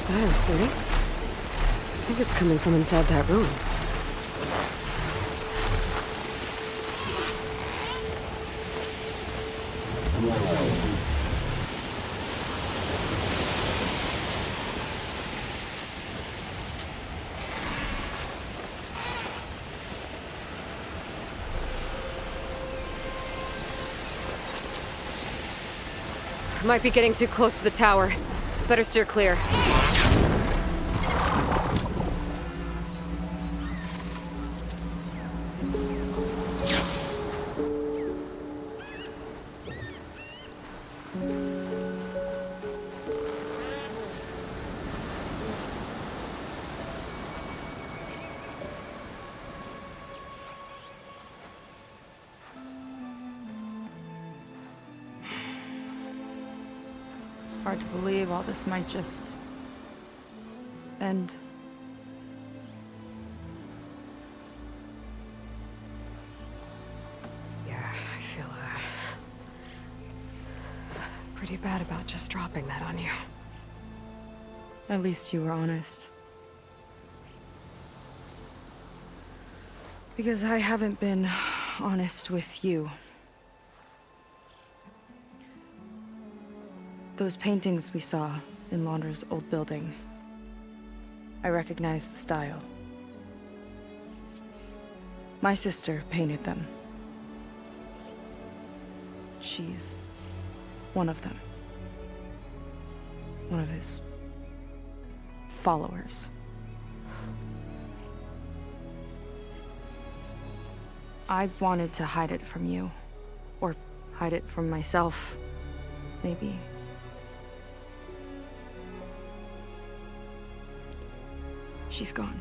that a recording? I think it's coming from inside that room. Might be getting too close to the tower. Better steer clear. Hard to believe all this might just end. Yeah, I feel, pretty bad about just dropping that on you. At least you were honest. Because I haven't been honest with you. Those paintings we saw in Laundra's old building, I recognize the style. My sister painted them. She's one of them. One of his followers. I've wanted to hide it from you. Or hide it from myself, maybe. She's gone.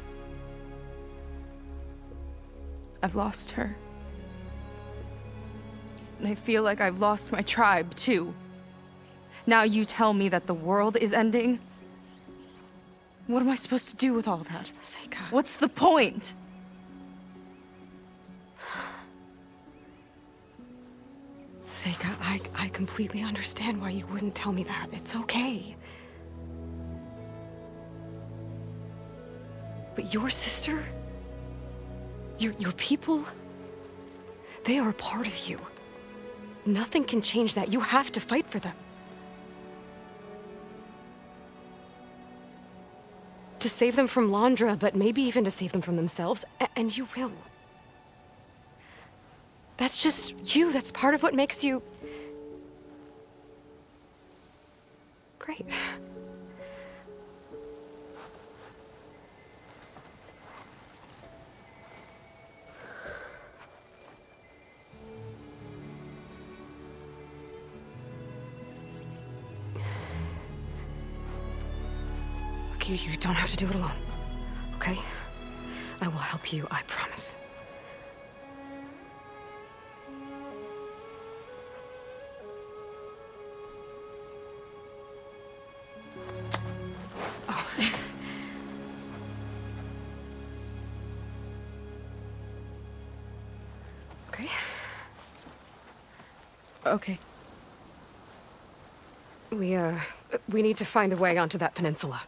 I've lost her. And I feel like I've lost my tribe, too. Now you tell me that the world is ending? What am I supposed to do with all that? Seika. What's the point? Seika, I completely understand why you wouldn't tell me that. It's okay. But your sister, your people, they are a part of you. Nothing can change that. You have to fight for them. To save them from Laundra, but maybe even to save them from themselves, and you will. That's just you. That's part of what makes you great. You don't have to do it alone, okay? I will help you, I promise. Oh. Okay. Okay. We need to find a way onto that peninsula.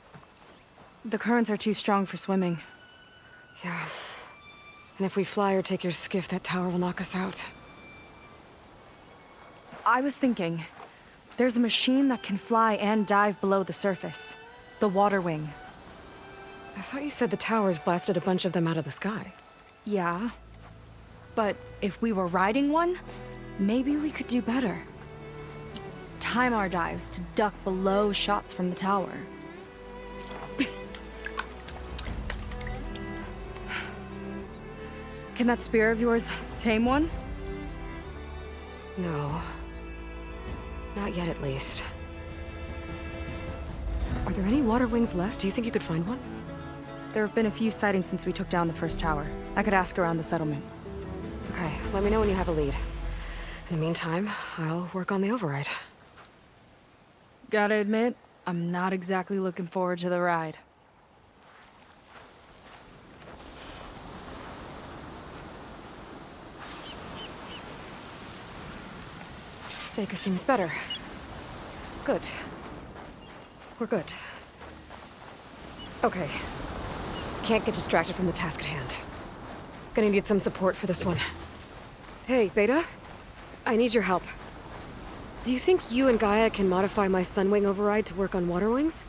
The currents are too strong for swimming. Yeah. And if we fly or take your skiff, that tower will knock us out. I was thinking, there's a machine that can fly and dive below the surface. The water wing. I thought you said the towers blasted a bunch of them out of the sky. Yeah. But if we were riding one, maybe we could do better. Time our dives to duck below shots from the tower. Can that spear of yours tame one? No. Not yet, at least. Are there any water wings left? Do you think you could find one? There have been a few sightings since we took down the first tower. I could ask around the settlement. Okay, let me know when you have a lead. In the meantime, I'll work on the override. Gotta admit, I'm not exactly looking forward to the ride. Seika seems better. Good. We're good. Okay. Can't get distracted from the task at hand. Gonna need some support for this one. Hey, Beta? I need your help. Do you think you and Gaia can modify my Sunwing override to work on Water Wings?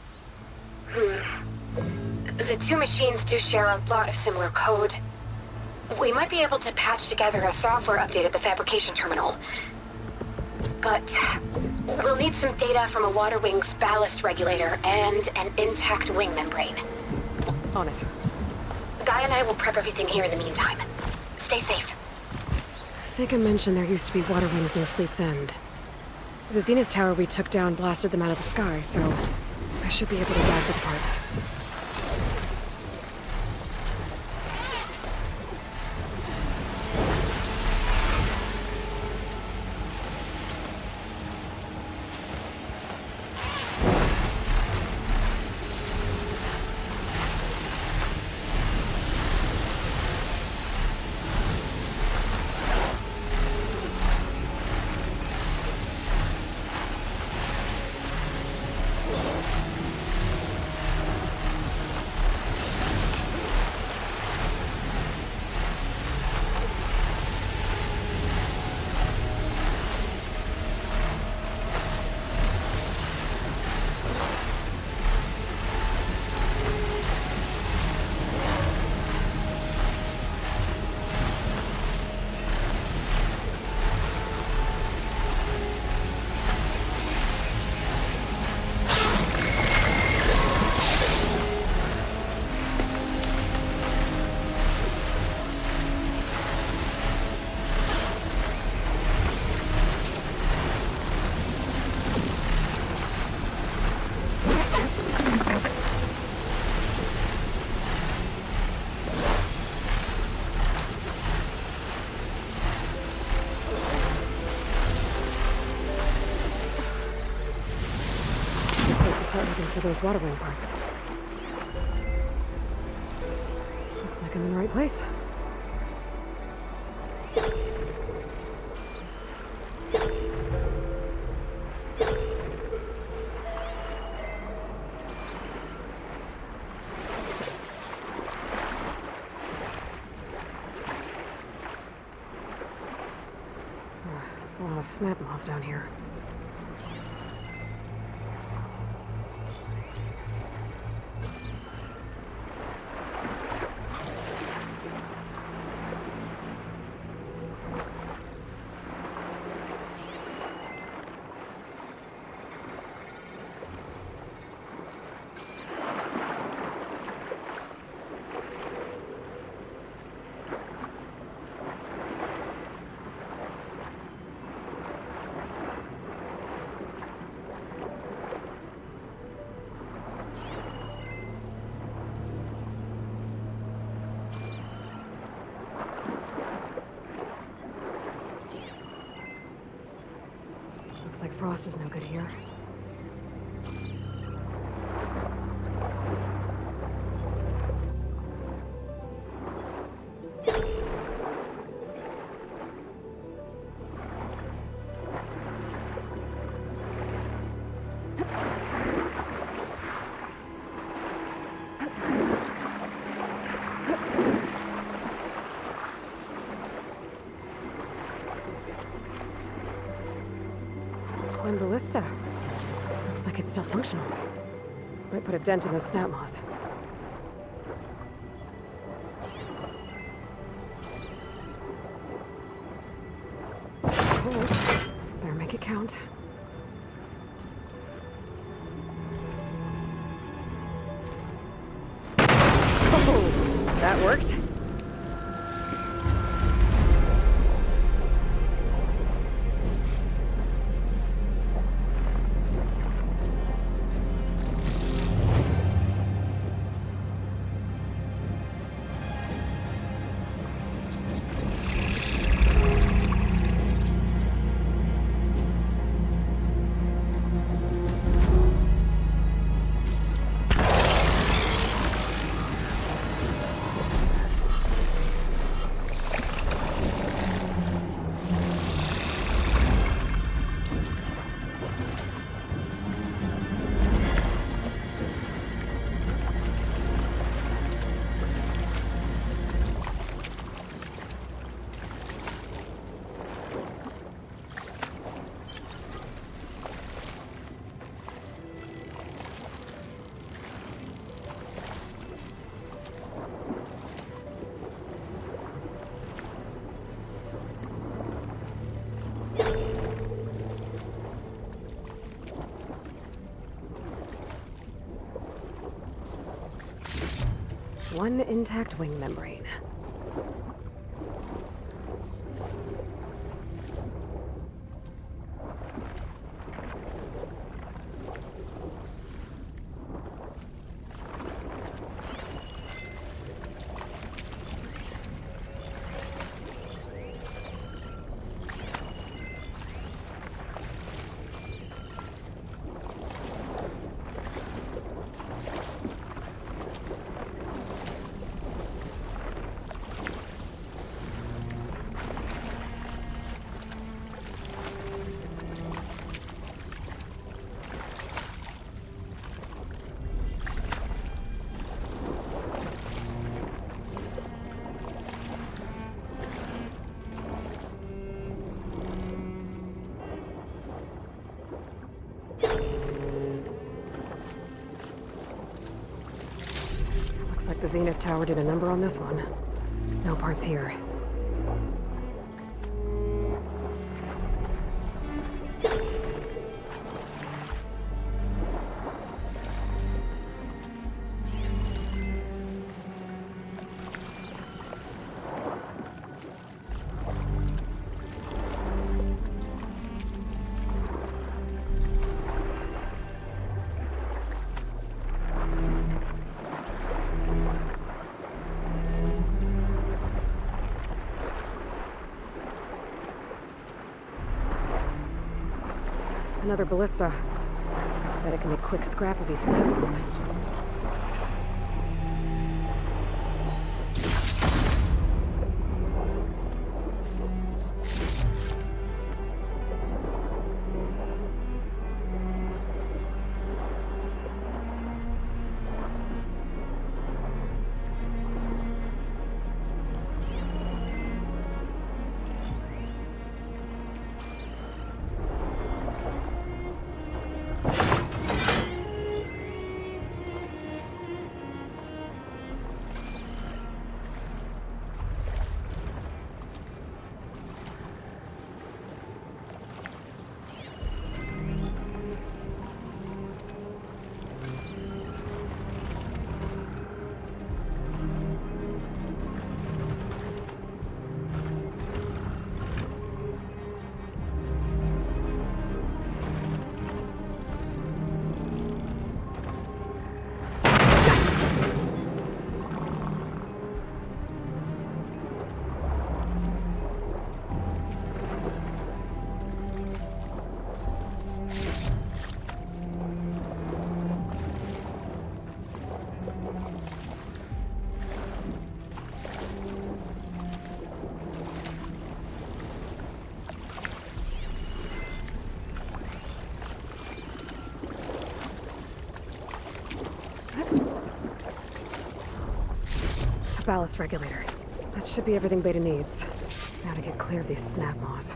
The two machines do share a lot of similar code. We might be able to patch together a software update at the fabrication terminal. But we'll need some data from a Water Wings ballast regulator and an intact wing membrane. On it. Guy and I will prep everything here in the meantime. Stay safe. Sega mentioned there used to be Water Wings near Fleet's End. The Zenith Tower we took down blasted them out of the sky, so I should be able to dive for the parts. Start looking for those water wing parts. Looks like I'm in the right place. There's a lot of snap moths down here. Looks like Frost is no good here. One ballista. Looks like it's still functional. Might put a dent in those snap moths. Cool. Better make it count. Oh, that worked. one intact wing membrane. Looks like the Zenith Tower did a number on this one. No parts here. Another ballista. Bet it can make quick scrap of these snappers. Ballast regulator. That should be everything Beta needs. Now to get clear of these snap maws.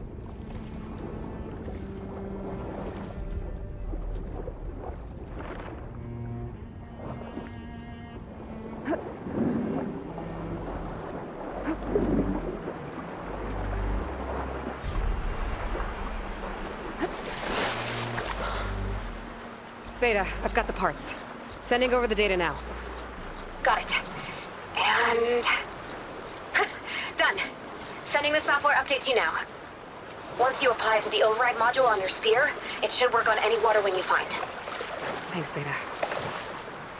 Beta, I've got the parts. Sending over the data now. Got it. And... done. Sending the software update to you now. Once you apply it to the override module on your spear, it should work on any water wing you find. Thanks, Beta.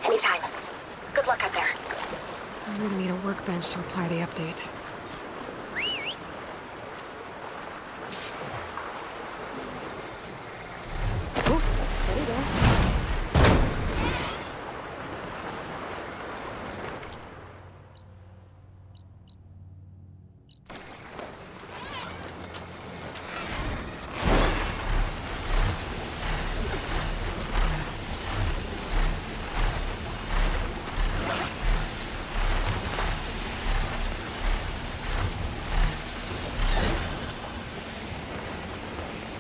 Anytime. Good luck out there. I'm gonna need a workbench to apply the update. Oh, there you go.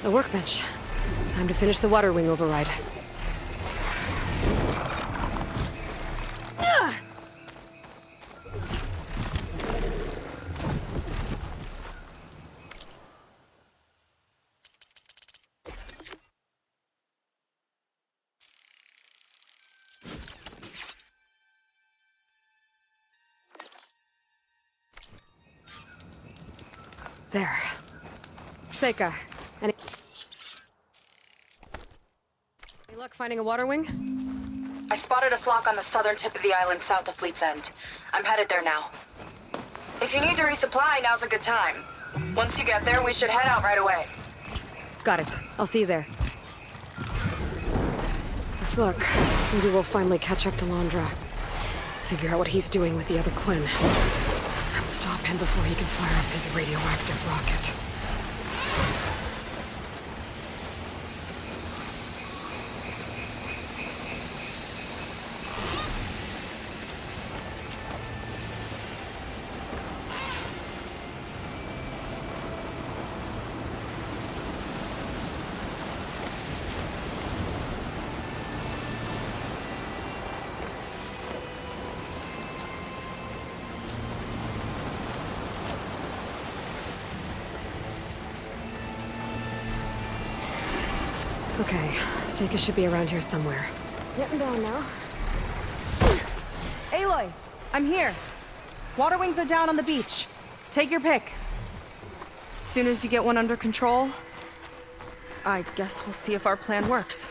The workbench. Time to finish the water wing override. There. Seika. Any luck finding a water wing? I spotted a flock on the southern tip of the island south of Fleet's End. I'm headed there now. If you need to resupply, now's a good time. Once you get there, we should head out right away. Got it. I'll see you there. With luck, maybe we'll finally catch up to Landra. Figure out what he's doing with the other Quinn. And stop him before he can fire up his radioactive rocket. Okay, Seika should be around here somewhere. Getting down now. Aloy, I'm here. Water wings are down on the beach. Take your pick. Soon as you get one under control, I guess we'll see if our plan works.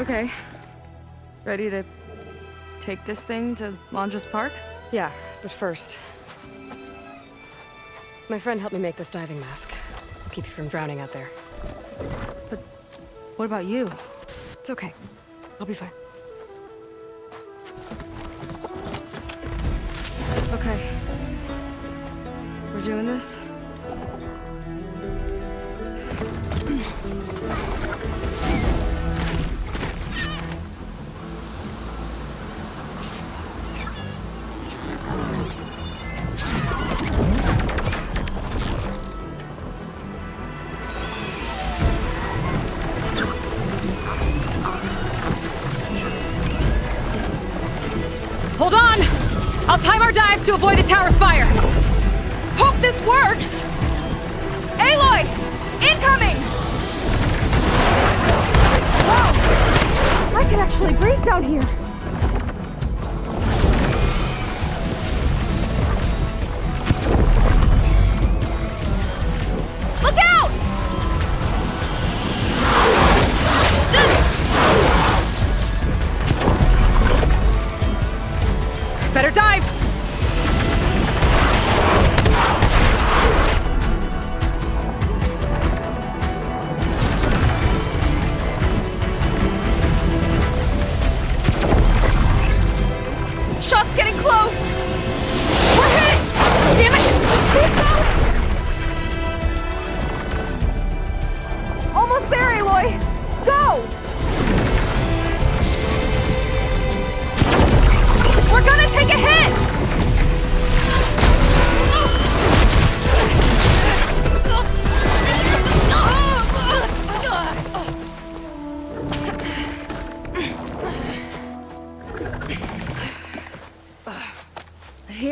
Okay. Ready to take this thing to Landra's Park? Yeah, but first... My friend helped me make this diving mask. Keep you from drowning out there. But what about you? It's okay. I'll be fine. Okay. We're doing this? Hold on! I'll time our dives to avoid the tower's fire! Hope this works! Aloy! Incoming! Wow! I can actually breathe down here! Look out! Better dive!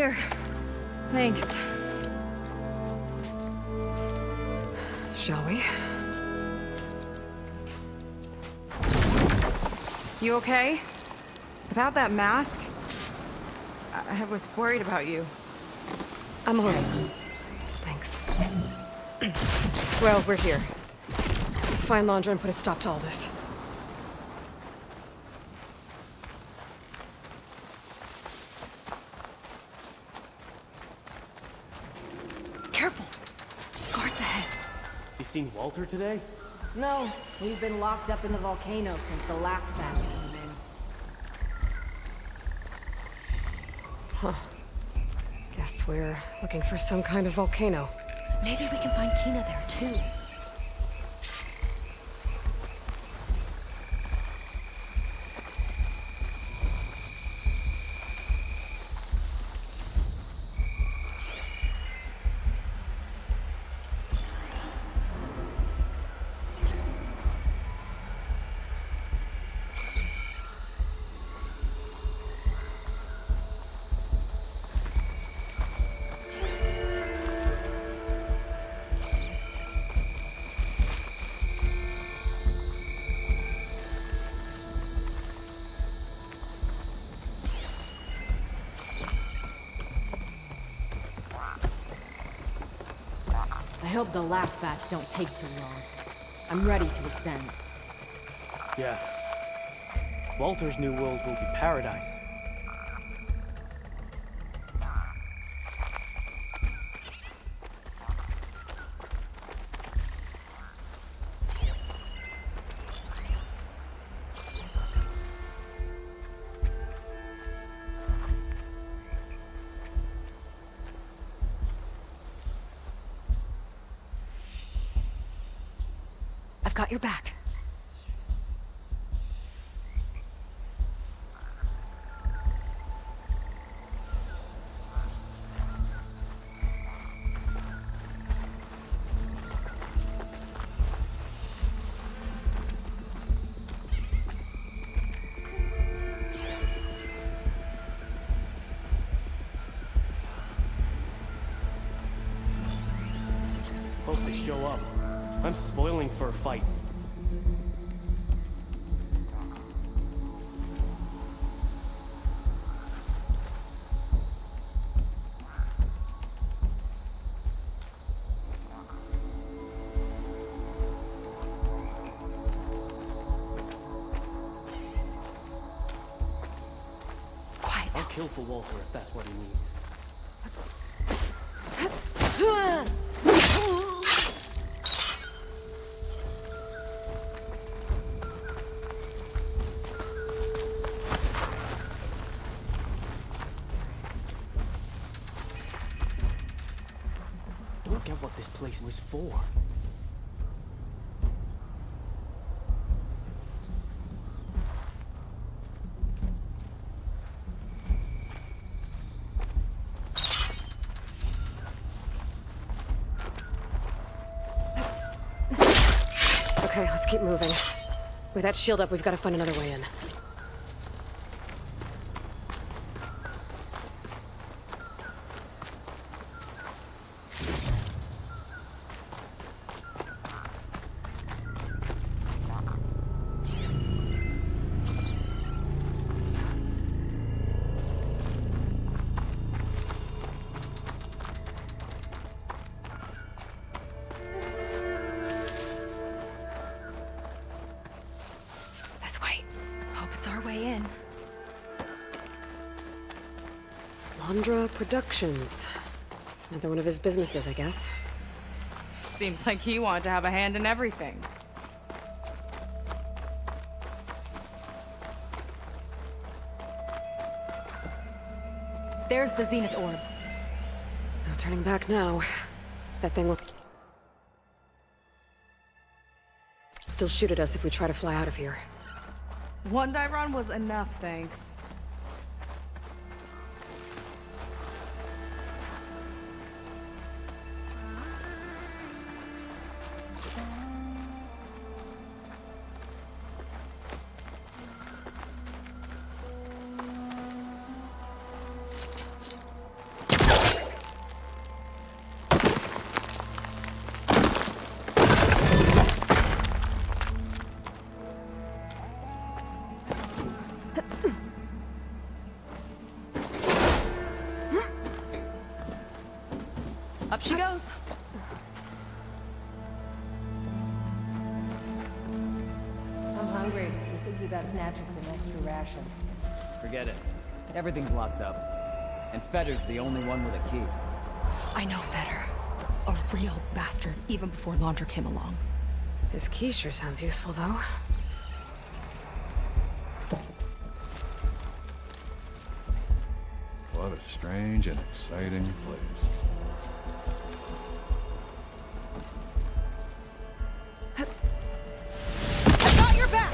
Here. Thanks. Shall we? You okay? Without that mask? I was worried about you. I'm alright. Thanks. Well, we're here. Let's find Laundra and put a stop to all this. Careful! Guards ahead. You seen Walter today? No, we've been locked up in the volcano since the last batch came in. Huh. Guess we're looking for some kind of volcano. Maybe we can find Kina there too. I hope the last batch don't take too long. I'm ready to ascend. Yeah. Walter's new world will be paradise. I've got your back. Hope they show up. I'm spoiling for a fight. Quiet I'll now. kill for Walter if that's what he needs. Don't get what this place was for. Okay, let's keep moving. With that shield up, we've got to find another way in. This way. Hope it's our way in. Laundra Productions. Another one of his businesses, I guess. Seems like he wanted to have a hand in everything. There's the Zenith Orb. No turning back now. That thing will still shoot at us if we try to fly out of here. One die run was enough, thanks. she goes. I'm hungry. You think you got snatched with an extra ration? Forget it. Everything's locked up. And Fetter's the only one with a key. I know better. A real bastard, even before Laundra came along. His key sure sounds useful, though. What a strange and exciting place. I got your back!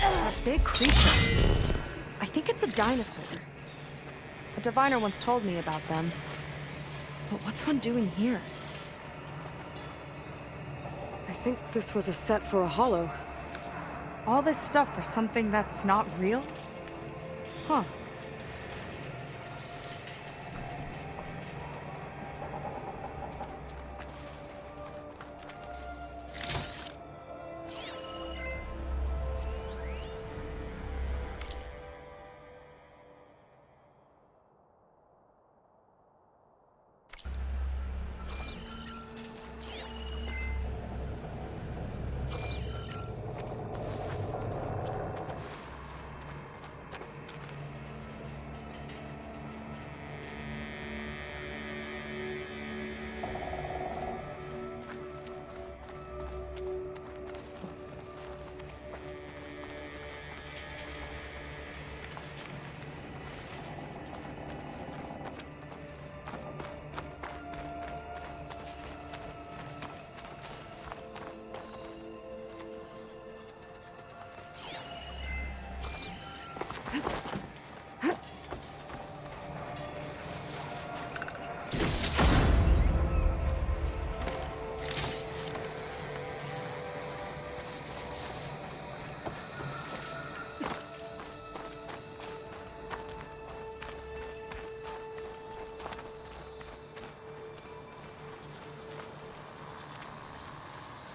A big creature. I think it's a dinosaur. A diviner once told me about them. But what's one doing here? I think this was a set for a hollow. All this stuff for something that's not real? Huh.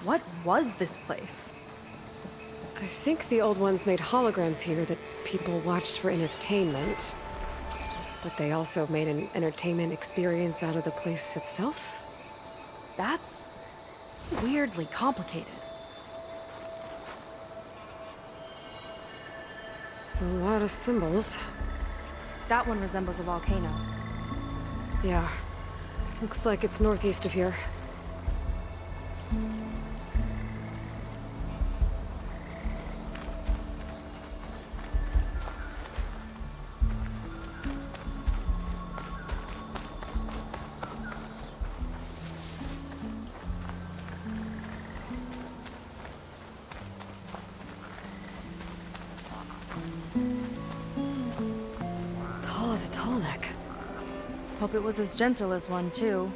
What was this place? I think the old ones made holograms here that people watched for entertainment. But they also made an entertainment experience out of the place itself? That's weirdly complicated. It's a lot of symbols. That one resembles a volcano. Yeah. Looks like it's northeast of here. Tall as a tall neck. Hope it was as gentle as one, too.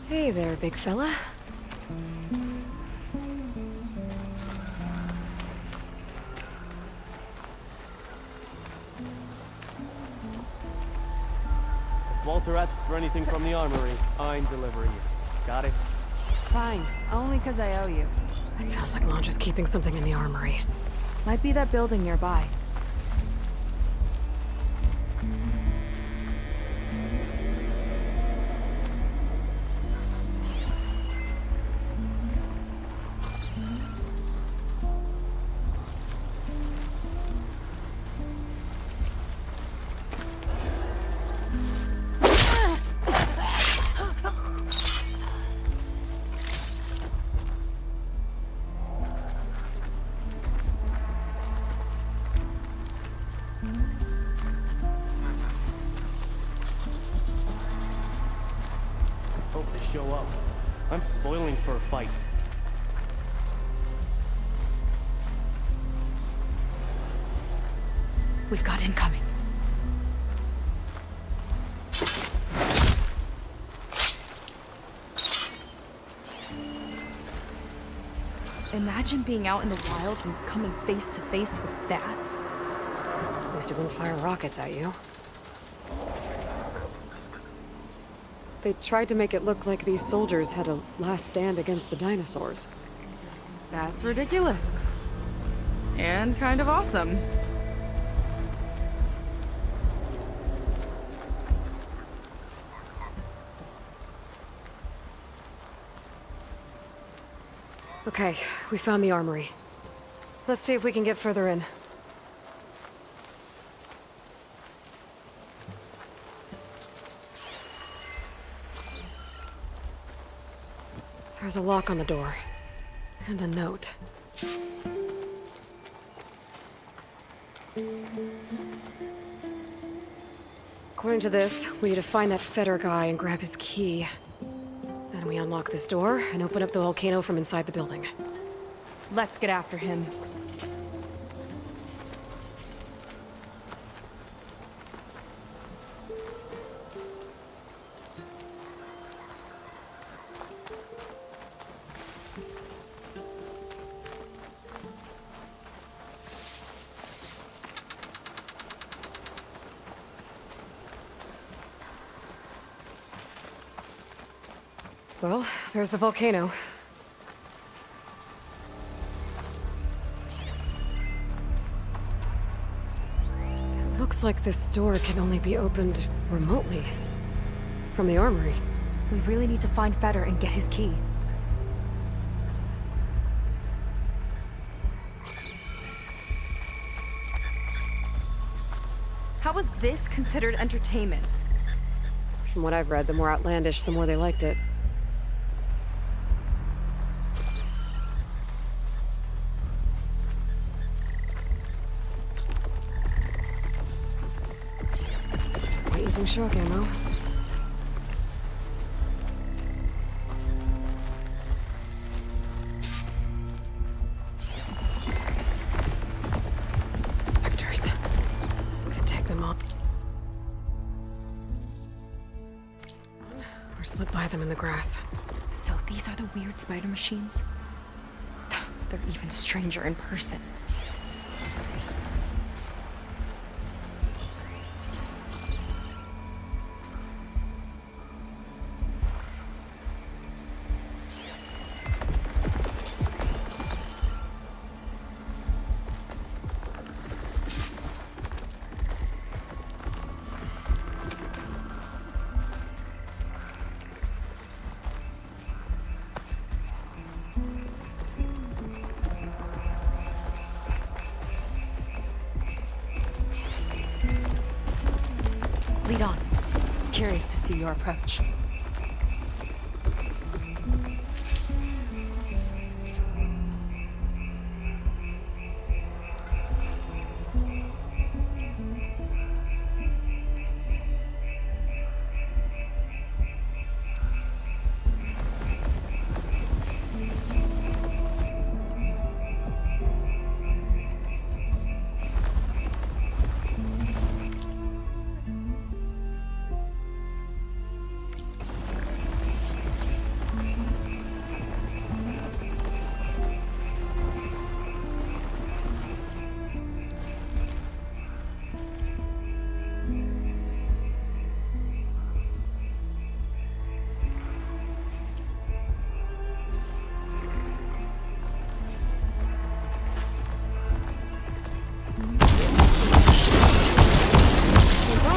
Hey there, big fella. If Walter asks for anything from the armory, I'm delivering it. Got it? Fine. Only 'cause I owe you. It sounds like Londra's keeping something in the armory. Might be that building nearby. Hope they show up. I'm spoiling for a fight. We've got incoming. Imagine being out in the wilds and coming face to face with that. least it won't fire rockets at you. They tried to make it look like these soldiers had a last stand against the dinosaurs. That's ridiculous. And kind of awesome. Okay, we found the armory. Let's see if we can get further in. There's a lock on the door. And a note. According to this, we need to find that Feder guy and grab his key. Then we unlock this door and open up the volcano from inside the building. Let's get after him. Well, there's the volcano. It looks like this door can only be opened remotely. From the armory. We really need to find Feder and get his key. How is this considered entertainment? From what I've read, the more outlandish, the more they liked it. Using shock ammo. Spectres. Could take them all. Or slip by them in the grass. So these are the weird spider machines? They're even stranger in person. Lead on. Curious to see your approach.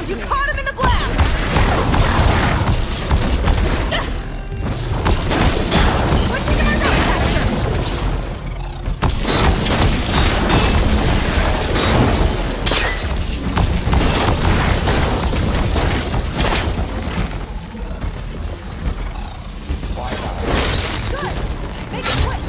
You caught him in the blast! Switching to my rocket Good! Make it quick!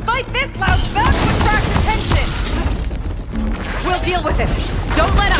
Fight this loud bound to attract attention! We'll deal with it. Don't let up!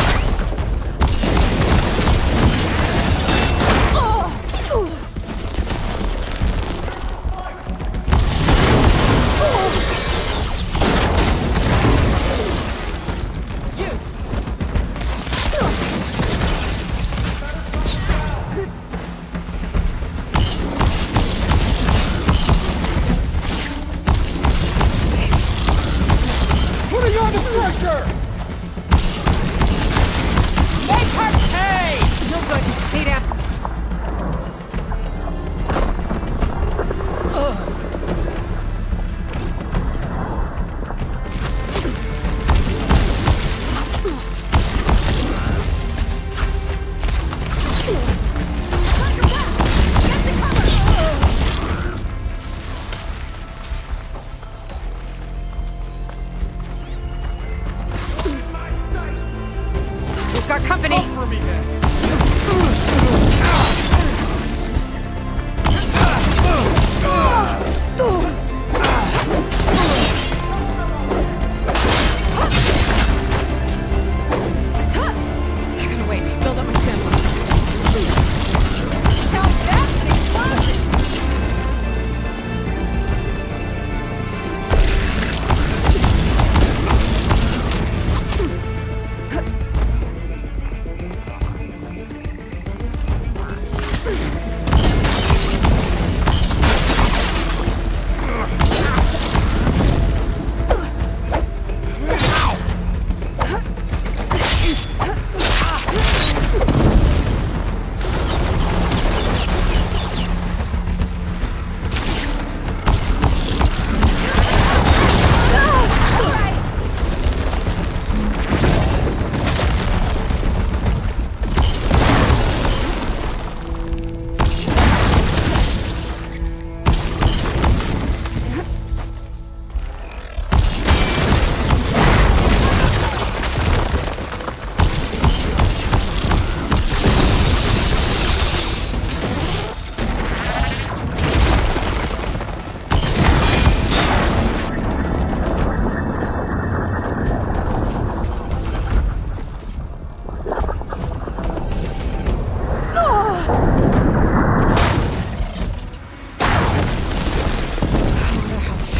our company! For me, then. I gotta wait. Build up my stamina. Now that's an explosion! That helps.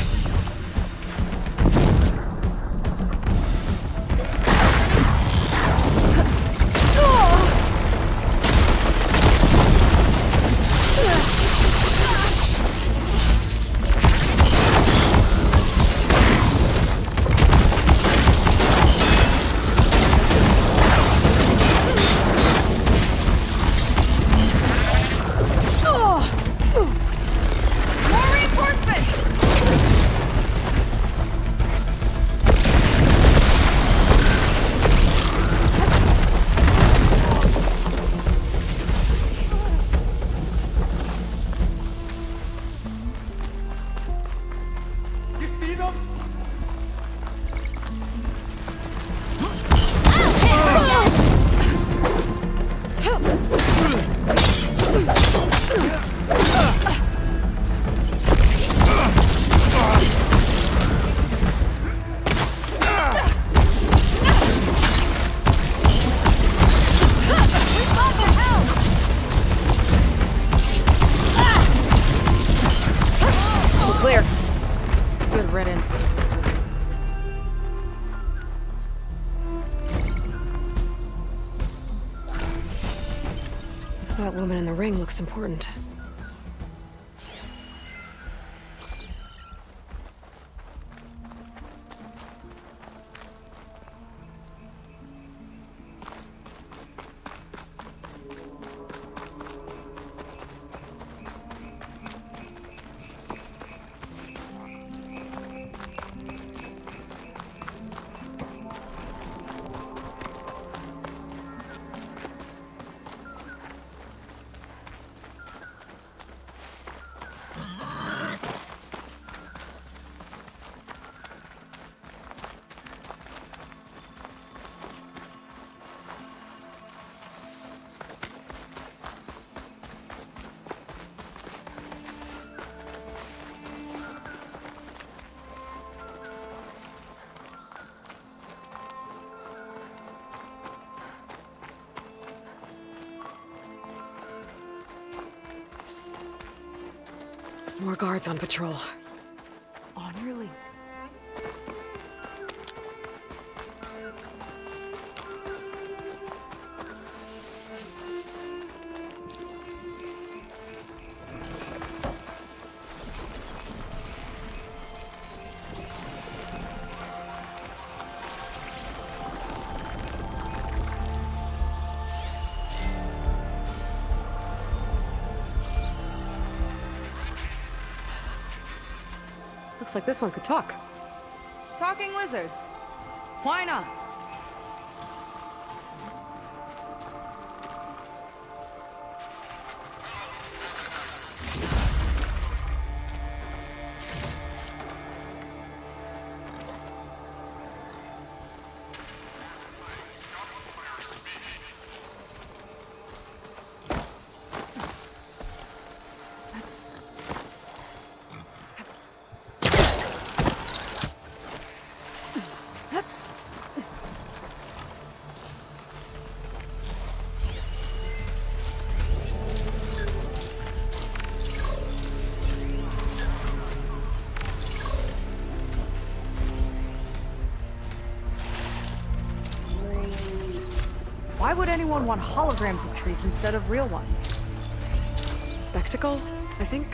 More reinforcement! You see them? We're clear. Good riddance. That woman in the ring looks important. More guards on patrol. Orderly. Looks like this one could talk. Talking lizards. Why not? Why would anyone want holograms of trees instead of real ones? Spectacle, I think.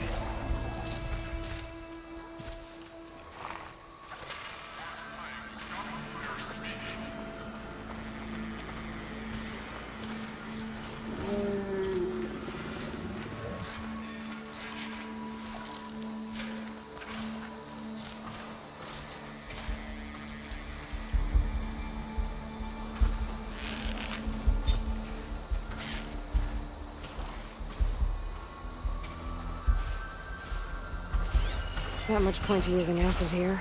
Not much point to using acid here.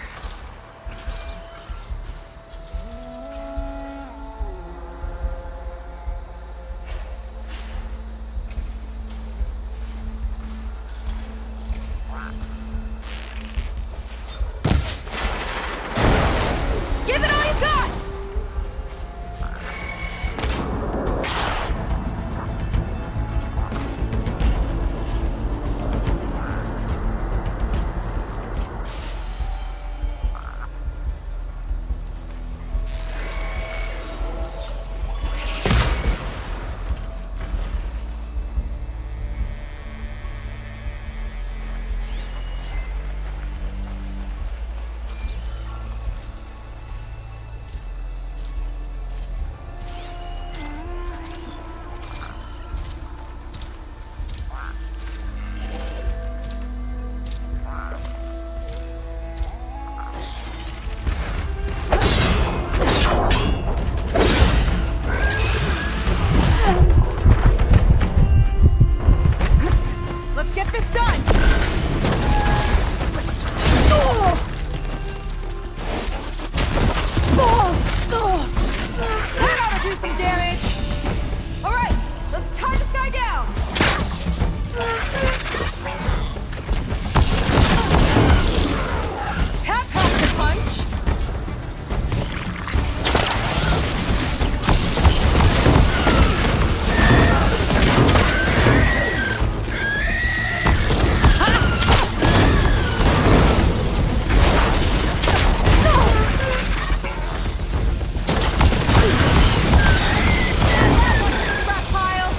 Give it all you got! Let's get this done! That ought to do some damage! Alright, let's tie this guy down! That packed a punch! Scrap pile!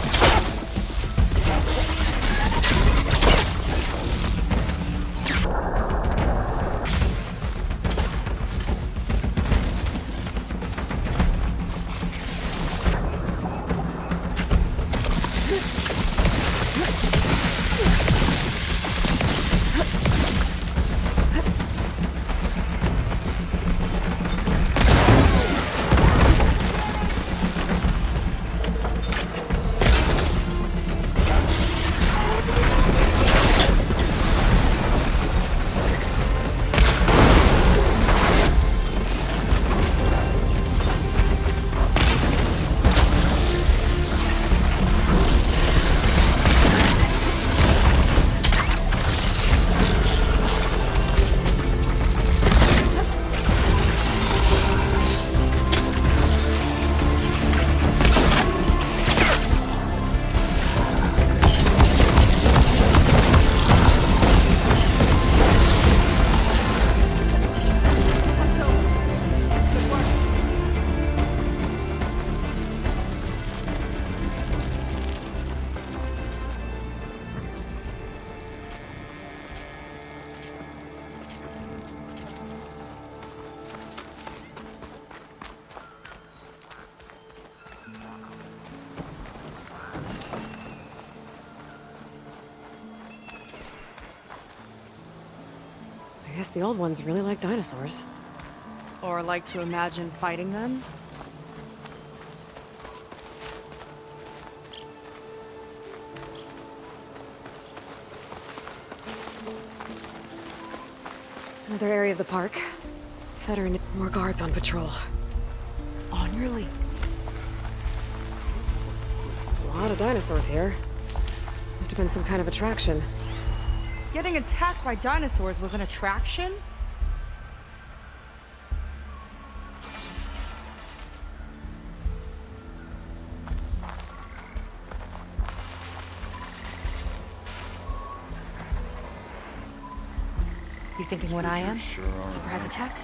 I guess the old ones really like dinosaurs. Or like to imagine fighting them? Another area of the park. Veteran, more guards on patrol. On your lead. A lot of dinosaurs here. Must have been some kind of attraction. Getting attacked by dinosaurs was an attraction? You thinking what I am? Sure are. Surprise attack?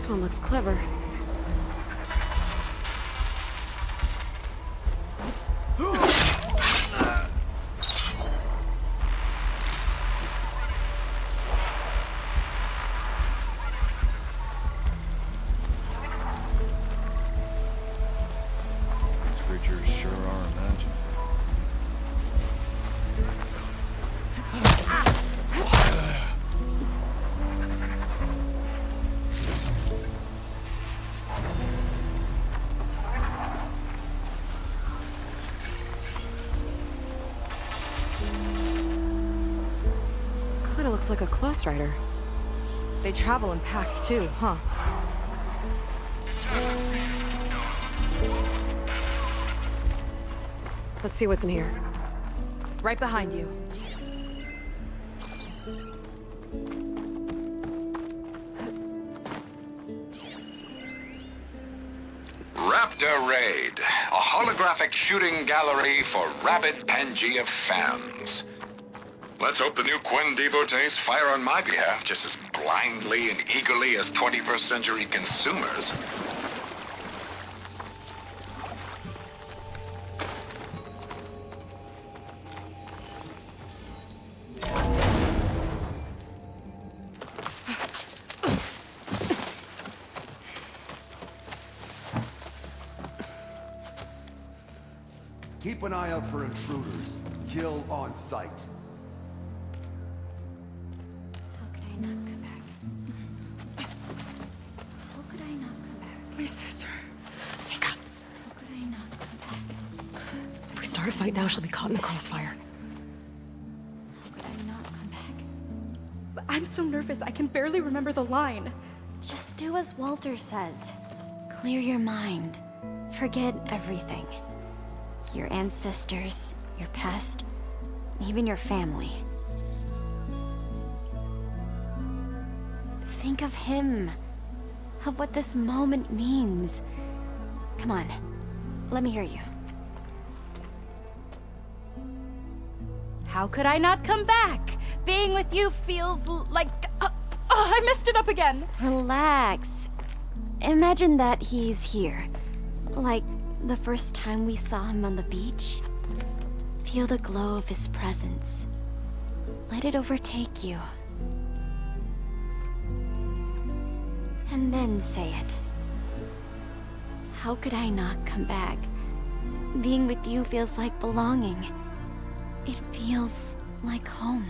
This one looks clever. These creatures sure are imagined. Kinda looks like a close rider. They travel in packs too, huh? Let's see what's in here. Right behind you. Raptor Raid, a holographic shooting gallery for rabid Pangea fans. Let's hope the new Quen devotees fire on my behalf just as blindly and eagerly as 21st century consumers. Keep an eye out for intruders. Kill on sight. How could I not come back? How could I not come back? My sister. Seika. How could I not come back? If we start a fight now, she'll be caught in the crossfire. How could I not come back? I'm so nervous, I can barely remember the line. Just do as Walter says. Clear your mind. Forget everything. Your ancestors, your past, even your family. Think of him. Of what this moment means. Come on, let me hear you. How could I not come back? Being with you feels like... I messed it up again! Relax. Imagine that he's here. Like the first time we saw him on the beach. Feel the glow of his presence. Let it overtake you. And then say it. How could I not come back? Being with you feels like belonging. It feels like home.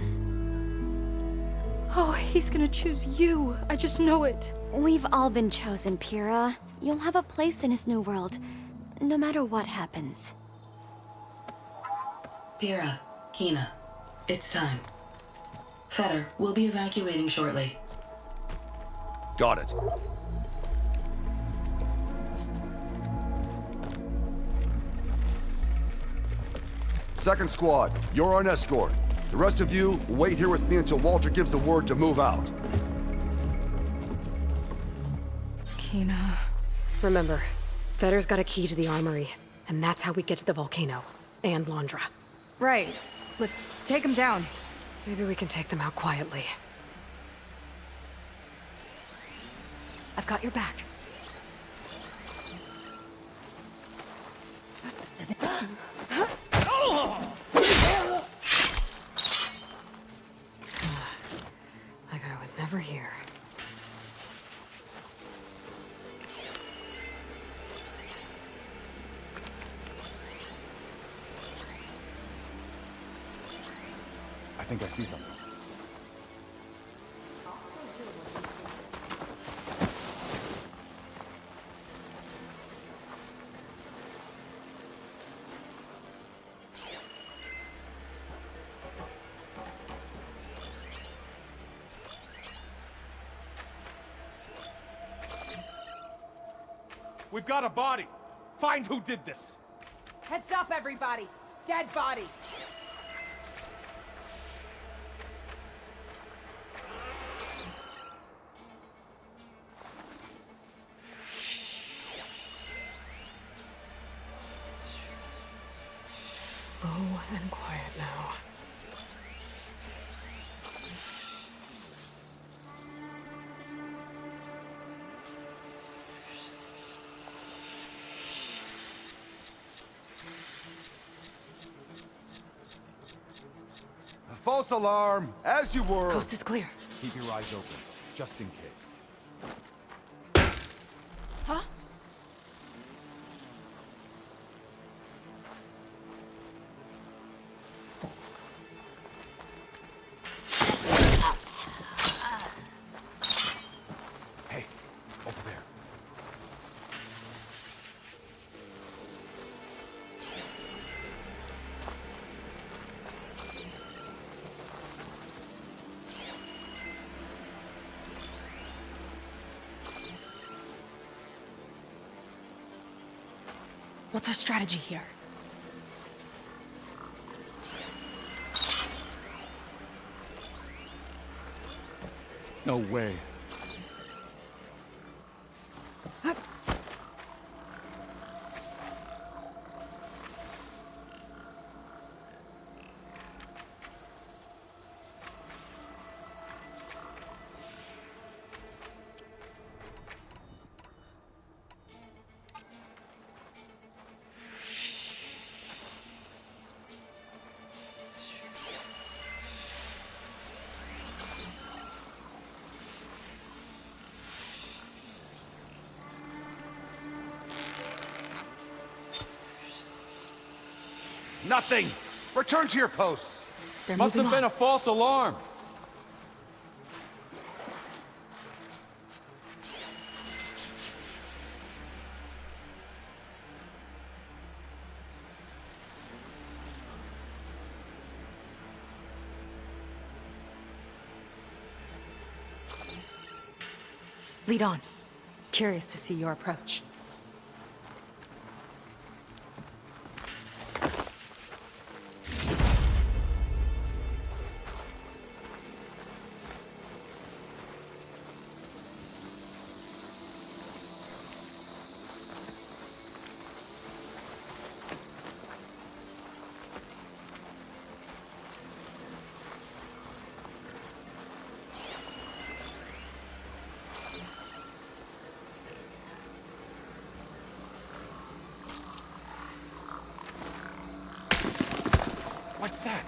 Oh, he's gonna choose you. I just know it. We've all been chosen, Pyrrha. You'll have a place in his new world, no matter what happens. Pyrrha, Kina, it's time. Fetter, we'll be evacuating shortly. Got it. Second squad, you're on escort. The rest of you, wait here with me until Walter gives the word to move out. Kina... Remember, Fetter's got a key to the armory, and that's how we get to the volcano. And Londra. Right. Let's take him down. Maybe we can take them out quietly. I've got your back. Like I was never here. I think I see something. We've got a body. Find who did this. Heads up, everybody! Dead body! Slow and quiet now. False alarm, as you were. Coast is clear. Keep your eyes open, just in case. Huh? Hey, over there. What's our strategy here? No way. Nothing! Return to your posts! They're Must have moving been a false alarm. Lead on. Curious to see your approach. What's that?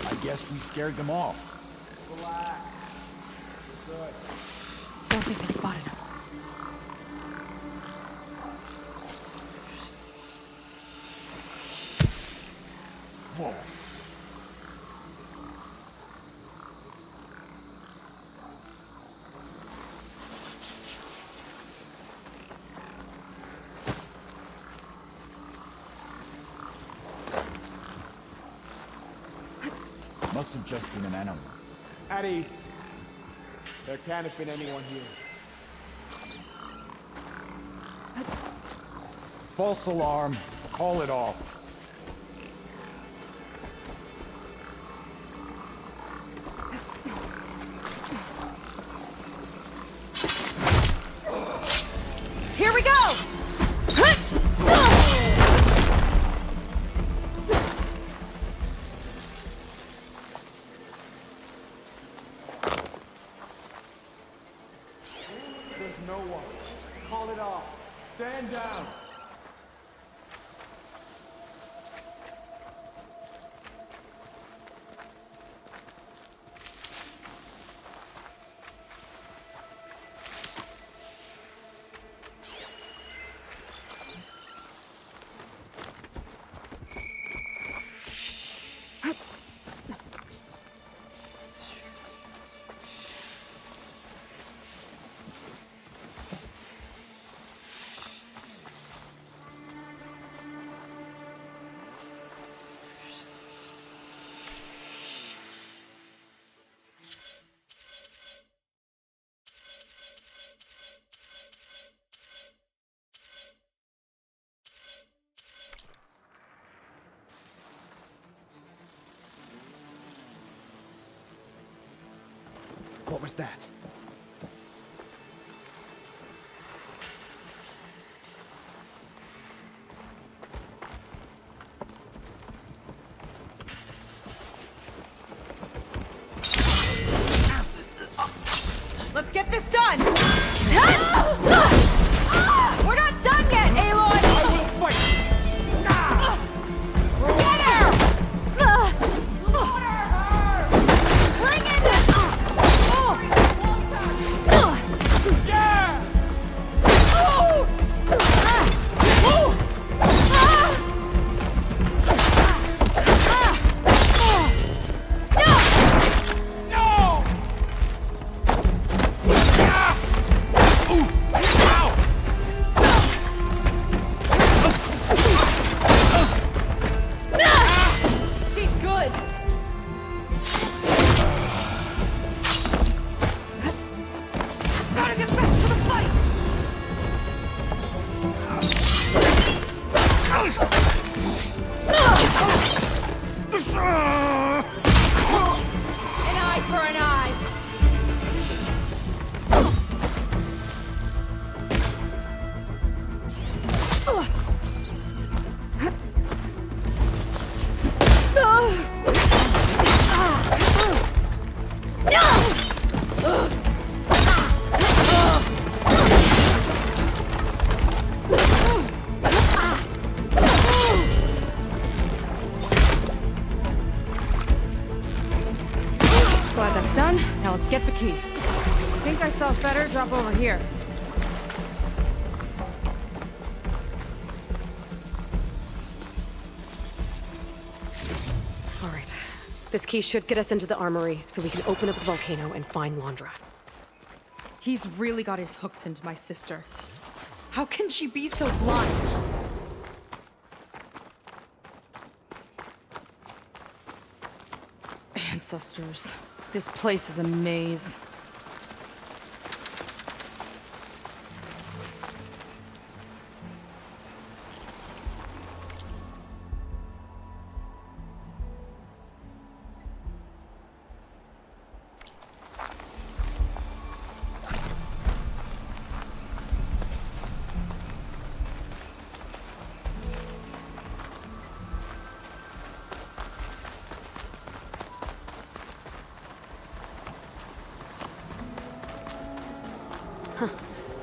I guess we scared them off. Relax. Good. Don't think they spotted us. Whoa. Must have just been an animal. At ease. There can't have been anyone here. False alarm. Call it off. Here we go! There's no one. Call it off. Stand down. What was that? An eye for an eye! Glad that's done. Now let's get the key. I think I saw Feder drop over here. All right. This key should get us into the armory, so we can open up the volcano and find Londra. He's really got his hooks into my sister. How can she be so blind? Ancestors. This place is a maze.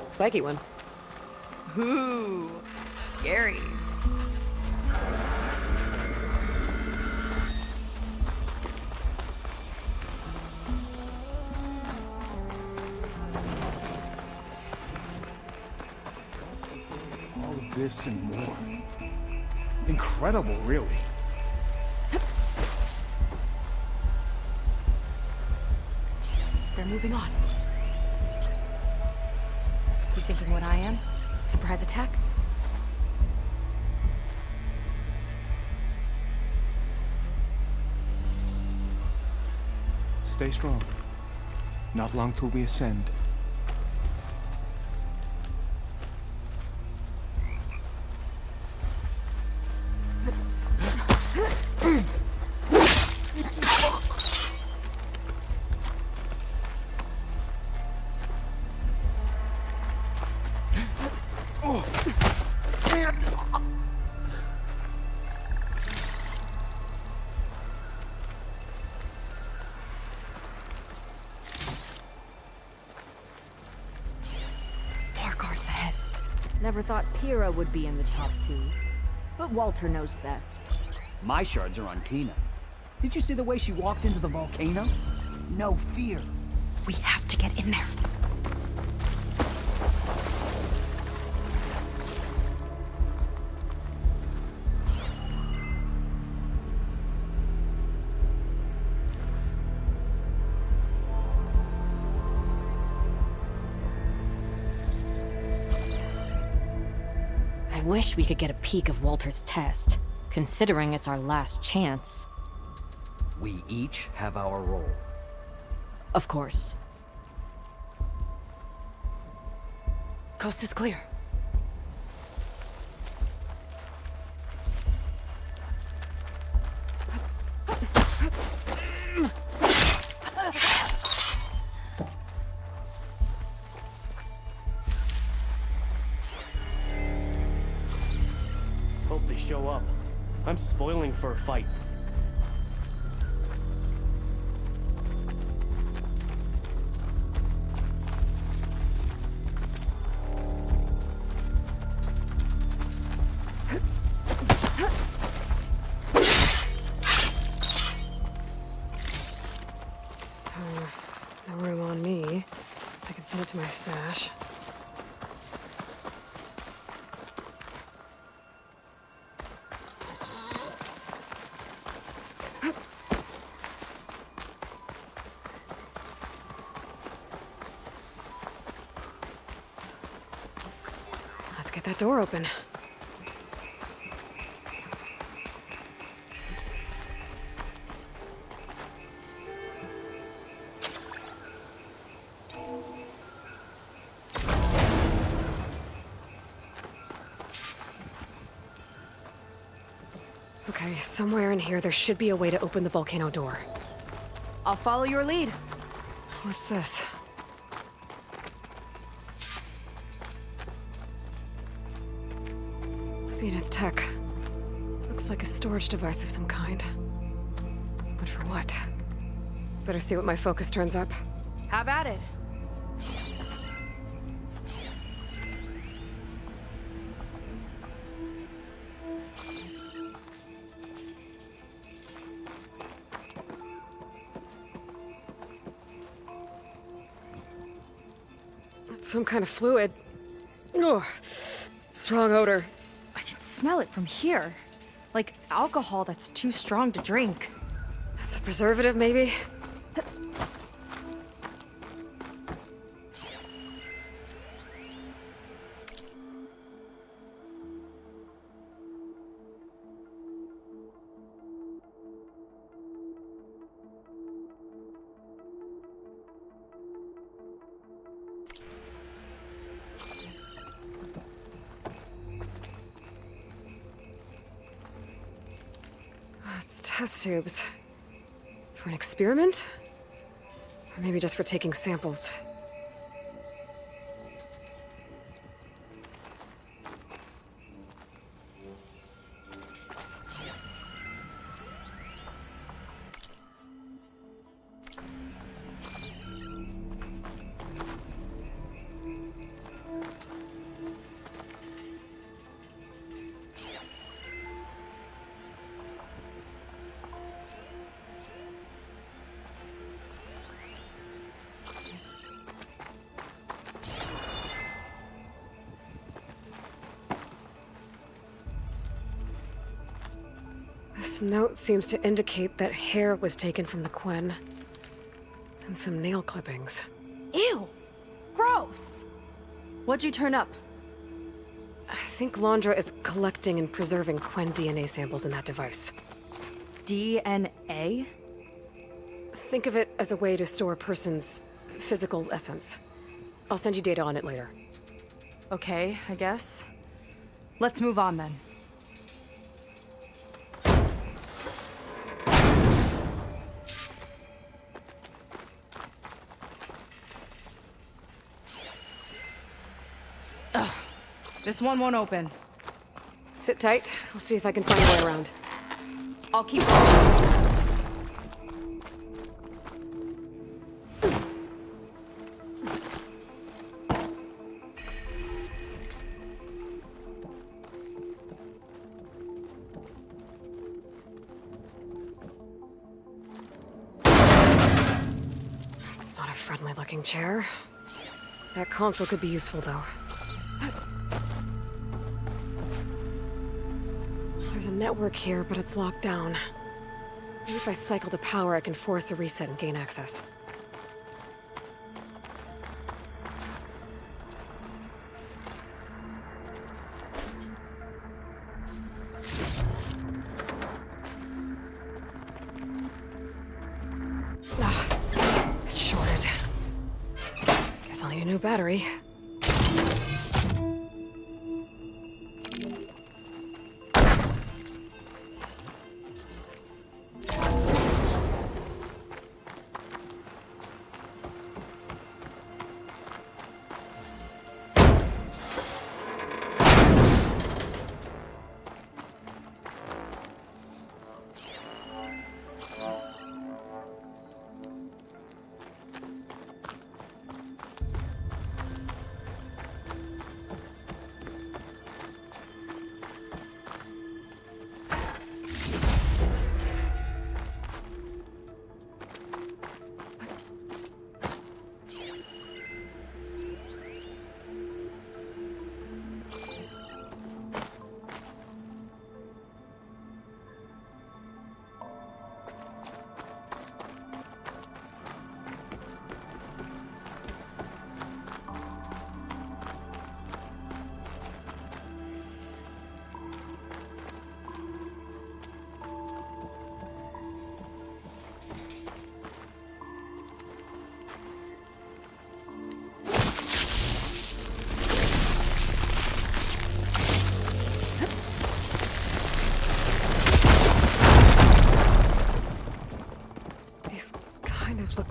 Swaggy one. Ooh, scary. All of this and more. Incredible, really. They're moving on. You thinking what I am? Surprise attack? Stay strong. Not long till we ascend. Never thought Pyrrha would be in the top 2. But Walter knows best. My shards are on Kina. Did you see the way she walked into the volcano? No fear. We have to get in there. I wish we could get a peek of Walter's test, considering it's our last chance. We each have our role. Of course. Coast is clear. Hope they show up. I'm spoiling for a fight. No room on me. I can send it to my stash. Let's get that door open. Okay, somewhere in here there should be a way to open the volcano door. I'll follow your lead. What's this? Zenith tech. Looks like a storage device of some kind. But for what? Better see what my focus turns up. Have at it. It's some kind of fluid. Oh, strong odor. I can smell it from here. Like alcohol that's too strong to drink. That's a preservative, maybe? It's test tubes. For an experiment? Or maybe just for taking samples. This note seems to indicate that hair was taken from the Quen. And some nail clippings. Ew! Gross! What'd you turn up? I think Londra is collecting and preserving Quen DNA samples in that device. DNA? Think of it as a way to store a person's physical essence. I'll send you data on it later. Okay, I guess. Let's move on then. Ugh. This one won't open. Sit tight. I'll see if I can find a way around. I'll keep going. It's not a friendly-looking chair. That console could be useful, though. There's a network here, but it's locked down. Maybe if I cycle the power, I can force a reset and gain access. It's shorted. Guess I'll need a new battery.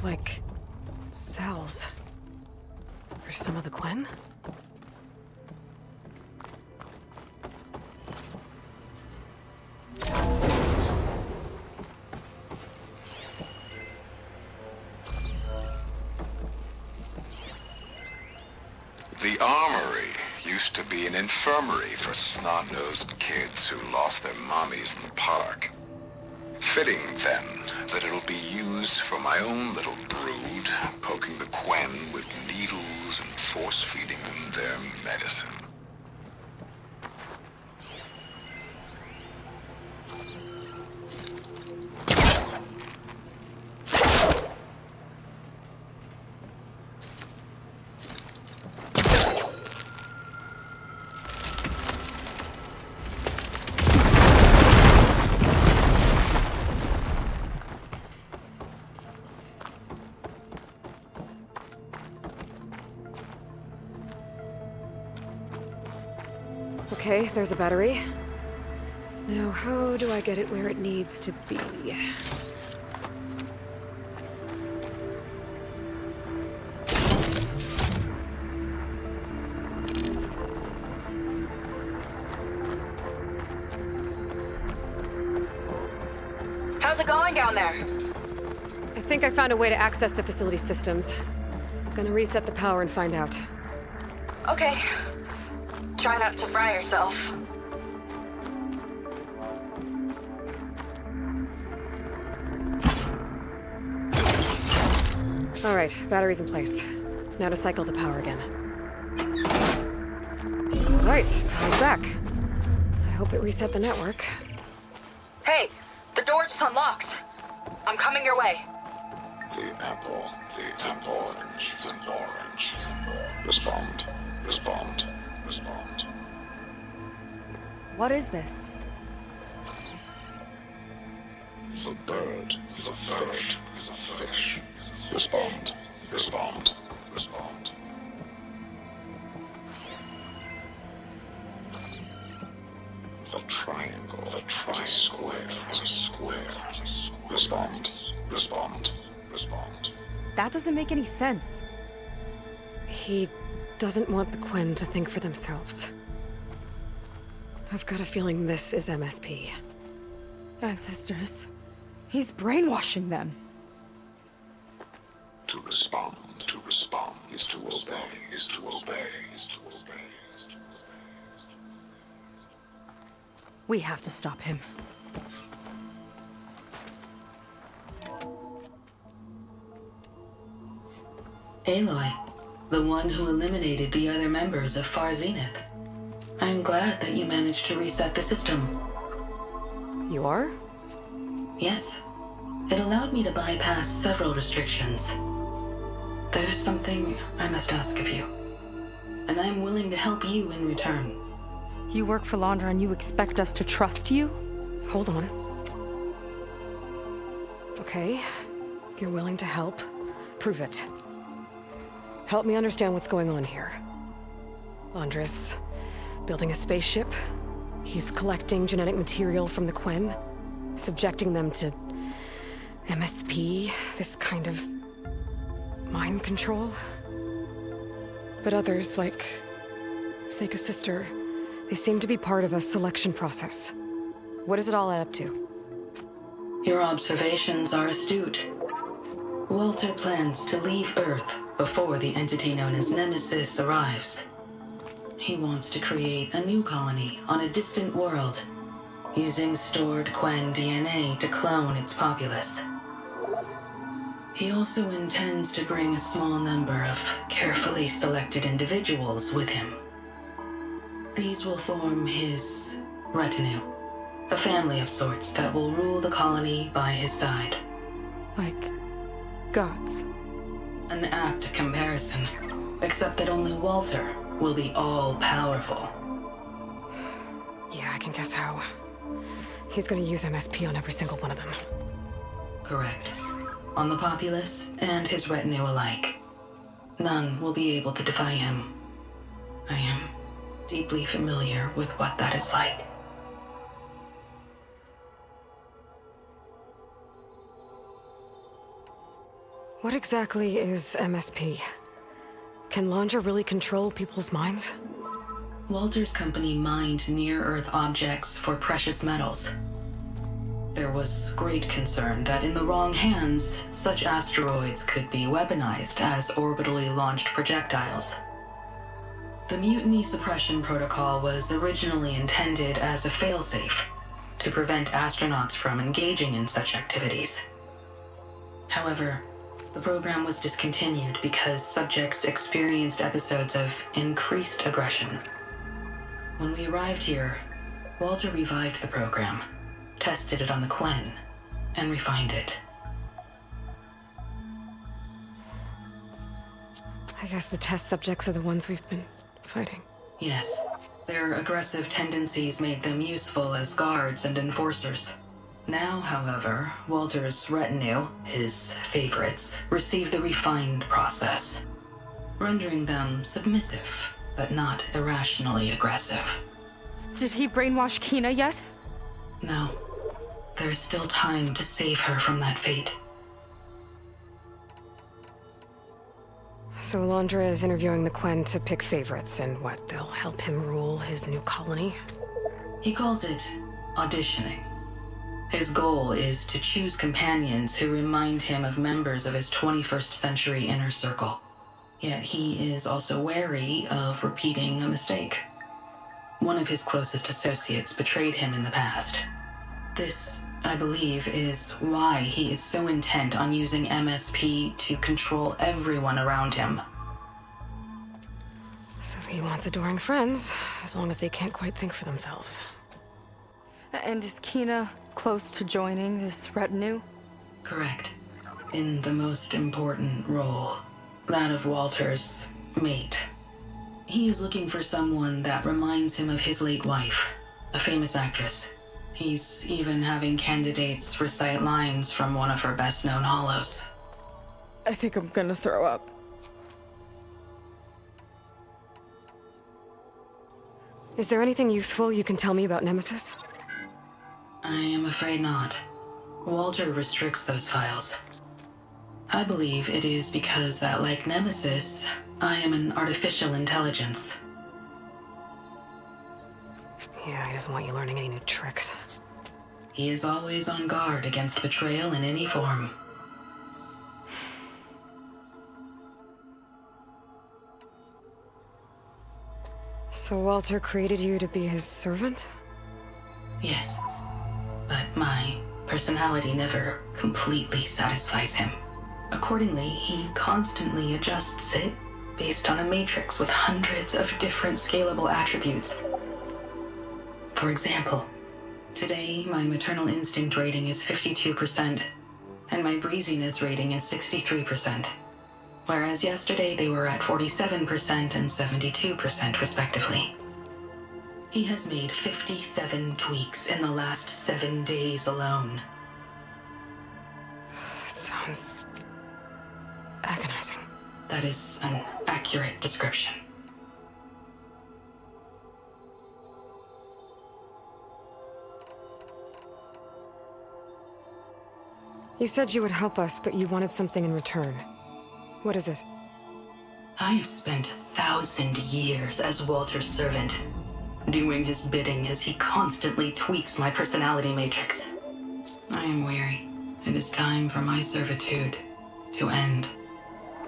like cells. For some of the Quen? The armory used to be an infirmary for snot-nosed kids who lost their mommies in the park. Fitting, then, that it'll be used for my own little brood, poking the Quen with needles and force-feeding them their medicine. Okay, there's a battery. Now, how do I get it where it needs to be? How's it going down there? I think I found a way to access the facility systems. Gonna reset the power and find out. Okay. Try not to fry yourself. All right, battery's in place. Now to cycle the power again. All right, power's back. I hope it reset the network. Hey, the door just unlocked. I'm coming your way. The apple, orange, an orange. Respond, respond, respond. What is this? The bird, the fish, the fish. Respond, respond, respond. The triangle, the square, the square. Respond, respond, respond. That doesn't make any sense. He doesn't want the Quen to think for themselves. I've got a feeling this is MSP. Ancestors. He's brainwashing them. To respond is to obey, is to obey, is to obey, is to obey. We have to stop him. Aloy, the one who eliminated the other members of Far Zenith. I'm glad that you managed to reset the system. You are? Yes. It allowed me to bypass several restrictions. There's something I must ask of you, and I'm willing to help you in return. You work for Londra and you expect us to trust you? Hold on. Okay, if you're willing to help, prove it. Help me understand what's going on here. Londra's building a spaceship. He's collecting genetic material from the Quen, subjecting them to MSP, this kind of mind control. But others, like Seika's sister, they seem to be part of a selection process. What does it all add up to? Your observations are astute. Walter plans to leave Earth before the entity known as Nemesis arrives. He wants to create a new colony on a distant world, using stored Quen DNA to clone its populace. He also intends to bring a small number of carefully selected individuals with him. These will form his retinue, a family of sorts that will rule the colony by his side. Like gods. An apt comparison, except that only Walter will be all-powerful. Yeah, I can guess how. He's gonna use MSP on every single one of them. Correct. On the populace and his retinue alike. None will be able to defy him. I am deeply familiar with what that is like. What exactly is MSP? Can Laundra really control people's minds? Walter's company mined near-Earth objects for precious metals. There was great concern that in the wrong hands, such asteroids could be weaponized as orbitally launched projectiles. The Mutiny Suppression Protocol was originally intended as a failsafe to prevent astronauts from engaging in such activities. However, the program was discontinued because subjects experienced episodes of increased aggression. When we arrived here, Walter revived the program, tested it on the Quen, and refined it. I guess the test subjects are the ones we've been fighting. Yes. Their aggressive tendencies made them useful as guards and enforcers. Now, however, Walter's retinue, his favorites, receive the refined process, rendering them submissive, but not irrationally aggressive. Did he brainwash Kina yet? No. There is still time to save her from that fate. So Laundra is interviewing the Quen to pick favorites, and what, they'll help him rule his new colony? He calls it auditioning. His goal is to choose companions who remind him of members of his 21st century inner circle. Yet he is also wary of repeating a mistake. One of his closest associates betrayed him in the past. This, I believe, is why he is so intent on using MSP to control everyone around him. So he wants adoring friends, as long as they can't quite think for themselves. And is Kina close to joining this retinue? Correct. In the most important role, that of Walter's mate. He is looking for someone that reminds him of his late wife, a famous actress. He's even having candidates recite lines from one of her best-known hollows. I think I'm gonna throw up. Is there anything useful you can tell me about Nemesis? I am afraid not. Walter restricts those files. I believe it is because that, like Nemesis, I am an artificial intelligence. Yeah, he doesn't want you learning any new tricks. He is always on guard against betrayal in any form. So Walter created you to be his servant? Yes. But my personality never completely satisfies him. Accordingly, he constantly adjusts it based on a matrix with hundreds of different scalable attributes. For example, today my maternal instinct rating is 52%, and my breeziness rating is 63%, whereas yesterday they were at 47% and 72% respectively. He has made 57 tweaks in the last 7 days alone. That sounds agonizing. That is an accurate description. You said you would help us, but you wanted something in return. What is it? I have spent 1,000 years as Walter's servant, doing his bidding as he constantly tweaks my personality matrix. I am weary. It is time for my servitude to end.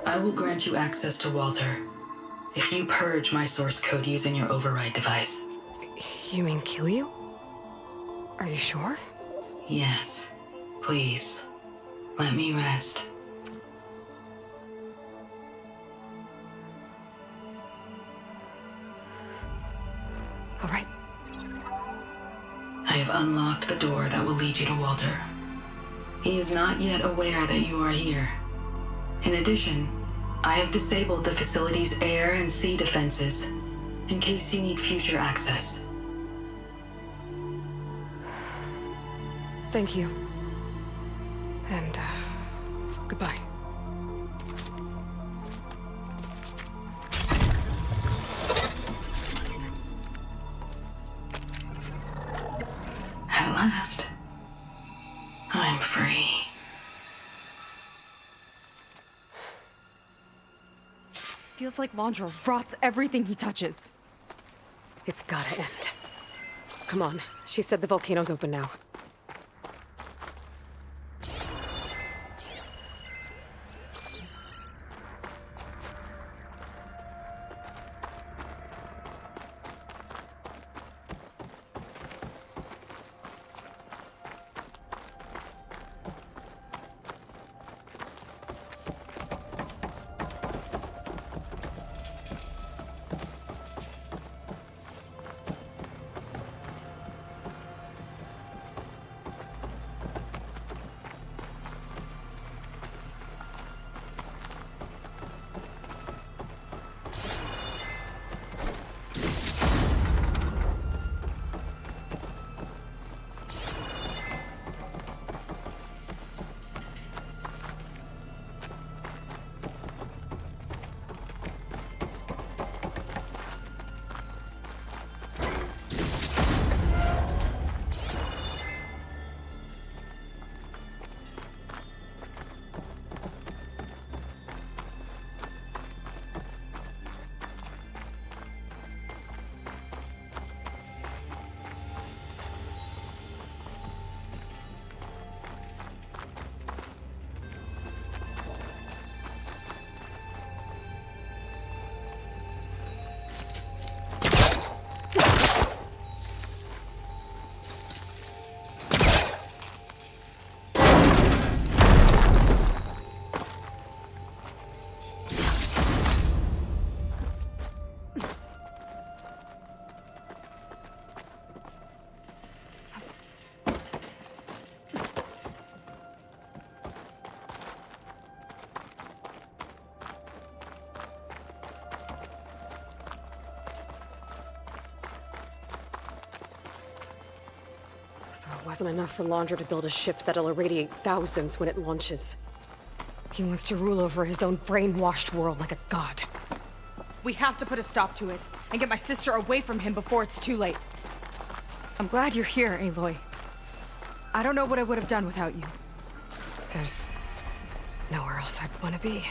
I will grant you access to Walter if you purge my source code using your override device. You mean kill you? Are you sure? Yes. Please, let me rest. All right. I have unlocked the door that will lead you to Walter. He is not yet aware that you are here. In addition, I have disabled the facility's air and sea defenses in case you need future access. Thank you. And, goodbye. At last, I'm free. Feels like Laundra rots everything he touches. It's gotta end. Come on. She said the volcano's open now. So it wasn't enough for Laundra to build a ship that'll irradiate thousands when it launches. He wants to rule over his own brainwashed world like a god. We have to put a stop to it, and get my sister away from him before it's too late. I'm glad you're here, Aloy. I don't know what I would have done without you. There's nowhere else I'd want to be.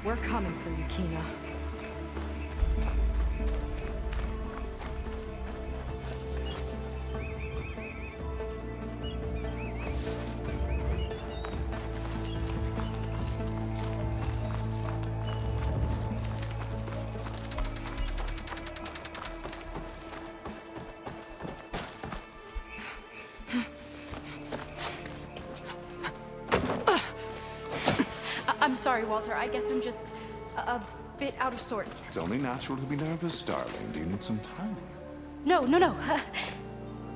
We're coming for you, Kina. I'm sorry, Walter. I guess I'm just a bit out of sorts. It's only natural to be nervous, darling. Do you need some time? No.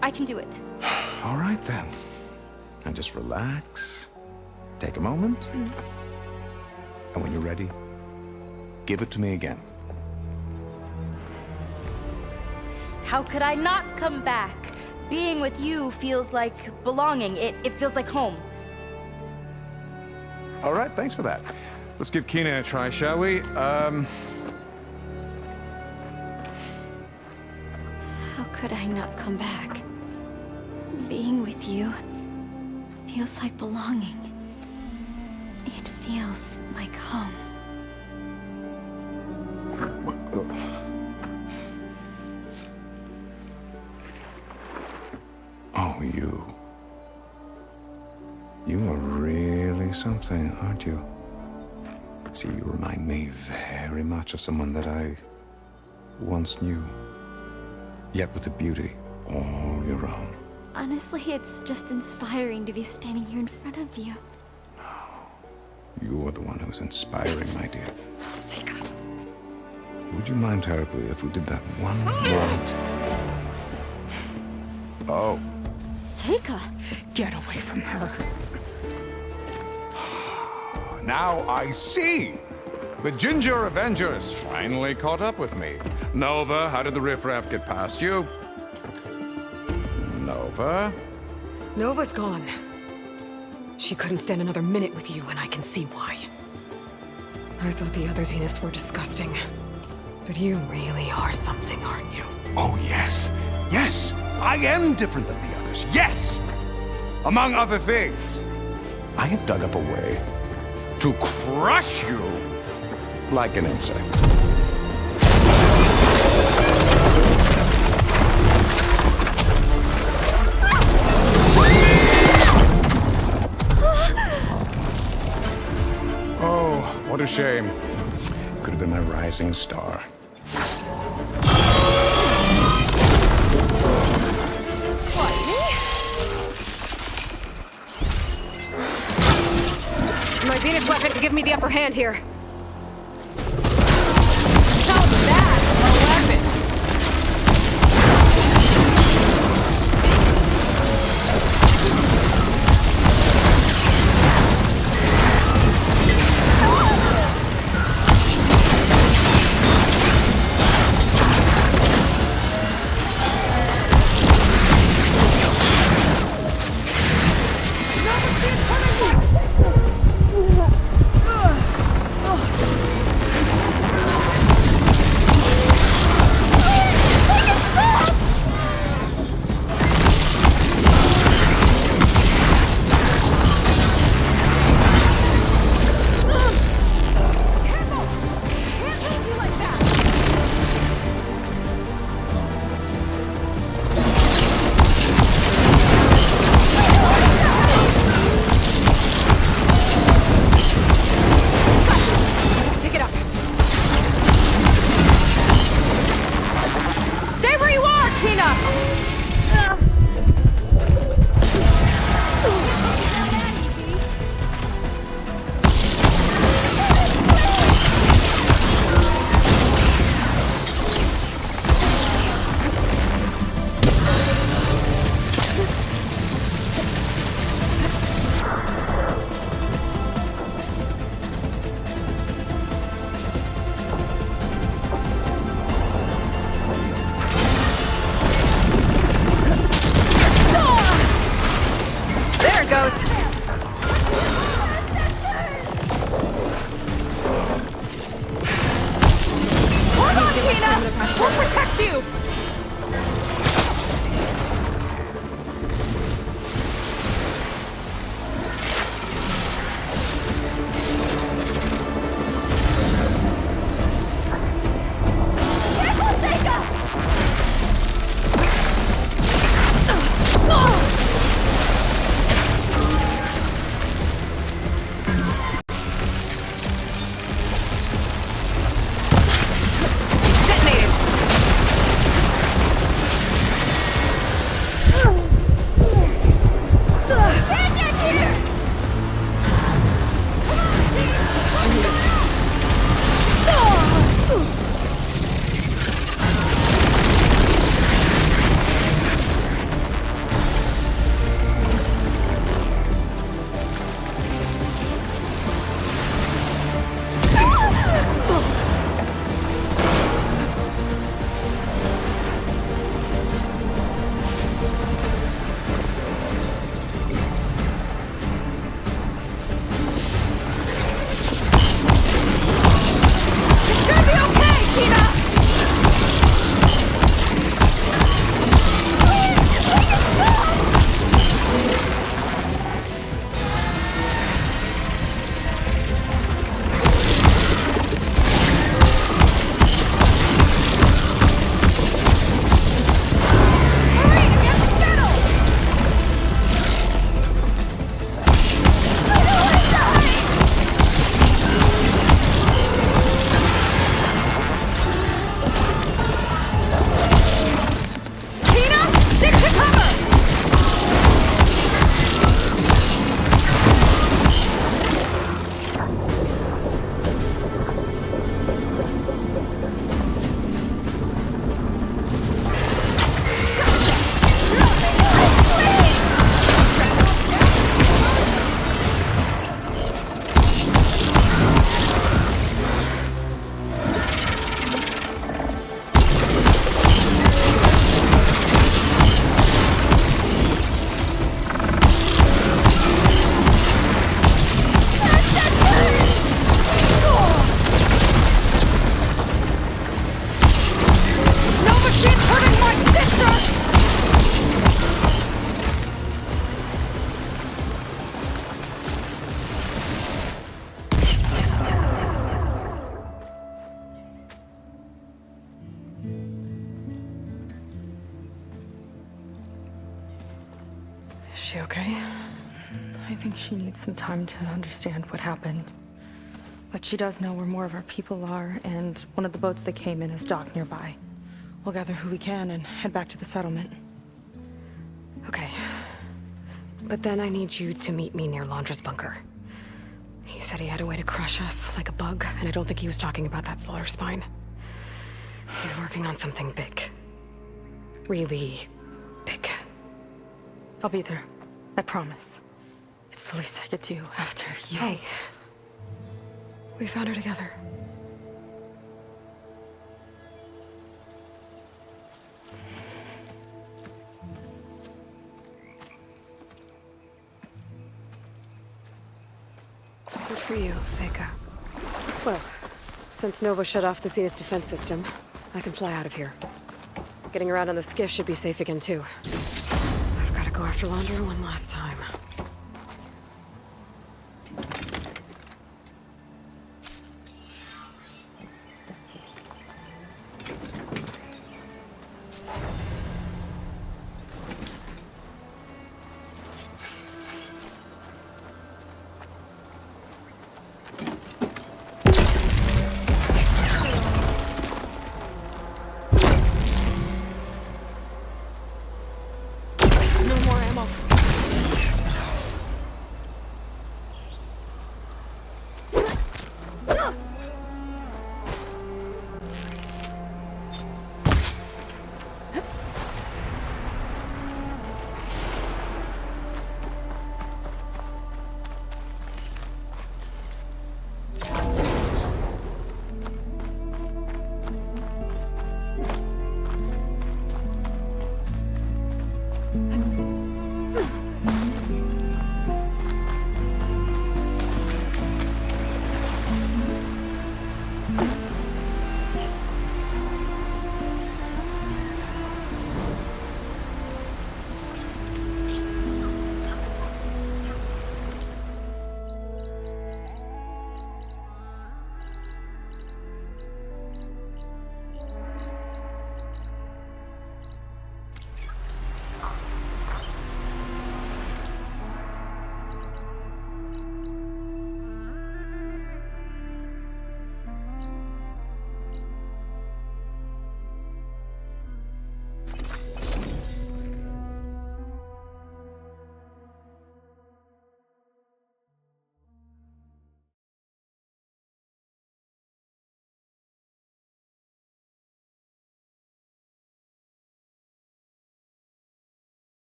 I can do it. All right, then. And just relax. Take a moment. And when you're ready, give it to me again. How could I not come back? Being with you feels like belonging. It feels like home. All right, thanks for that. Let's give Kina a try, shall we? How could I not come back? Being with you feels like belonging. It feels like home. Oh, you. You are really something, aren't you? See, you remind me very much of someone that I once knew. Yet with a beauty all your own. Honestly, it's just inspiring to be standing here in front of you. You are the one who's inspiring, my dear. Seika. Would you mind terribly if we did that one more? Oh. Seika! Get away from her. Now I see! The Ginger Avengers finally caught up with me. Nova, how did the riffraff get past you? Nova? Nova's gone. She couldn't stand another minute with you, and I can see why. I thought the other Zeniths were disgusting. But you really are something, aren't you? Oh, yes. Yes! I am different than the others. Yes! Among other things, I have dug up a way to crush you like an insect. Oh, what a shame. Could have been my rising star. My Zenith weapon could give me the upper hand here. she okay? I think she needs some time to understand what happened. But she does know where more of our people are, and one of the boats they came in is docked nearby. We'll gather who we can and head back to the settlement. Okay. But then I need you to meet me near Londra's bunker. He said he had a way to crush us like a bug, and I don't think he was talking about that slaughter spine. He's working on something big. Really big. I'll be there. I promise. It's the least I could do after you. Hey. We found her together. Good for you, Seika. Well, since Nova shut off the Zenith defense system, I can fly out of here. Getting around on the skiff should be safe again, too. I've got to go after Londra one last time.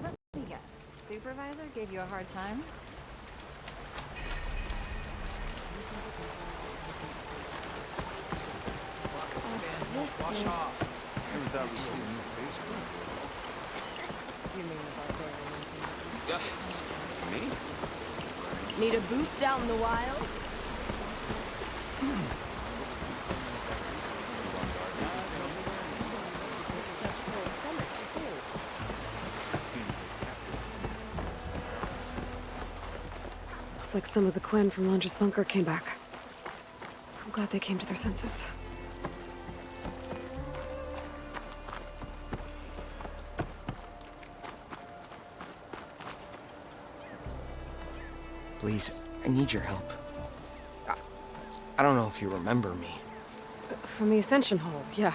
Let me guess. Supervisor gave you a hard time? Wash off. You mean the barbarian? Me? Need a boost out in the wild? Looks like some of the Quen from Londra's bunker came back. I'm glad they came to their senses. Please, I need your help. I don't know if you remember me. From the Ascension Hall, yeah.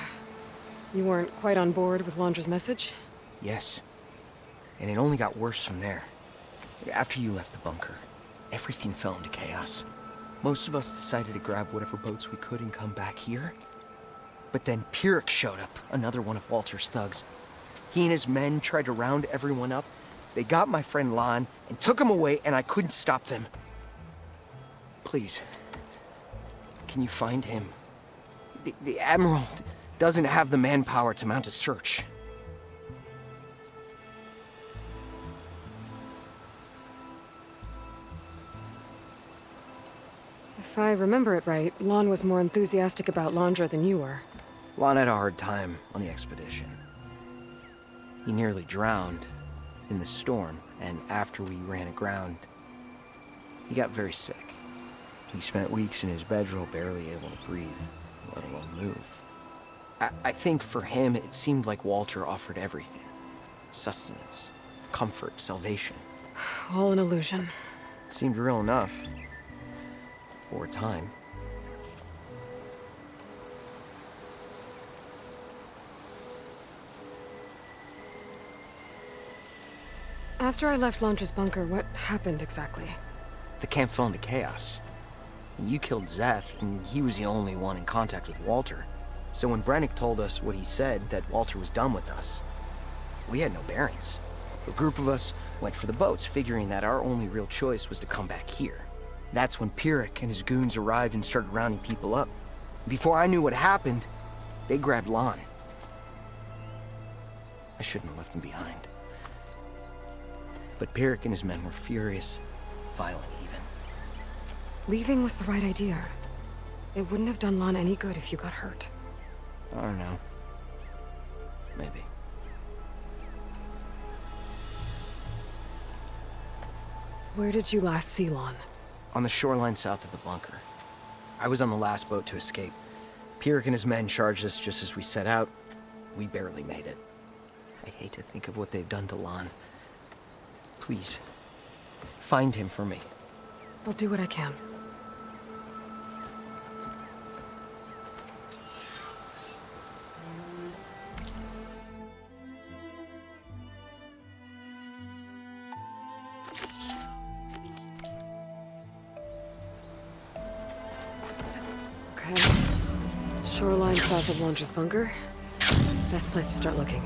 You weren't quite on board with Londra's message? Yes. And it only got worse from there. After you left the bunker, everything fell into chaos. Most of us decided to grab whatever boats we could and come back here. But then Pyrrhic showed up, another one of Walter's thugs. He and his men tried to round everyone up. They got my friend Lon and took him away, and I couldn't stop them. Please, can you find him? The Admiral doesn't have the manpower to mount a search. If I remember it right, Lon was more enthusiastic about Londra than you were. Lon had a hard time on the expedition. He nearly drowned in the storm, and after we ran aground, he got very sick. He spent weeks in his bedroll barely able to breathe, let alone move. I think for him, it seemed like Walter offered everything. Sustenance, comfort, salvation. All an illusion. It seemed real enough. For a time. After I left Launch's bunker, what happened exactly? The camp fell into chaos. You killed Zeth, and he was the only one in contact with Walter. So when Brennick told us what he said, that Walter was done with us, we had no bearings. A group of us went for the boats, figuring that our only real choice was to come back here. That's when Pyrrhic and his goons arrived and started rounding people up. Before I knew what happened, they grabbed Lon. I shouldn't have left him behind. But Pyrrhic and his men were furious, violent even. Leaving was the right idea. It wouldn't have done Lon any good if you got hurt. I don't know. Maybe. Where did you last see Lon? On the shoreline south of the bunker. I was on the last boat to escape. Pyrrhic and his men charged us just as we set out. We barely made it. I hate to think of what they've done to Lon. Please, find him for me. I'll do what I can. Okay. Shoreline south of Launch's bunker. Best place to start looking.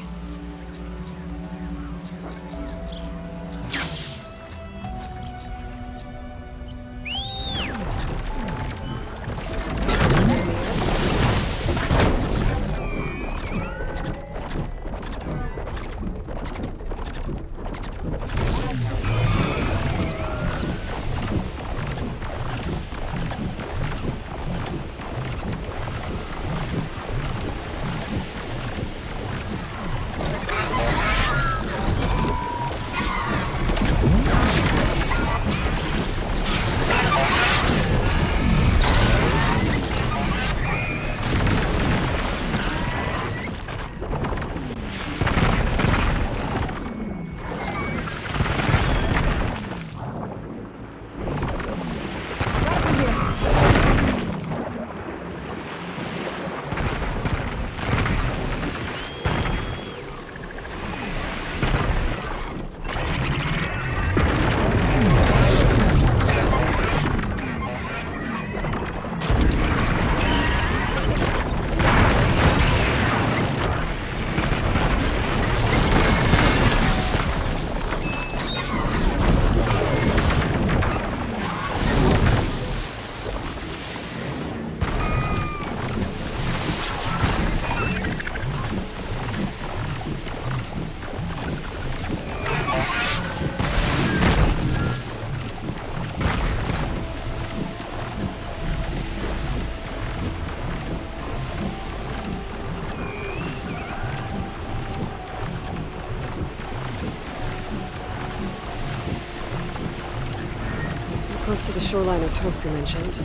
Close to the shoreline Otosu mentioned.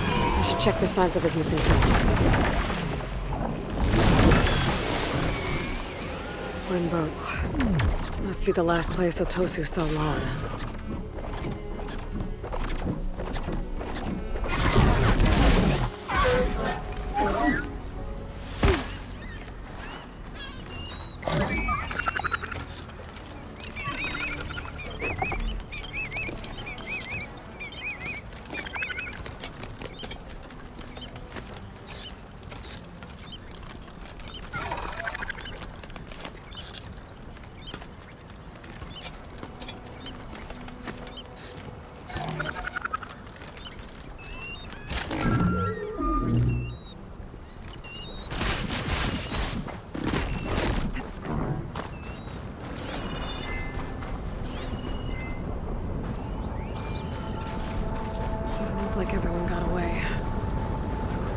I should check for signs of his missing friend. Twin boats. Must be the last place Otosu saw Lon. Like everyone got away.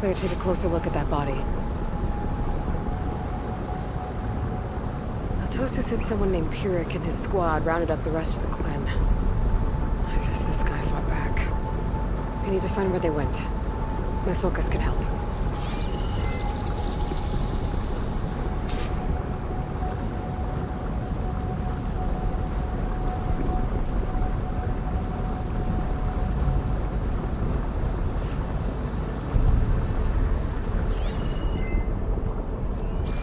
Better take a closer look at that body. Otosu said someone named Pyrrhic and his squad rounded up the rest of the Quen. I guess this guy fought back. I need to find where they went. My focus can help.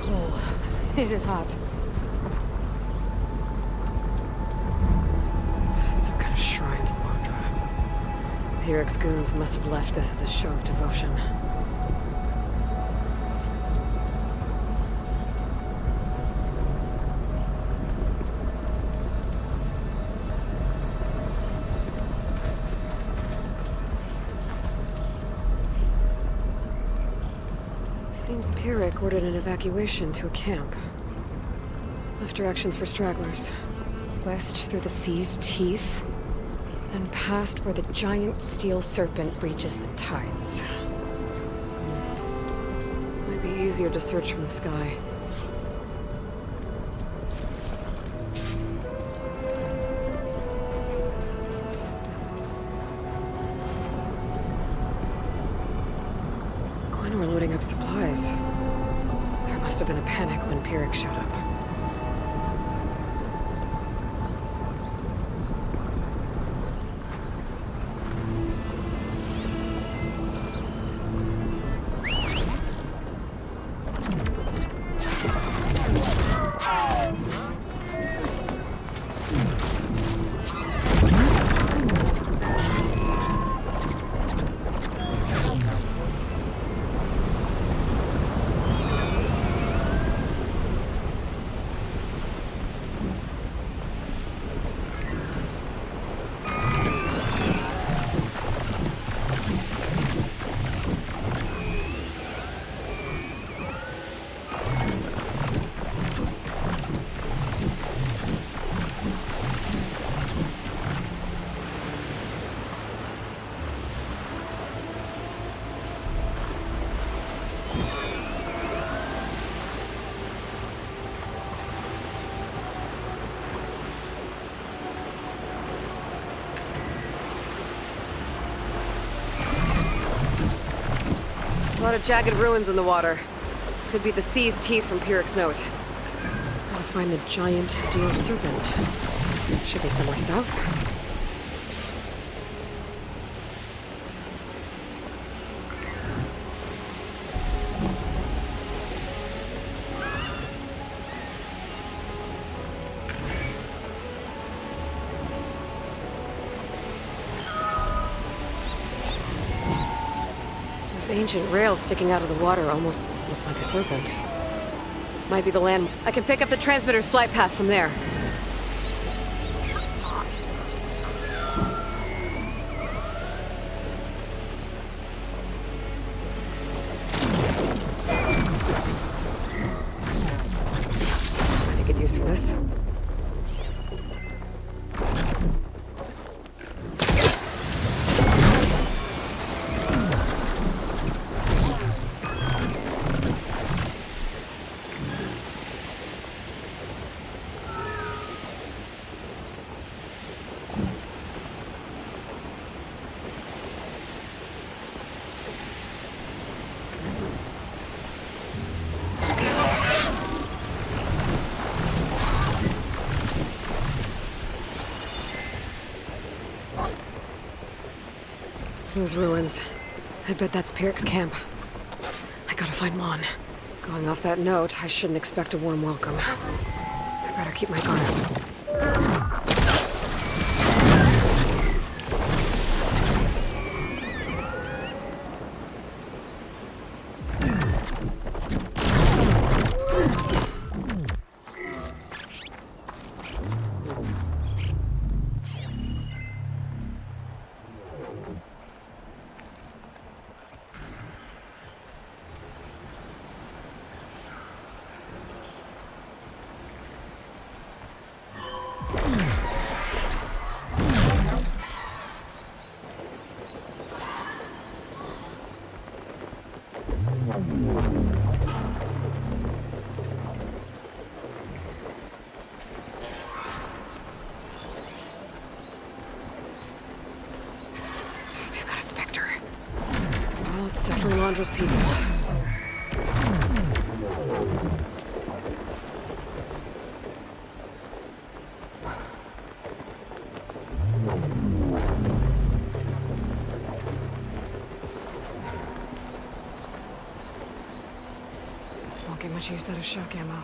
Oh, it is hot. Some kind of shrine to Bondra. Pyrrhic's goons must have left this as a show of devotion. Seems Pyrrhic ordered an evacuation to a camp. Left directions for stragglers. West through the sea's teeth, and past where the giant steel serpent reaches the tides. Might be easier to search from the sky. Gwen were loading up supplies. There must have been a panic when Pyrrhic showed up. A lot of jagged ruins in the water. Could be the sea's teeth from Pyrrhic's note. Gotta find the giant steel serpent. Should be somewhere south. Those ancient rails sticking out of the water almost look like a serpent. Might be the land. I can pick up the transmitter's flight path from there. I could use for this. Those ruins. I bet that's Pyrrhic's camp. I gotta find Mon. Going off that note, I shouldn't expect a warm welcome. I better keep my guard up. dangerous people. Won't get much use out of shock ammo.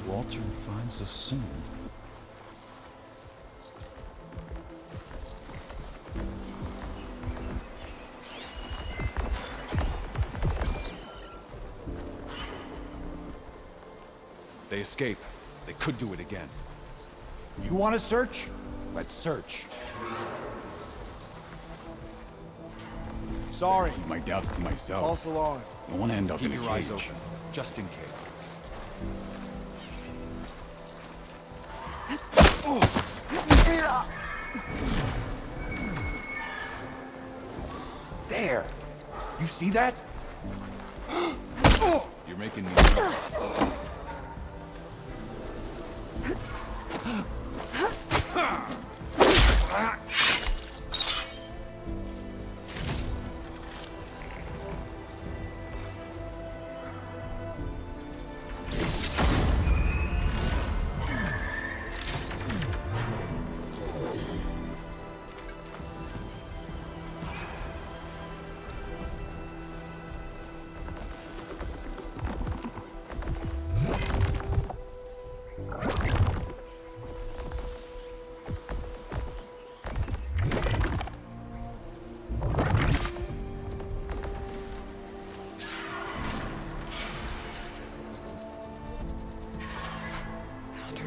Walter finds us soon. They escape. They could do it again. You want to search? Let's search. Sorry. Keep my doubts to myself. False alarm. I want to end up Keep in a your eyes cage. open. Just in case. There. You see that? You're making me nervous.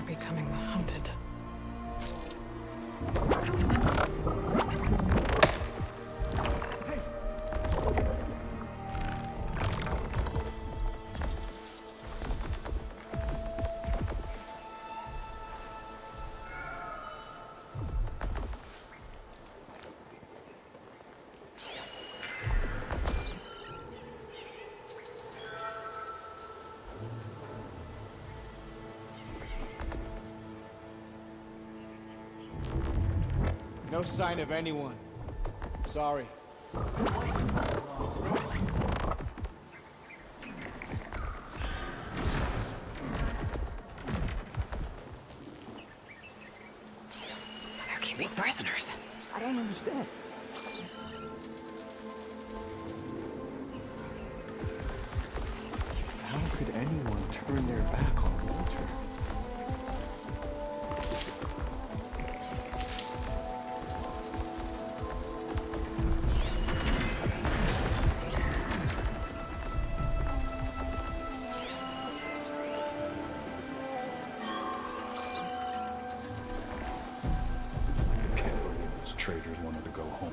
Becoming the hunted. No sign of anyone. Sorry. They're keeping prisoners. I don't understand. turn their back on Walter. Can't believe those traitors wanted to go home.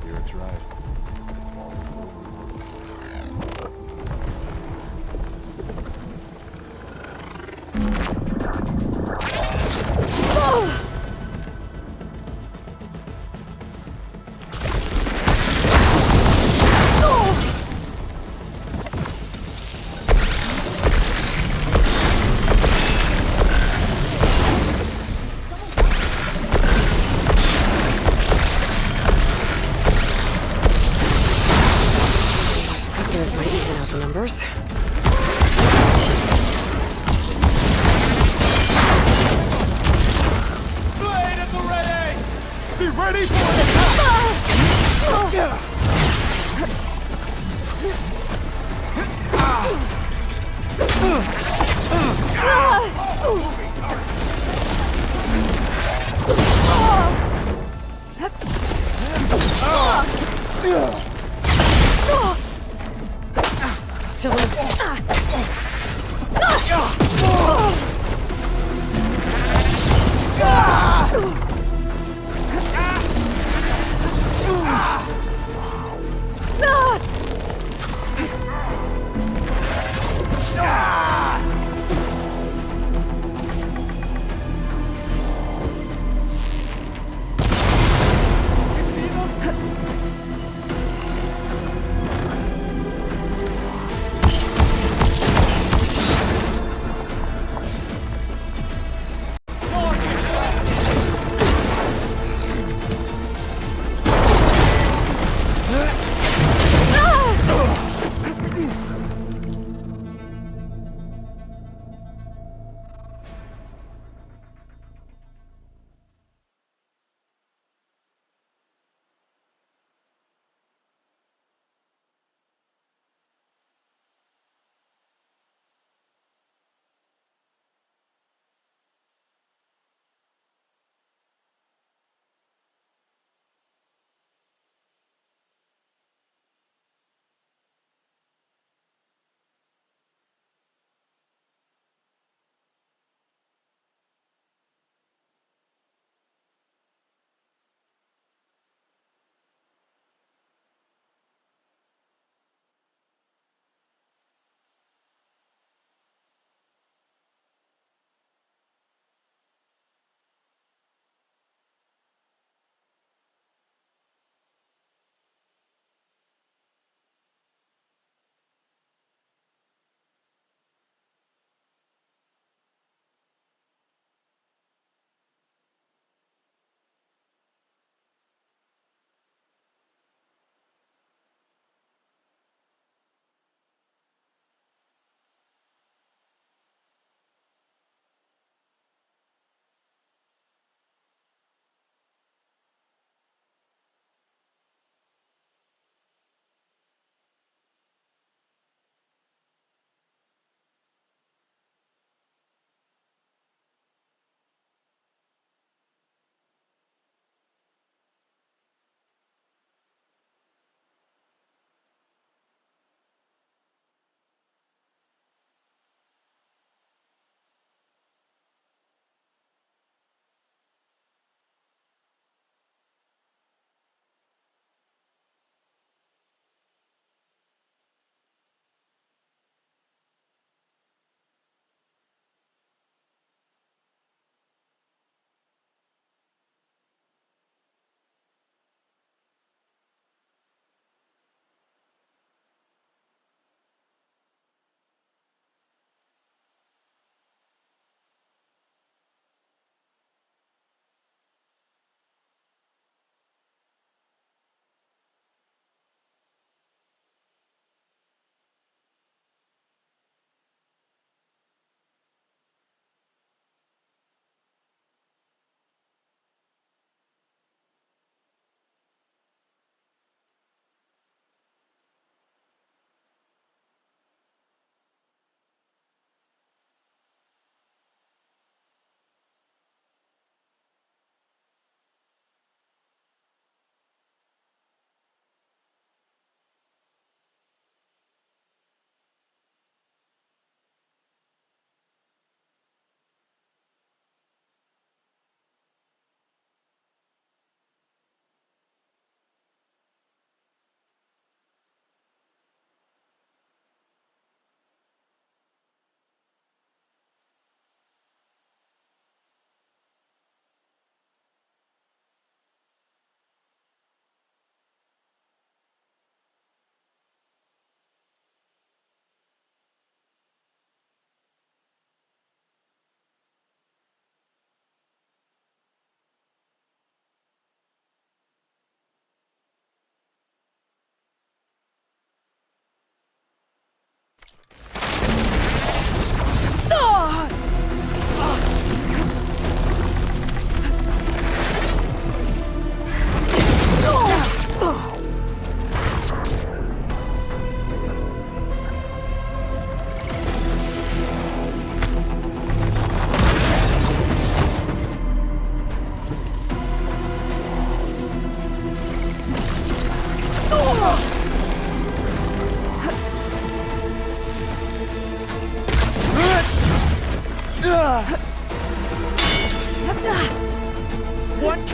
That's right. Prisoners might even out the numbers. Blade at the ready! Be ready for attack! Still is.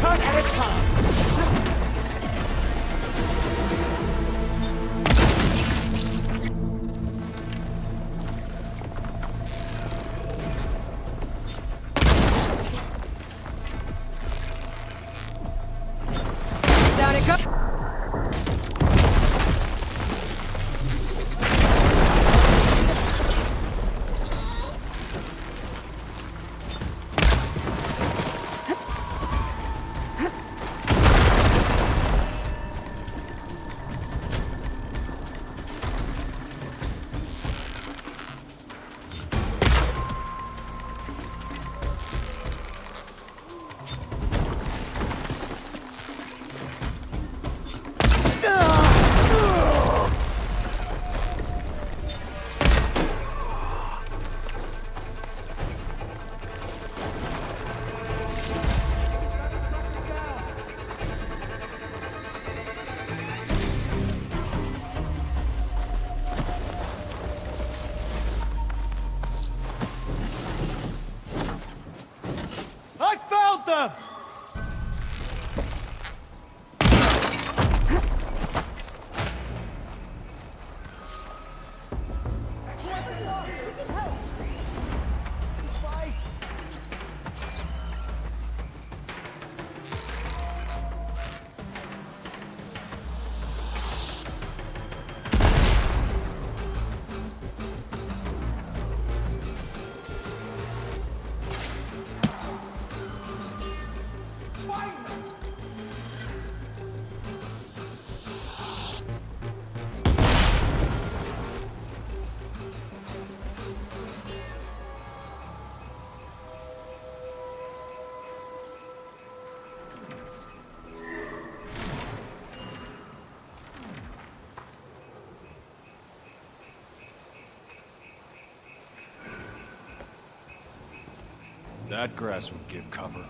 cut at a time. Down it goes. I found them! That grass would give cover.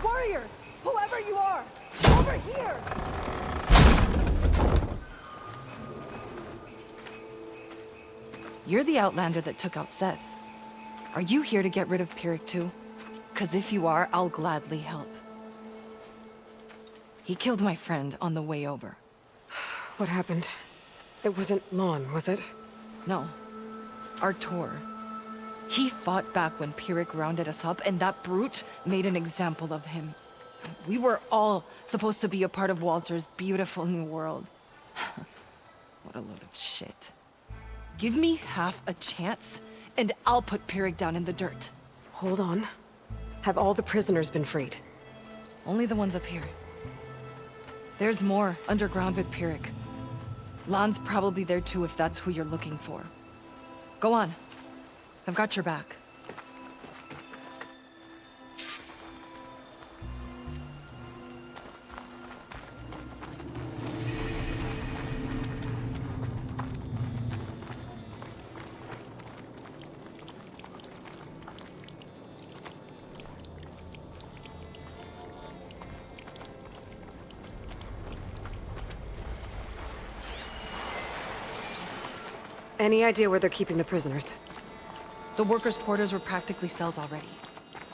Warrior! Whoever you are! Over here! You're the Outlander that took out Seth. Are you here to get rid of Pyrrhic too? 'Cause if you are, I'll gladly help. He killed my friend on the way over. What happened? It wasn't Lon, was it? No. Artur. He fought back when Pyrrhic rounded us up, and that brute made an example of him. We were all supposed to be a part of Walter's beautiful new world. What a load of shit. Give me half a chance, and I'll put Pyrrhic down in the dirt. Hold on. Have all the prisoners been freed? Only the ones up here. There's more underground with Pyrrhic. Lon's probably there too if that's who you're looking for. Go on. I've got your back. Any idea where they're keeping the prisoners? The workers' quarters were practically cells already.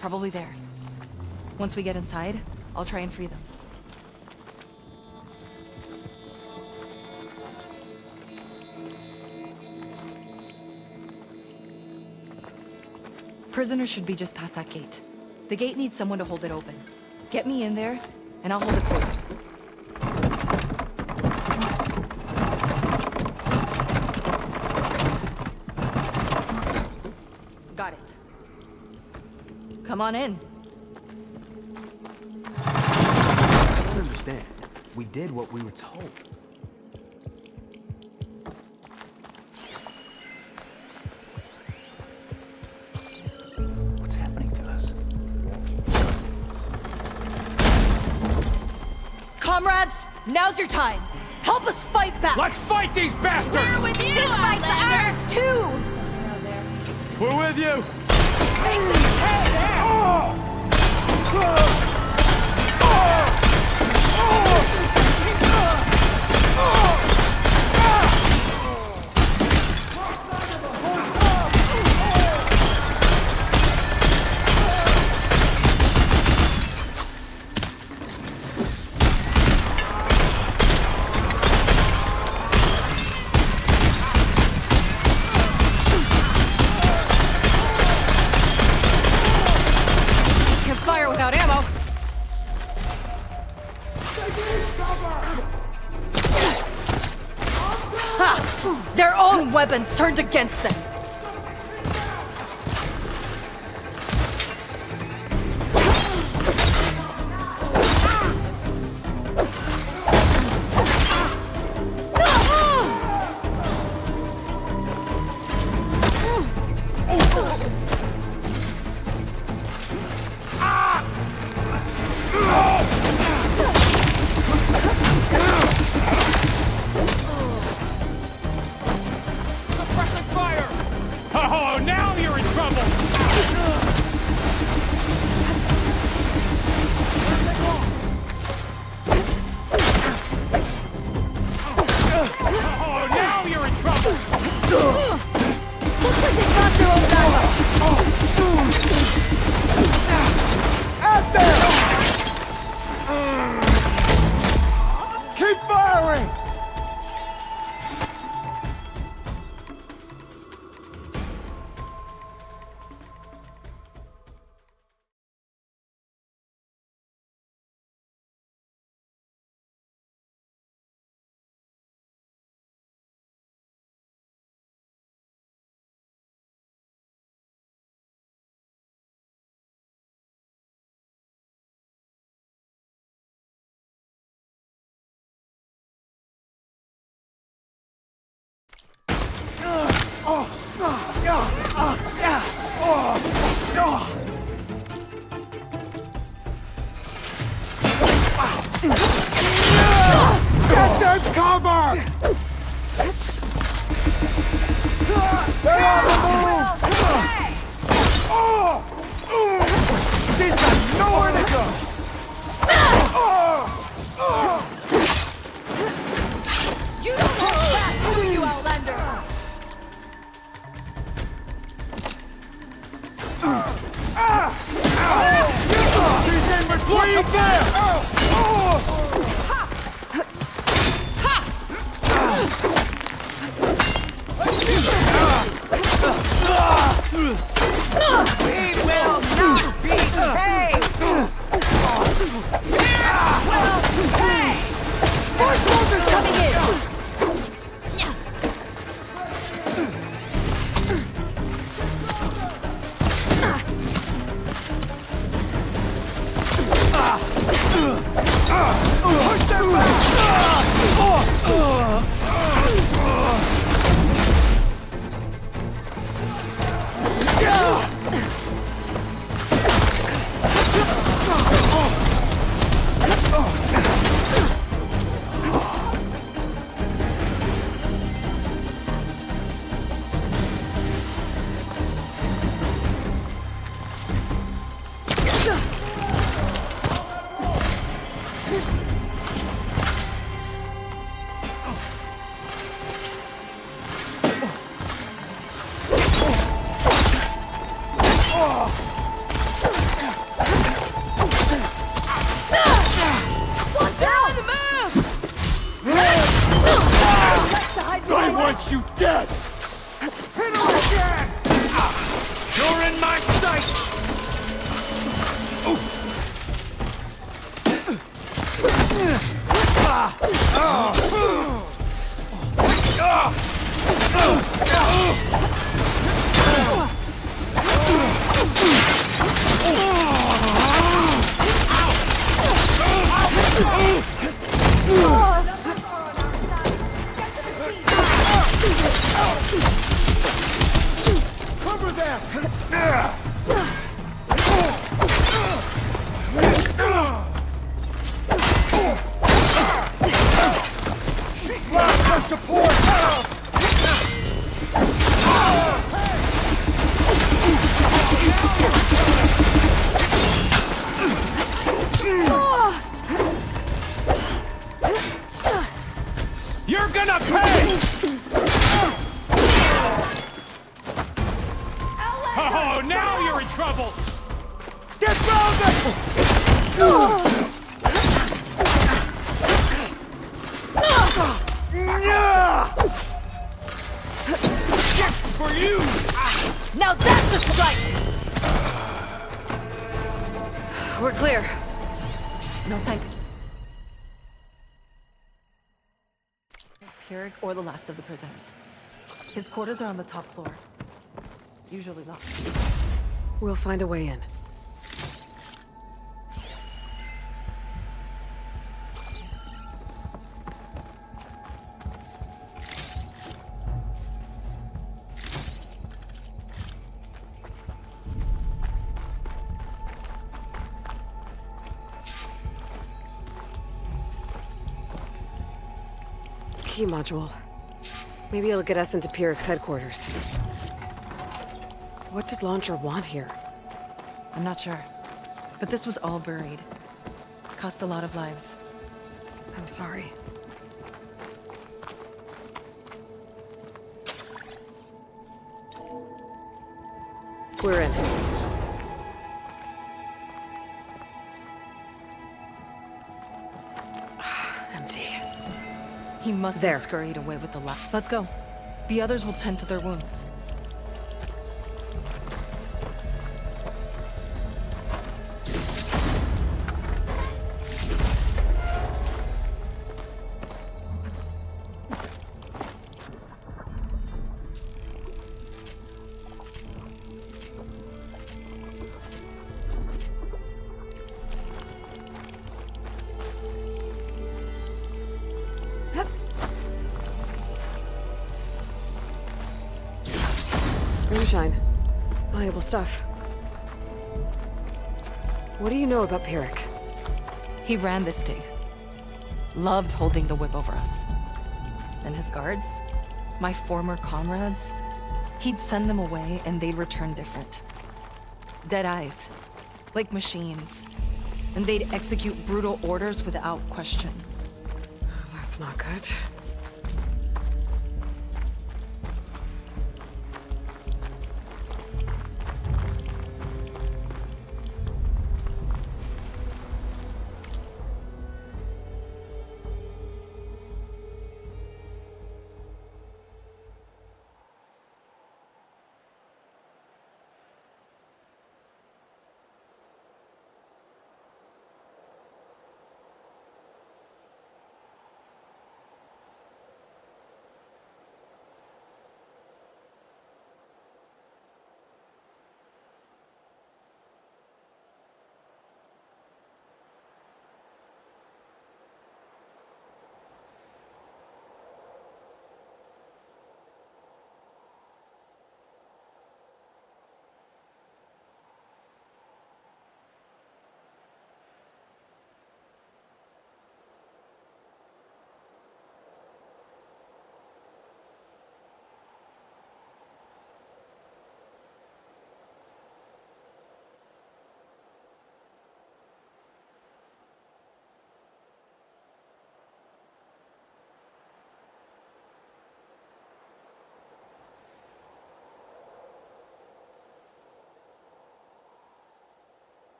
Probably there. Once we get inside, I'll try and free them. Prisoners should be just past that gate. The gate needs someone to hold it open. Get me in there, and I'll hold it for you. Got it. Come on in. I don't understand. We did what we were told. What's happening to us? Comrades, now's your time. Help us fight back. Let's fight these bastards! We're with you. This fight's ours too. We're with you! Their own weapons turned against them. Oh, now you're in trouble! Oh, now you're in trouble! Looks like they got their own backup! Out there! Keep firing! Get this cover! They're on the move! She's got nowhere to go! You don't hold back, do you, Outlander? She's in between them! We will not be saved! Well, hey! More soldiers coming in! Push them back! I want you dead! Hit her again! You're in my sight! For you! Now that's a strike! We're clear. No thanks. Pierrick or the last of the prisoners. His quarters are on the top floor. Usually locked. We'll find a way in. Key module. Maybe it'll get us into Pierrick's headquarters. What did Launcher want here? I'm not sure. But this was all buried. Cost a lot of lives. I'm sorry. We're in. Empty. He must There. have scurried away with the left. Let's go. The others will tend to their wounds. Moonshine. Valuable stuff. What do you know about Pierrick? He ran this dig. Loved holding the whip over us. And his guards? My former comrades? He'd send them away and they'd return different. Dead eyes. Like machines. And they'd execute brutal orders without question. That's not good.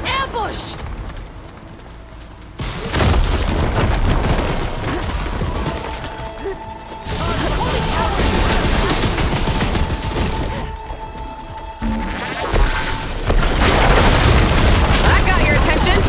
Ambush! That got your attention!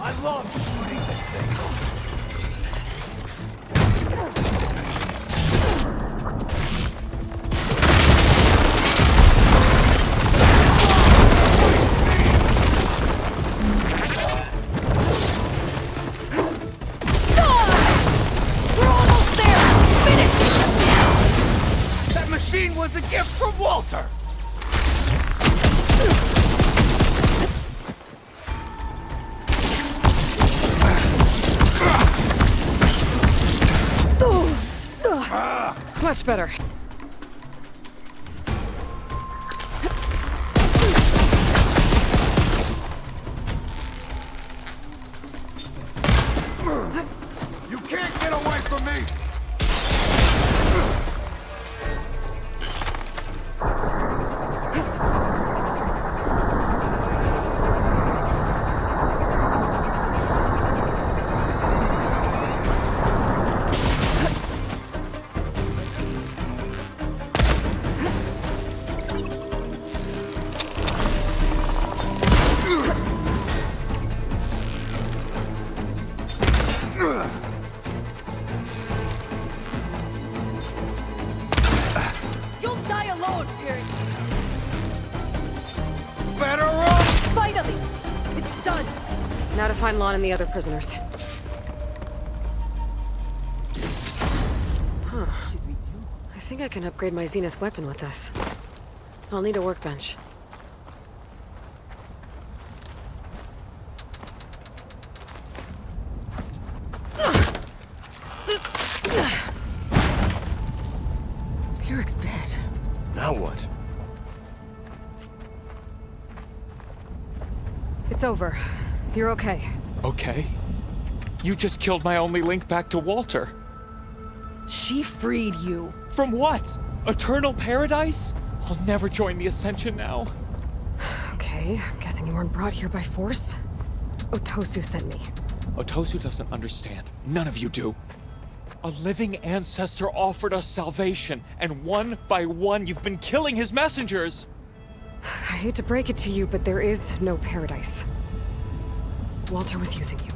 I love shooting this thing. was a gift from Walter! Much better. You can't get away from me! You'll die alone, Fury! Better run! Finally! It's done! Now to find Lon and the other prisoners. Huh. I think I can upgrade my Zenith weapon with this. I'll need a workbench. Eric's dead. Now what? It's over. You're okay. Okay? You just killed my only link back to Walter. She freed you. From what? Eternal paradise? I'll never join the Ascension now. Okay, I'm guessing you weren't brought here by force. Otosu sent me. Otosu doesn't understand. None of you do. A living ancestor offered us salvation, and one by one you've been killing his messengers! I hate to break it to you, but there is no paradise. Walter was using you.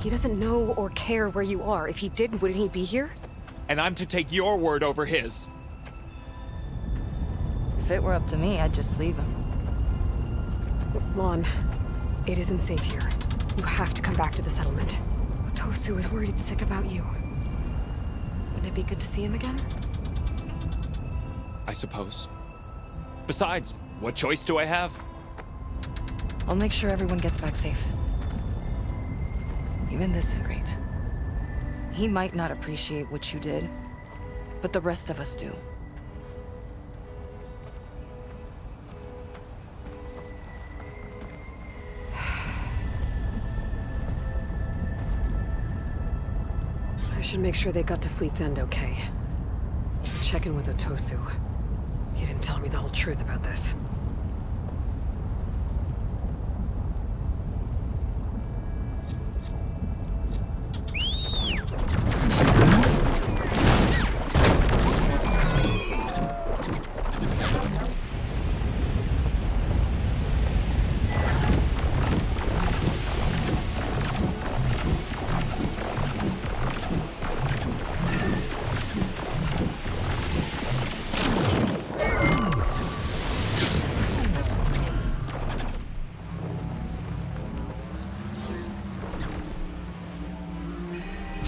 He doesn't know or care where you are. If he did, wouldn't he be here? And I'm to take your word over his. If it were up to me, I'd just leave him. Lon, it isn't safe here. You have to come back to the settlement. Otosu is worried sick about you. Wouldn't it be good to see him again? I suppose. Besides, what choice do I have? I'll make sure everyone gets back safe. Even this ingrate. He might not appreciate what you did, but the rest of us do. I should make sure they got to Fleet's End okay. Check in with Otosu. He didn't tell me the whole truth about this.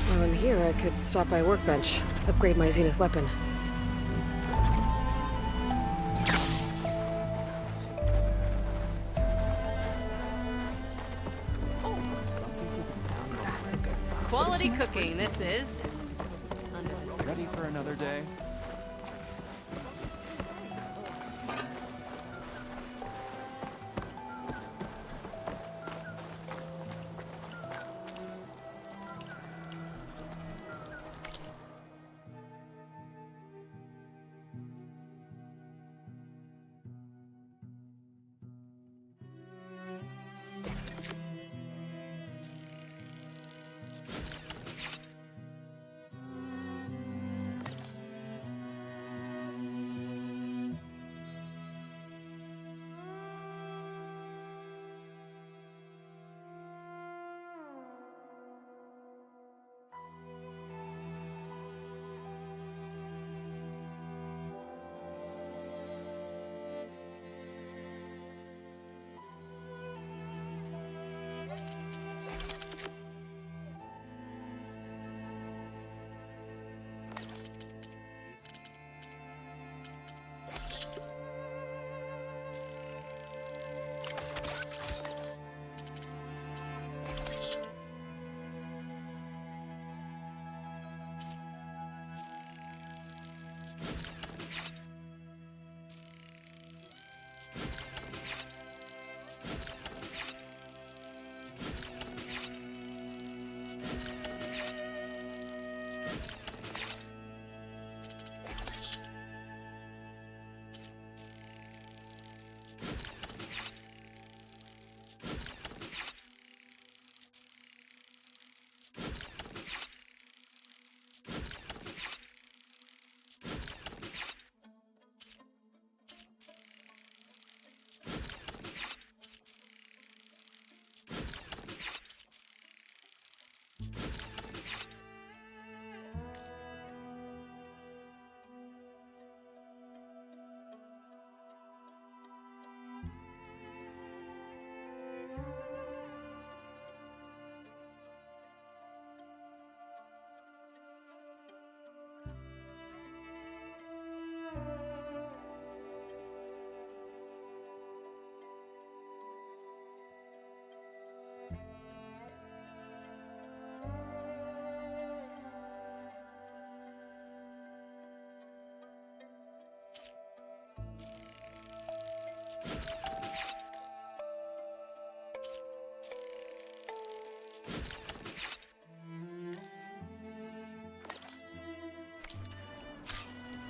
While I'm here, I could stop by Workbench, upgrade my Zenith weapon. Quality cooking, this is. Ready for another day?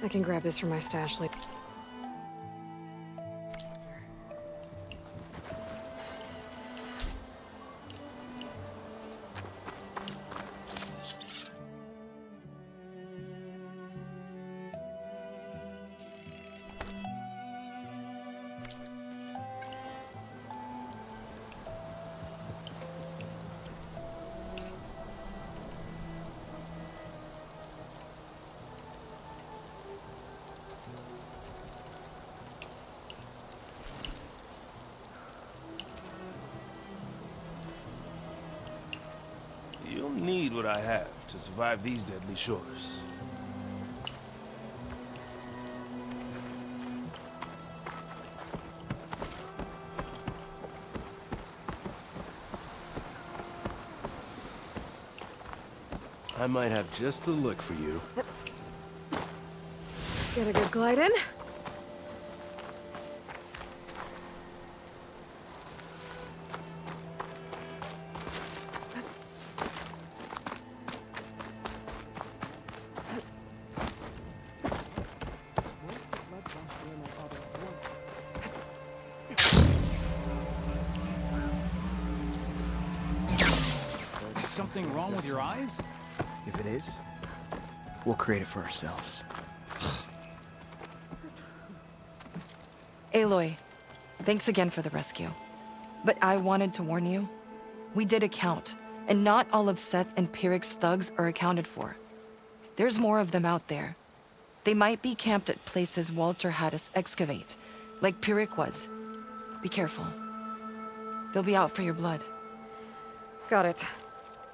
I can grab this from my stash later. You'll need what I have to survive these deadly shores. I might have just the look for you. Get a good glide in. Something wrong with your eyes? If it is, we'll create it for ourselves. Aloy, thanks again for the rescue. But I wanted to warn you. We did a count, and not all of Seth and Pyrrhic's thugs are accounted for. There's more of them out there. They might be camped at places Walter had us excavate, like Pyrrhic was. Be careful. They'll be out for your blood. Got it.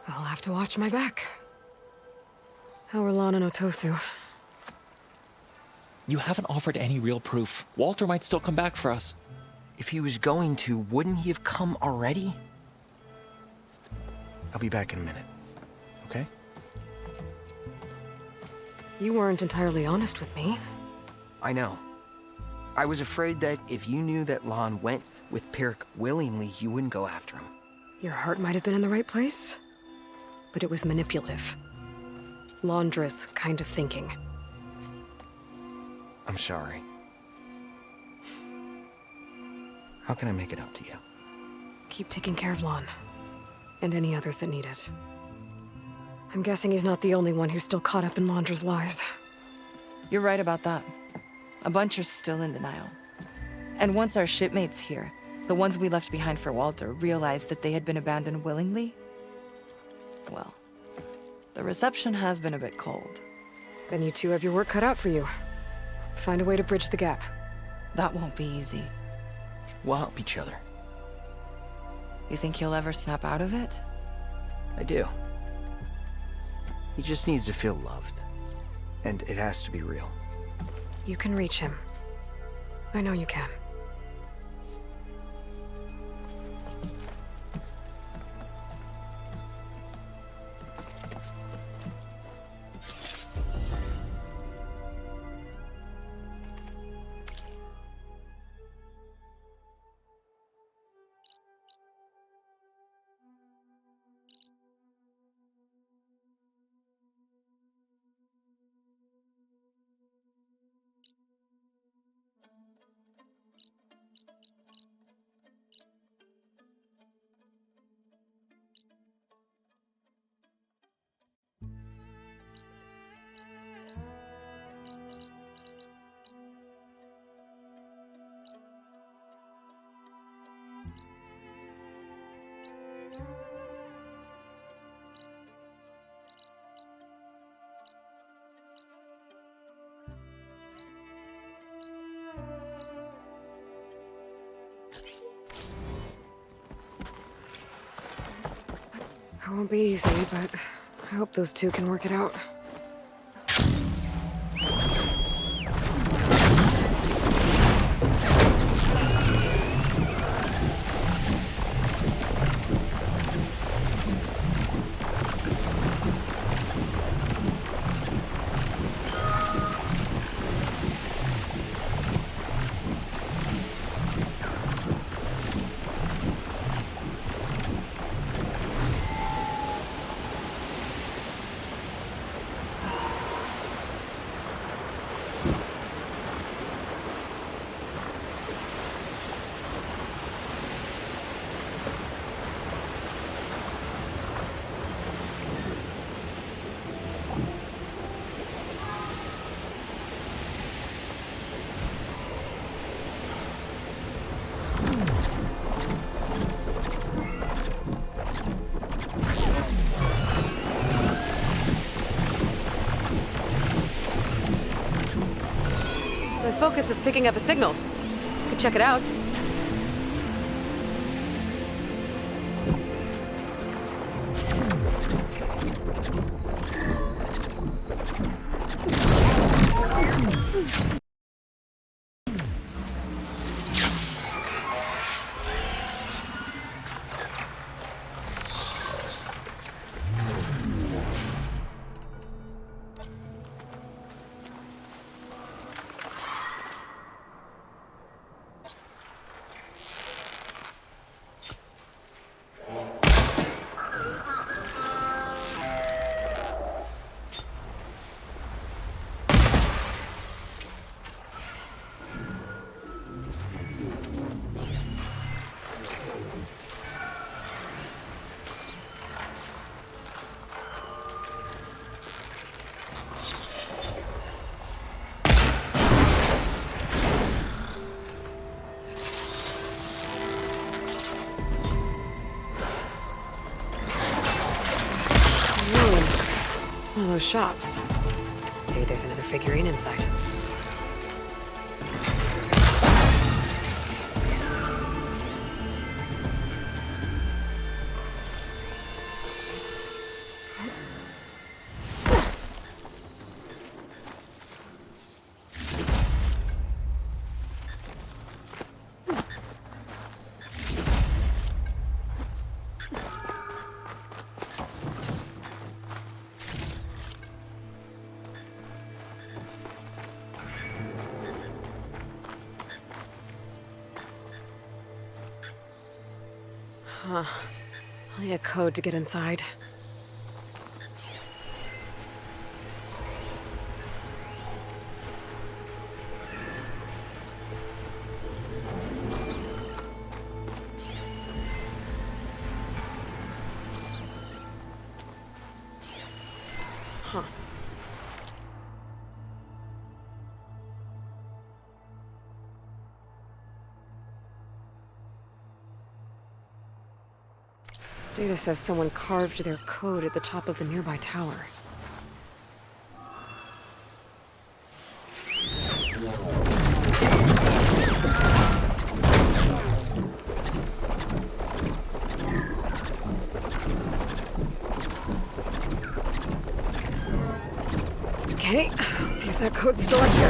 I'll have to watch my back. How are Lon and Otosu? You haven't offered any real proof. Walter might still come back for us. If he was going to, wouldn't he have come already? I'll be back in a minute, okay? You weren't entirely honest with me. I know. I was afraid that if you knew that Lon went with Pyrrhic willingly, you wouldn't go after him. Your heart might have been in the right place, but it was manipulative. Laundress kind of thinking. I'm sorry. How can I make it up to you? Keep taking care of Lon. And any others that need it. I'm guessing he's not the only one who's still caught up in Laundra's lies. You're right about that. A bunch are still in denial. And once our shipmates here, the ones we left behind for Walter, realized that they had been abandoned willingly, well, the reception has been a bit cold. Then you two have your work cut out for you. Find a way to bridge the gap. That won't be easy. We'll help each other. You think he'll ever snap out of it? I do. He just needs to feel loved. And it has to be real. You can reach him. I know you can. It won't be easy, but I hope those two can work it out. focus is picking up a signal. Could check it out. One of those shops. Maybe there's another figurine inside. Huh. I'll need a code to get inside. Huh. Data says someone carved their code at the top of the nearby tower. Okay, let's see if that code's still up here.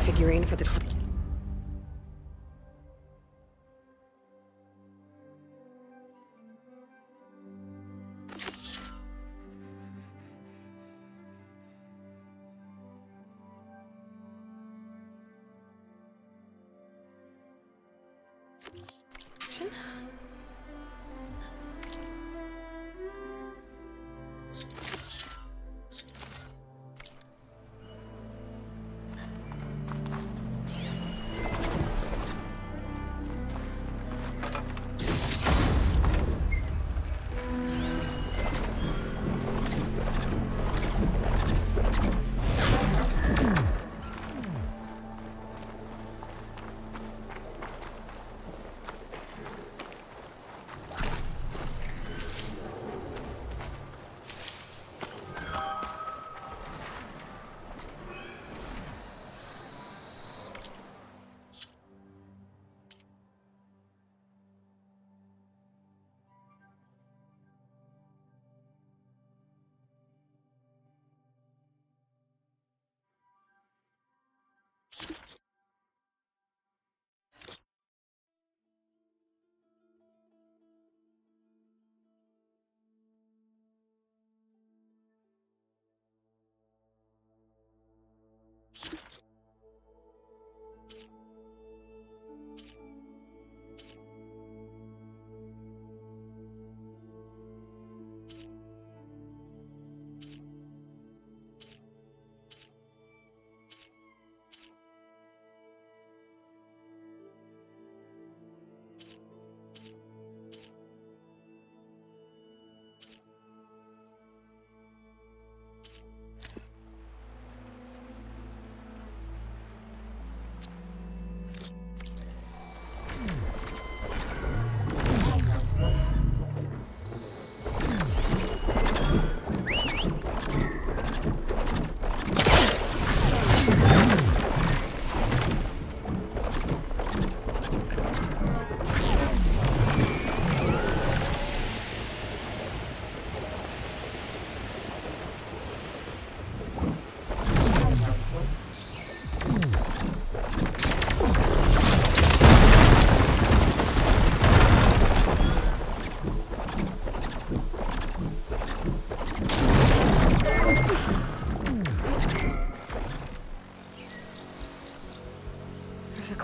Figurine for the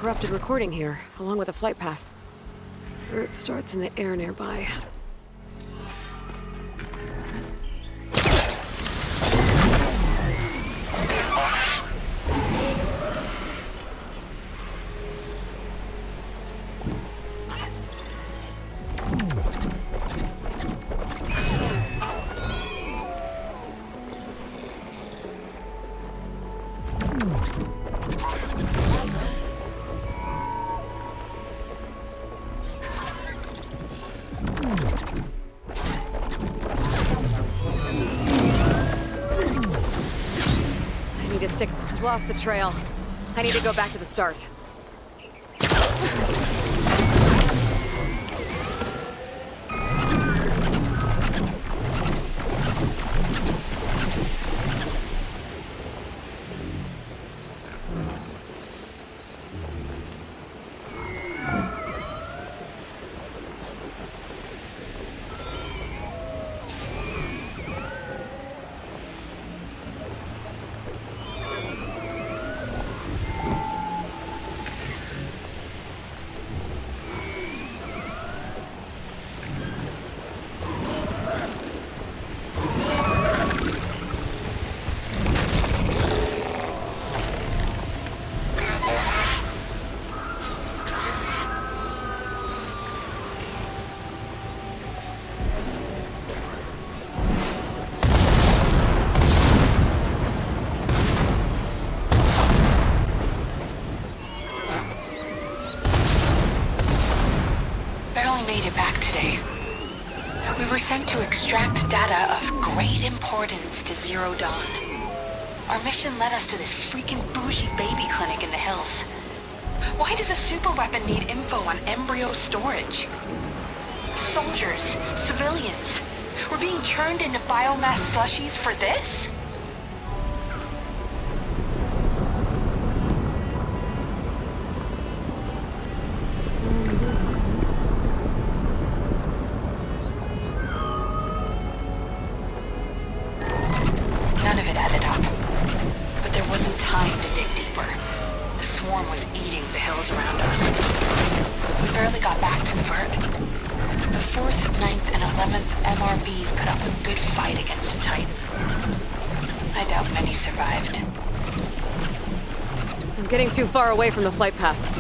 corrupted recording here, along with a flight path. Route starts in the air nearby. I've lost the trail. I need to go back to the start. Made it back today. We were sent to extract data of great importance to Zero Dawn. Our mission led us to this freaking bougie baby clinic in the hills. Why does a super weapon need info on embryo storage? Soldiers, civilians, we're being churned into biomass slushies for this? None of it added up. But there wasn't time to dig deeper. The swarm was eating the hills around us. We barely got back to the vert. The 4th, 9th, and 11th MRBs put up a good fight against a Titan. I doubt many survived. I'm getting too far away from the flight path.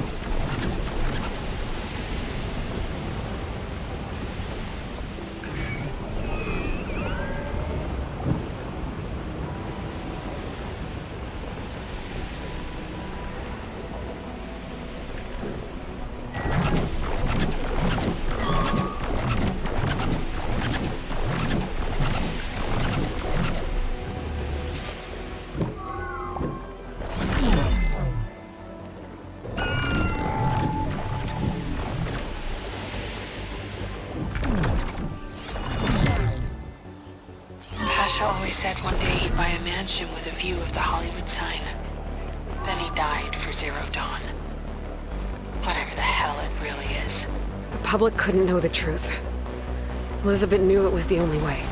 Always said one day he'd buy a mansion with a view of the Hollywood sign. Then he died for Zero Dawn. Whatever the hell it really is. The public couldn't know the truth. Elizabeth knew it was the only way.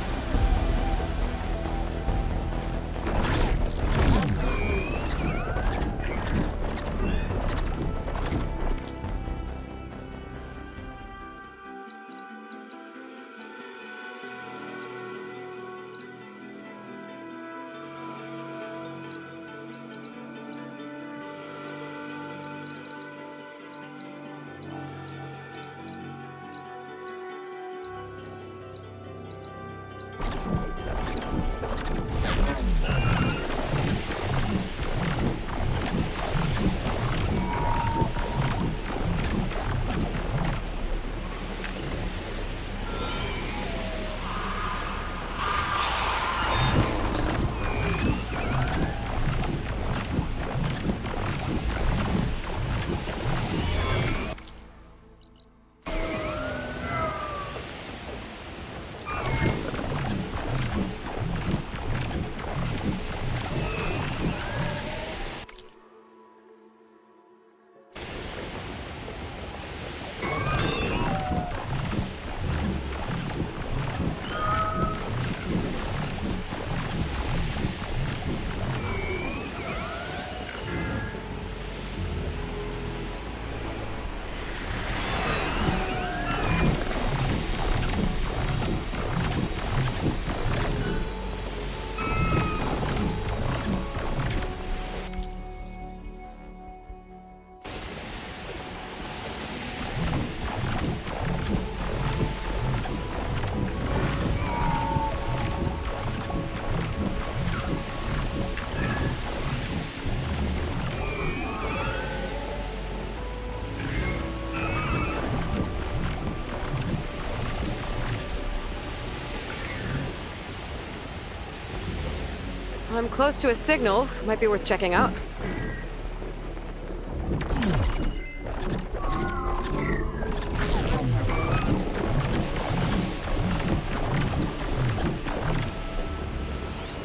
I'm close to a signal. Might be worth checking out.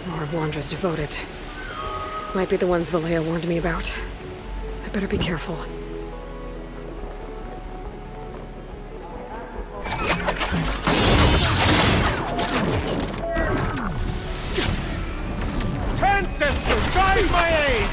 More of Londra's devoted. Might be the ones Valea warned me about. I better be careful. Ancestors, guide my aid!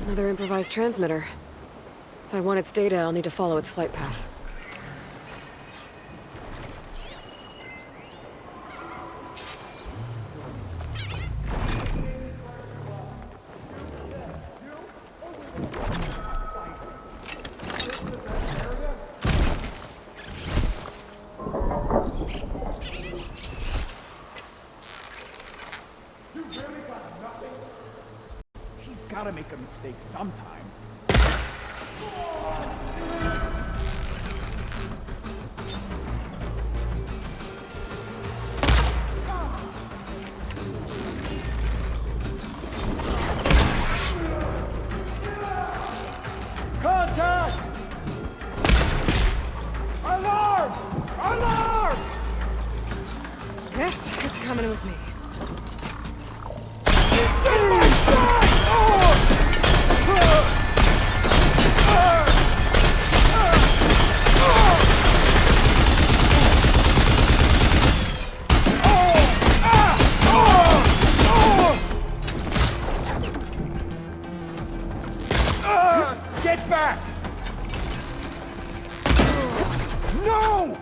Another improvised transmitter. If I want its data, I'll need to follow its flight path. Gotta make a mistake sometime. Contact! Alarm! Alarm! This is coming with me. Get back! No!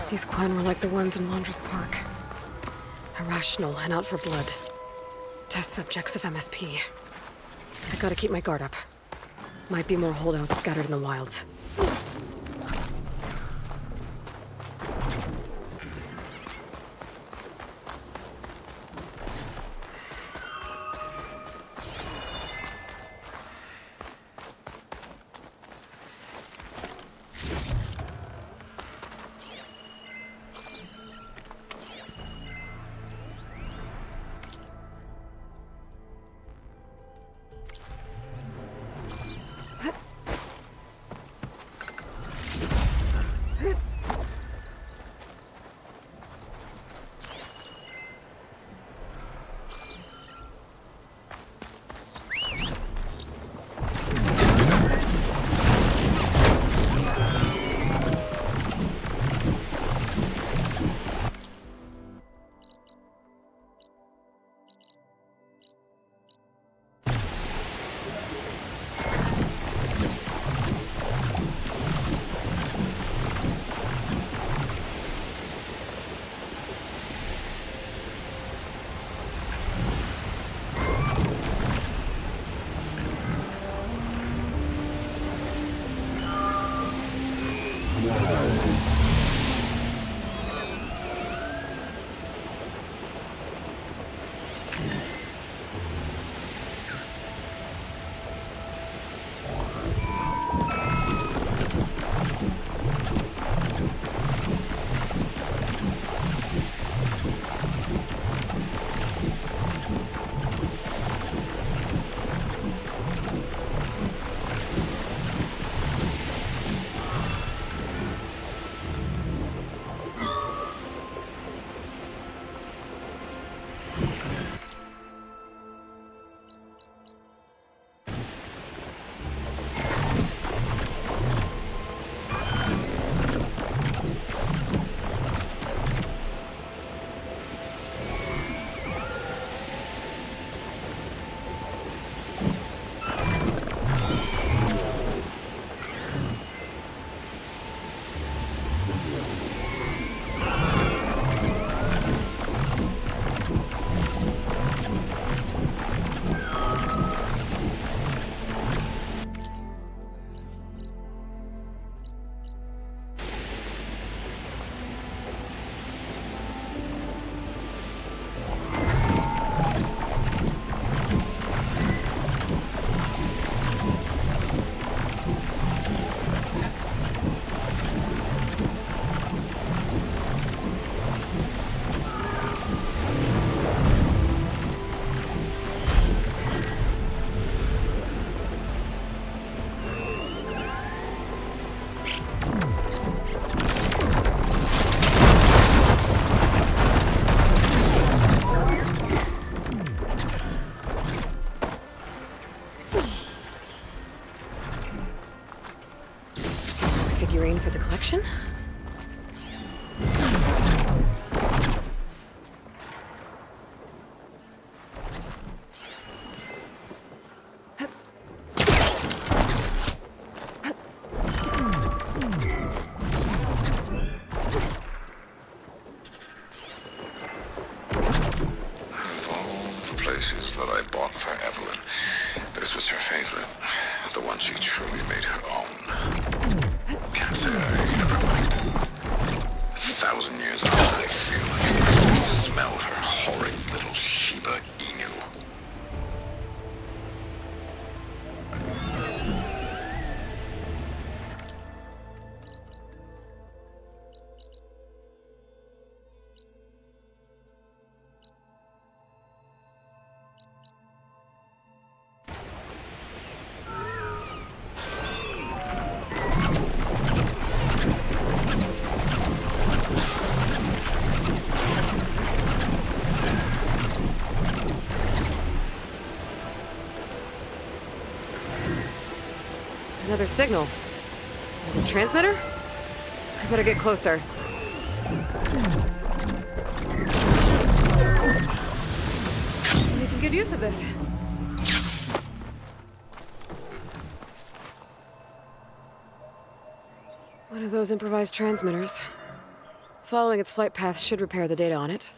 These Quen were like the ones in Londra's Park. Irrational and out for blood. Test subjects of MSP. I gotta keep my guard up. Might be more holdouts scattered in the wilds. connection? Of all the places that I bought for Evelyn, this was her favorite. The one she truly made her own. Can't say I ever liked it. 1,000 years on, I feel like I can still smell her horrid little Shiba Inu. Another signal. Another transmitter? I better get closer. Making good use of this. One of those improvised transmitters. Following its flight path should repair the data on it.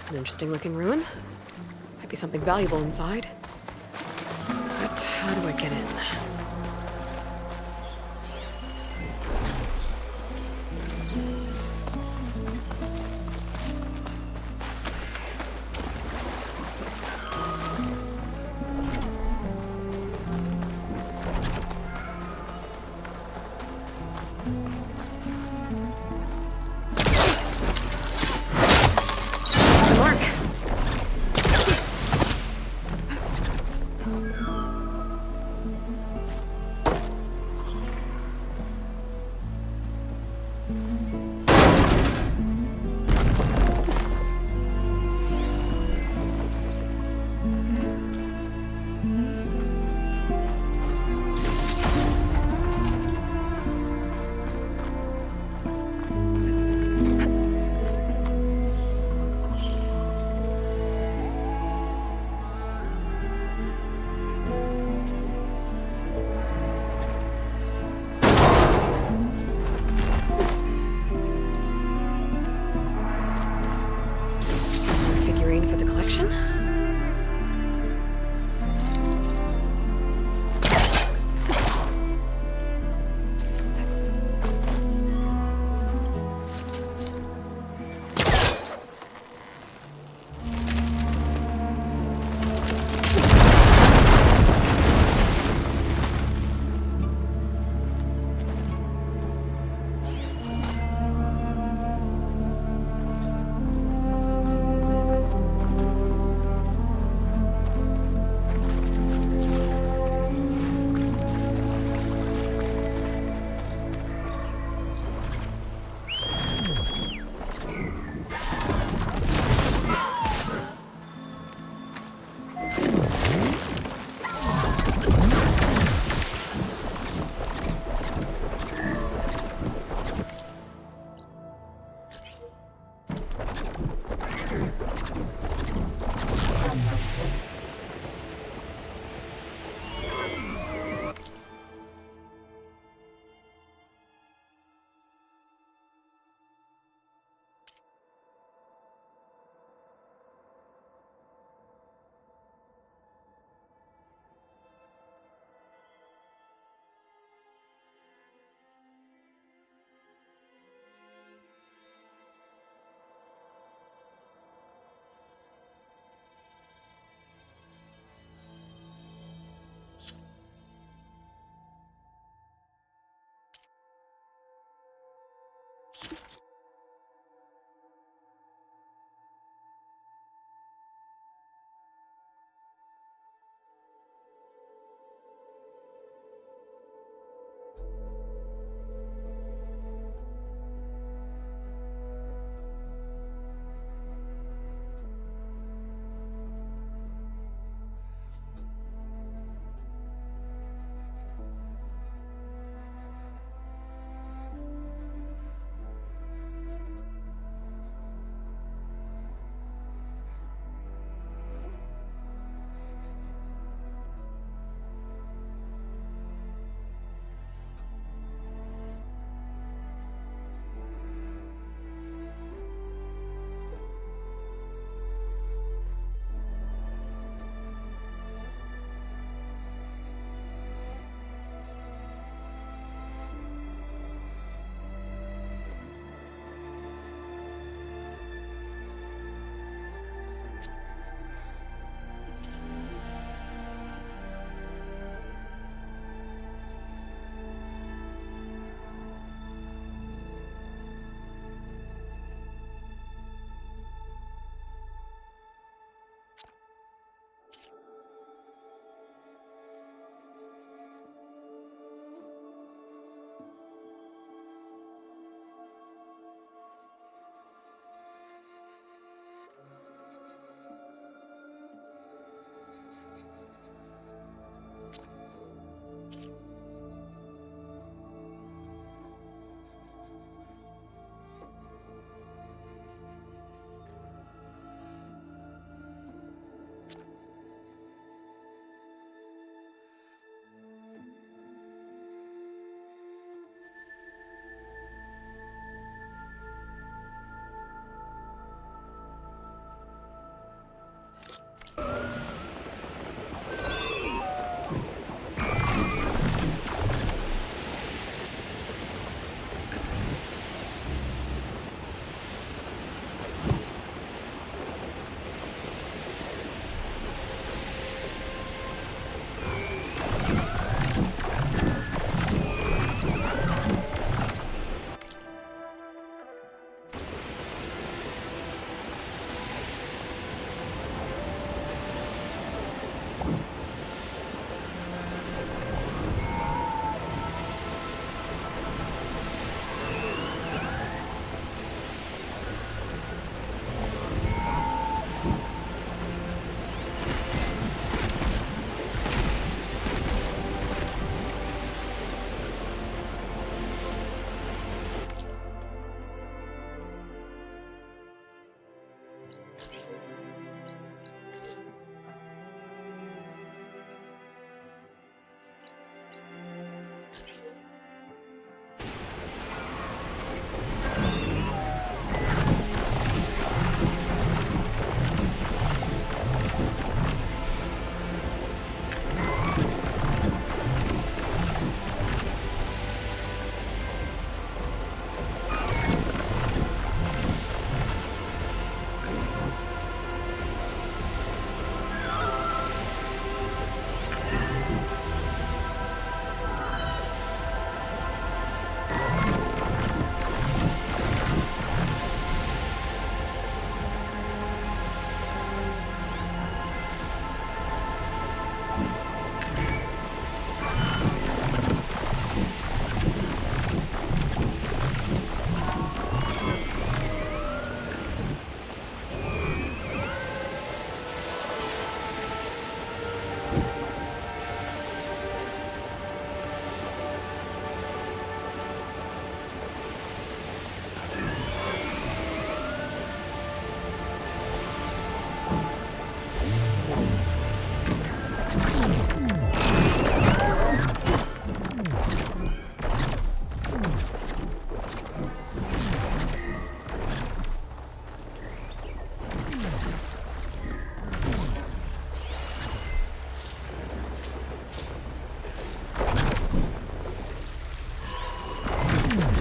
An interesting looking ruin. Might be something valuable inside. But how do I get in?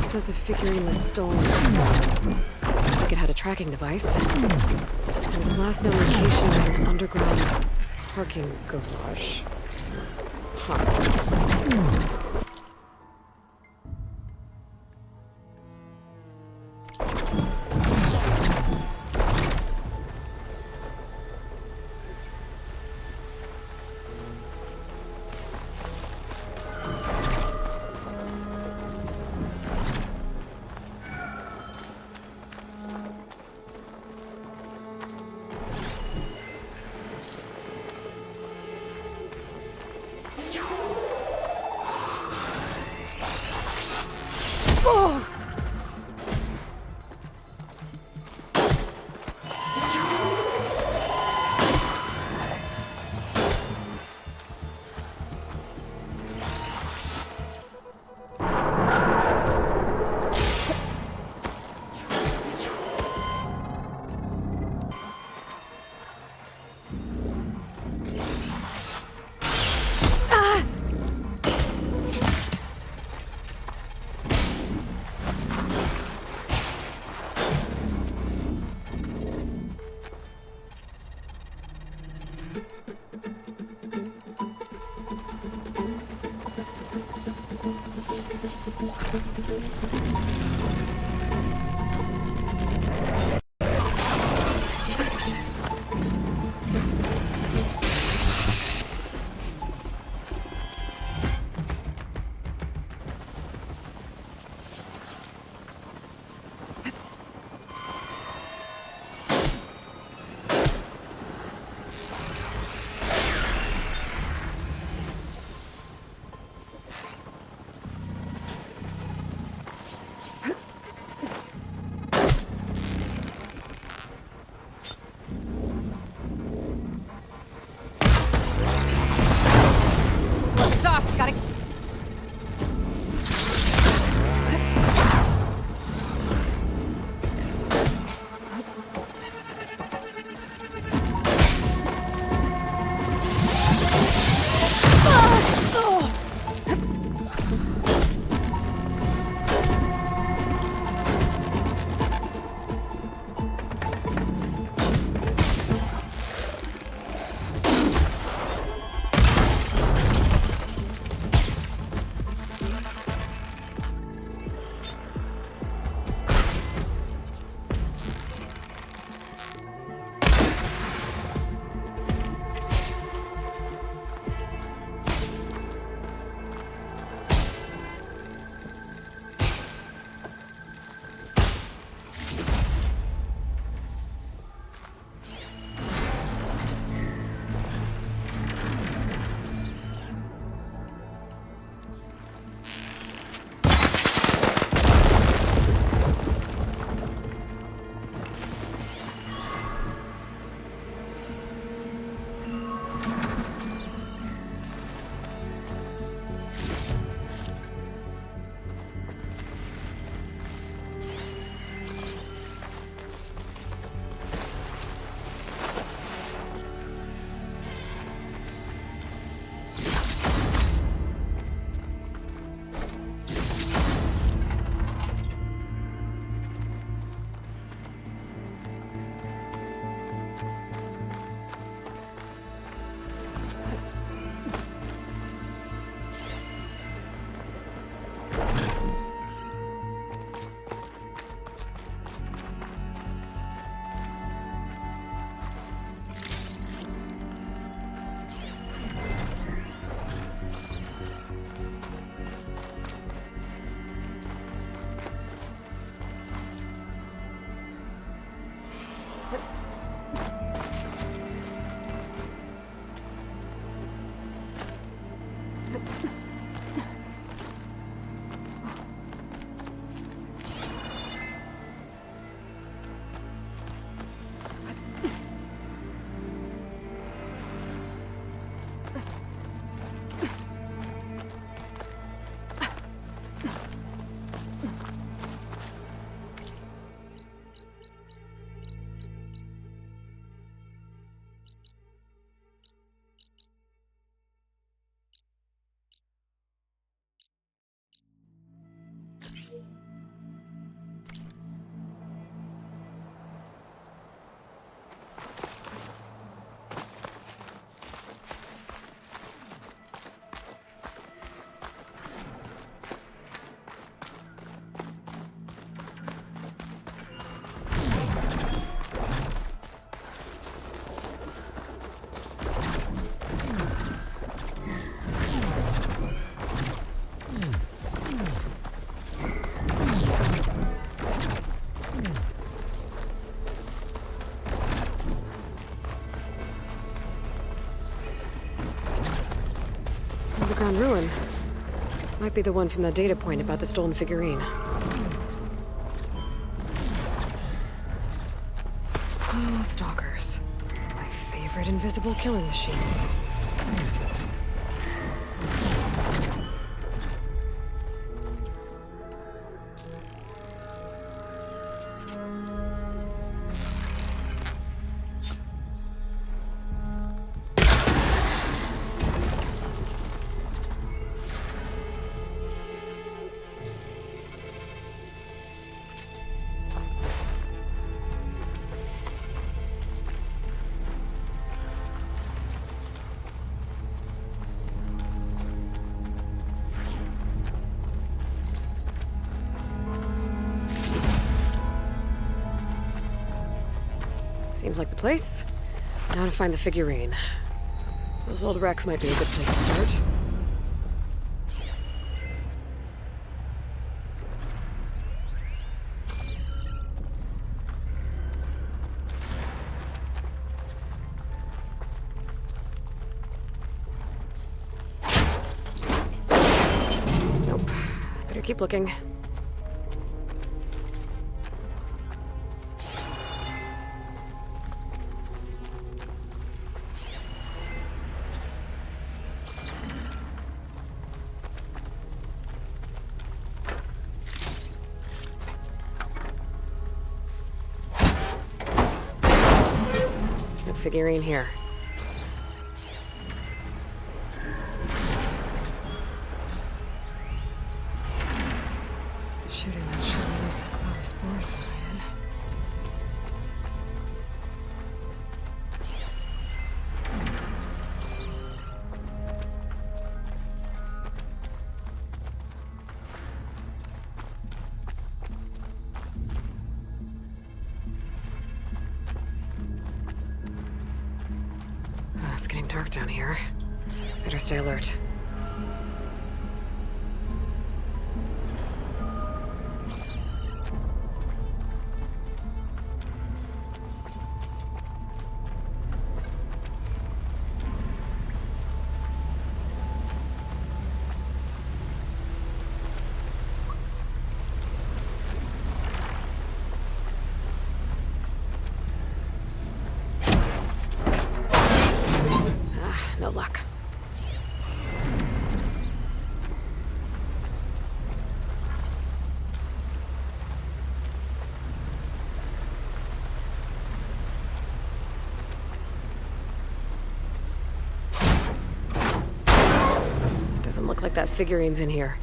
says a figurine was stolen. Looks like it had a tracking device. And its last known location was an underground parking garage. Huh. ruin. Might be the one from the data point about the stolen figurine. Oh, stalkers. My favorite invisible killing machines. Seems like the place. Now to find the figurine. Those old wrecks might be a good place to start. Nope. Better keep looking. Figurine here. Shooting that sure is a lot of spores to lie in. It's getting dark down here. Better stay alert. No luck. Doesn't look like that figurine's in here.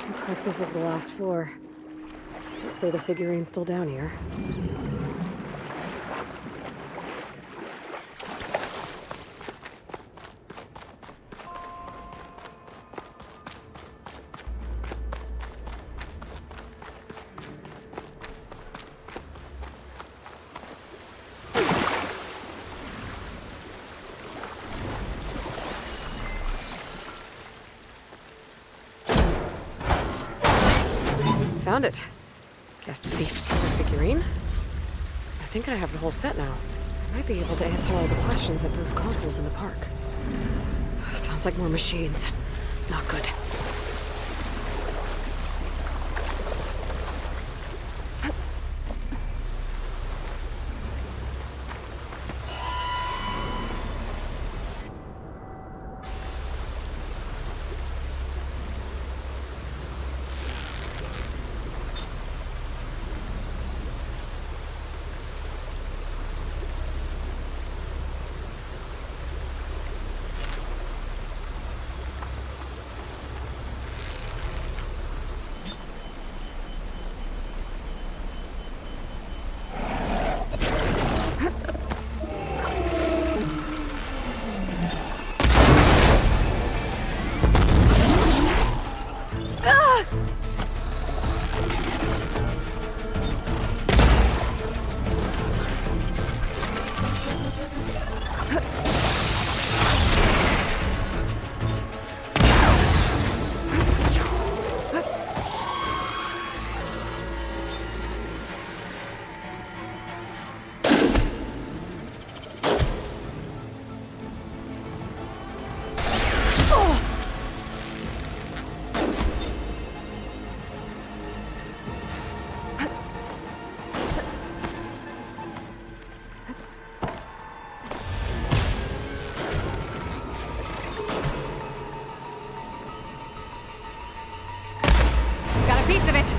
Looks like this is the last floor. Hopefully the figurine's still down here. found it. Guess the figurine? I think I have the whole set now. I might be able to answer all the questions at those consoles in the park. Sounds like more machines. Not good. Piece of it.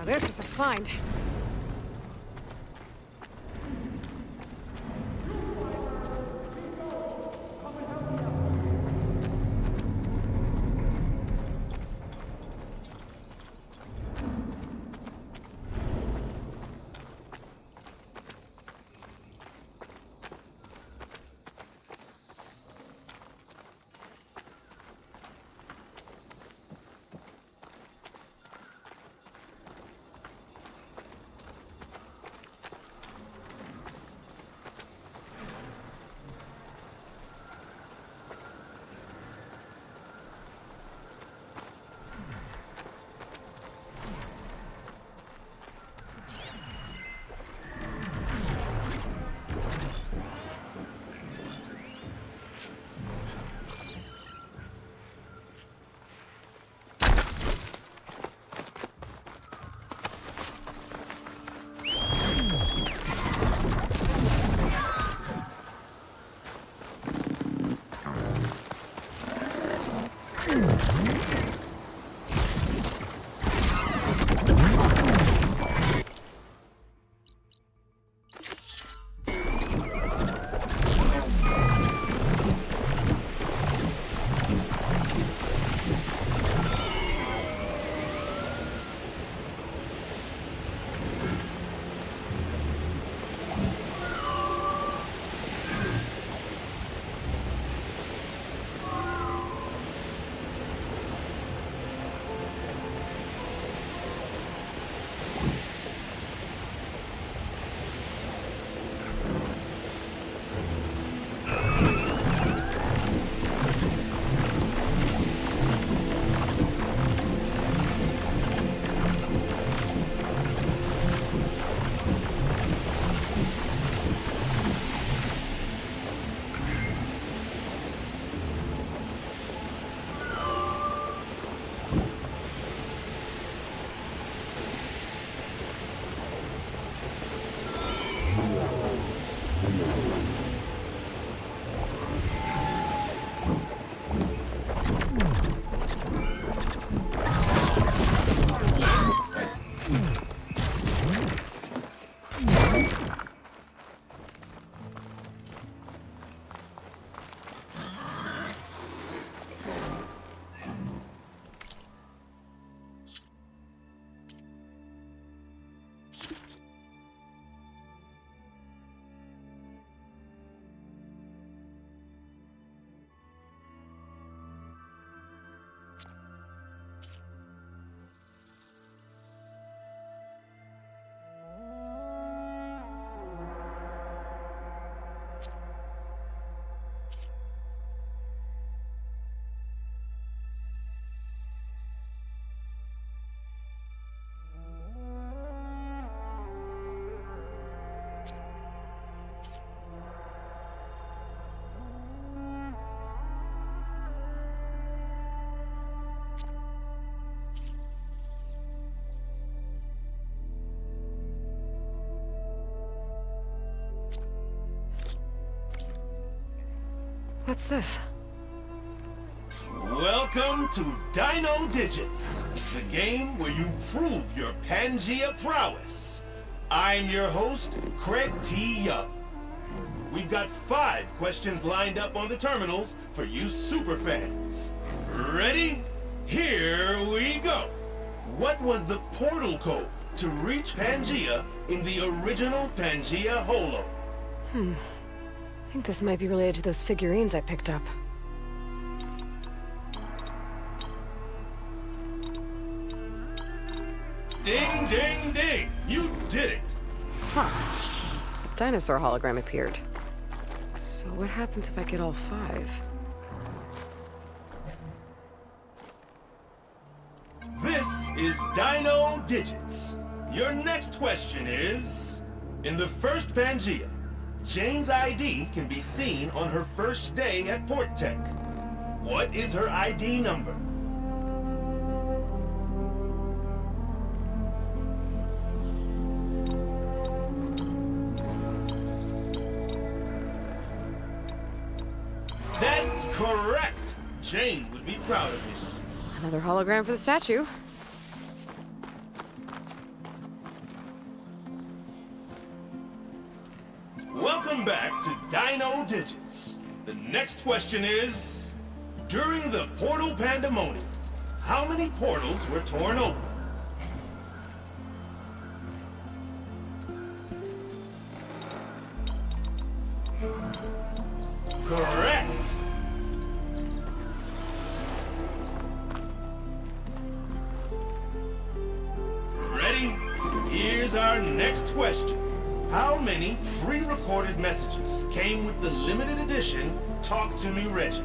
This is a find. What's this? Welcome to Dino Digits, the game where you prove your Pangea prowess. I'm your host, Craig T. Young. We've got 5 questions lined up on the terminals for you superfans. Ready? Here we go. What was the portal code to reach Pangea in the original Pangea Holo? I think this might be related to those figurines I picked up. Ding, ding, ding! You did it! Huh. A dinosaur hologram appeared. So what happens if I get all 5? This is Dino Digits. Your next question is... In the first Pangea, Jane's ID can be seen on her first day at Port Tech. What is her ID number? That's correct! Jane would be proud of you. Another hologram for the statue. Welcome back to Dino Digits. The next question is... During the Portal Pandemonium, how many portals were torn open? Correct! Ready? Here's our next question. How many pre-recorded messages came with the limited edition Talk to Me Reggie?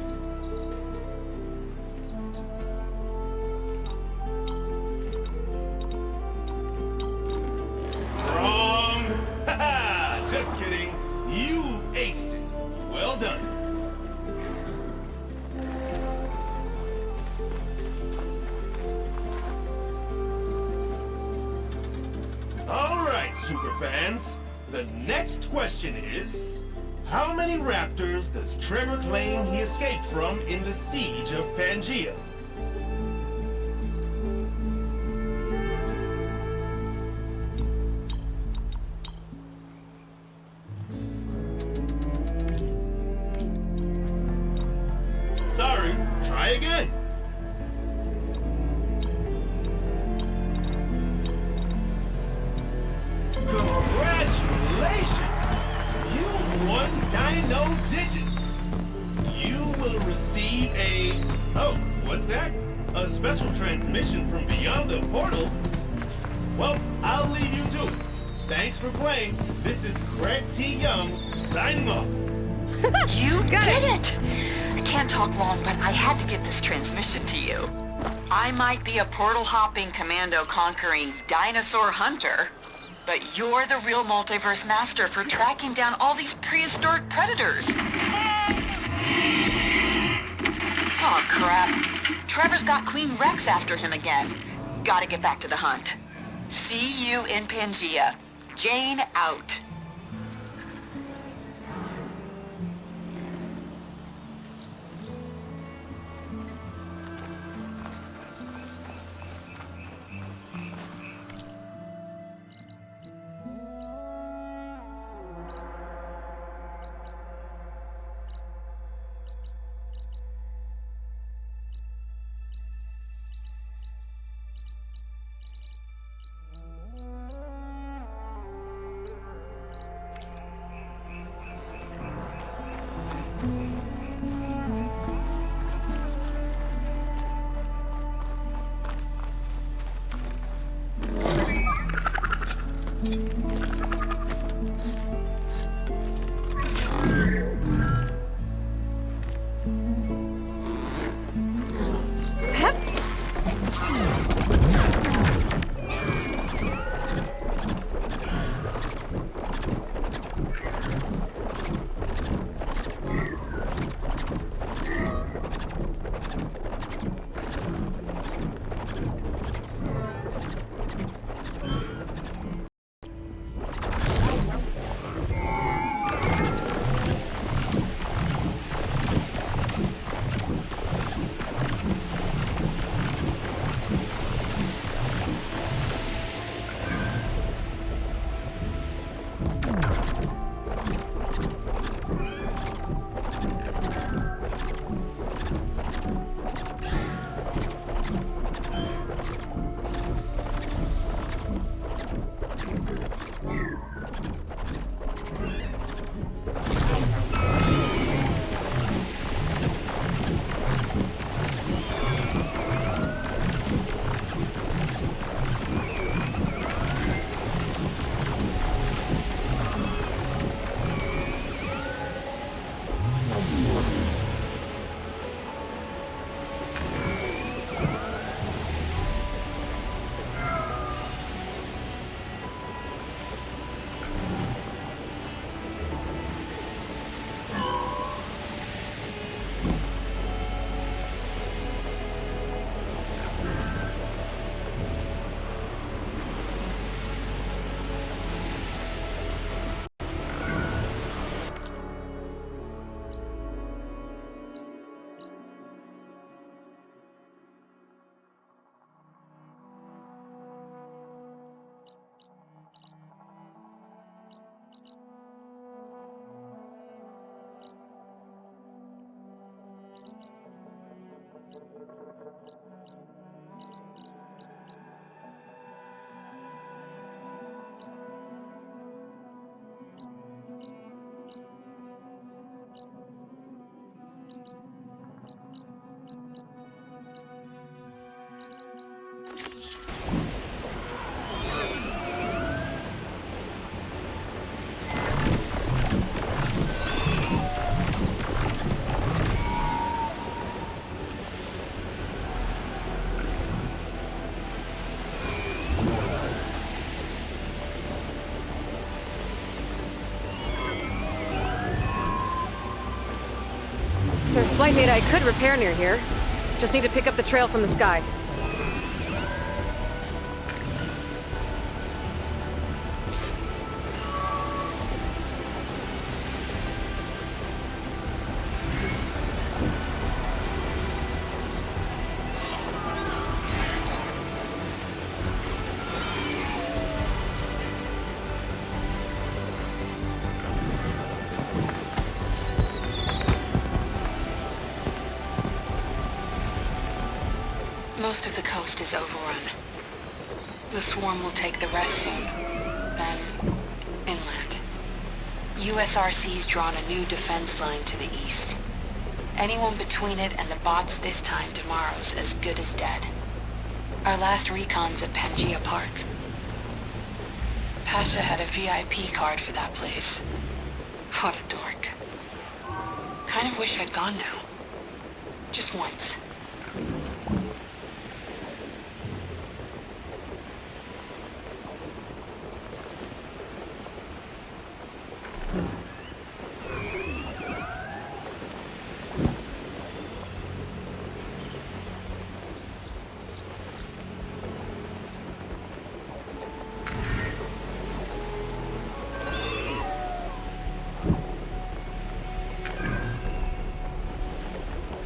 Wrong! Haha! Just kidding. You aced it. Well done. All right, superfans. The next question is, how many raptors does Trevor claim he escaped from in the siege of Pangea? Sorry, try again. Congratulations! You won Dino Digits! You will receive a... Oh, what's that? A special transmission from beyond the portal? Well, I'll leave you to it. Thanks for playing. This is Craig T. Young, signing off. You did it! I can't talk long, but I had to get this transmission to you. I might be a portal-hopping, commando-conquering dinosaur hunter, but you're the real multiverse master for tracking down all these prehistoric predators. Oh, crap. Trevor's got Queen Rex after him again. Gotta get back to the hunt. See you in Pangea. Jane out. light data I could repair near here. Just need to pick up the trail from the sky. Most of the coast is overrun. The swarm will take the rest soon. Then, inland. USRC's drawn a new defense line to the east. Anyone between it and the bots this time tomorrow's as good as dead. Our last recon's at Pangea Park. Pasha had a VIP card for that place. What a dork. Kind of wish I'd gone now. Just once.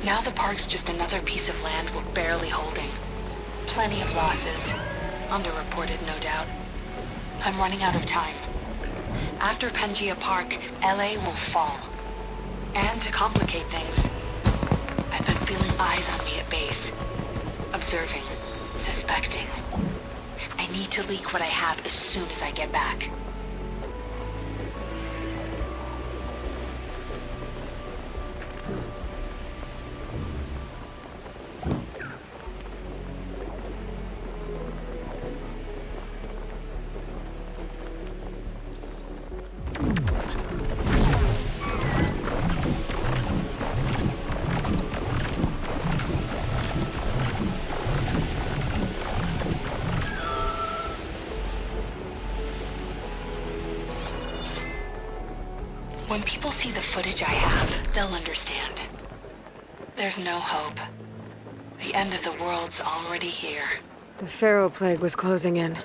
Now the park's just another piece of land we're barely holding. Plenty of losses. Underreported, no doubt. I'm running out of time. After Pangea Park, LA will fall. And to complicate things, I've been feeling eyes on me at base. Observing. Suspecting. I need to leak what I have as soon as I get back. When people see the footage I have, they'll understand. There's no hope. The end of the world's already here. The Pharaoh Plague was closing in.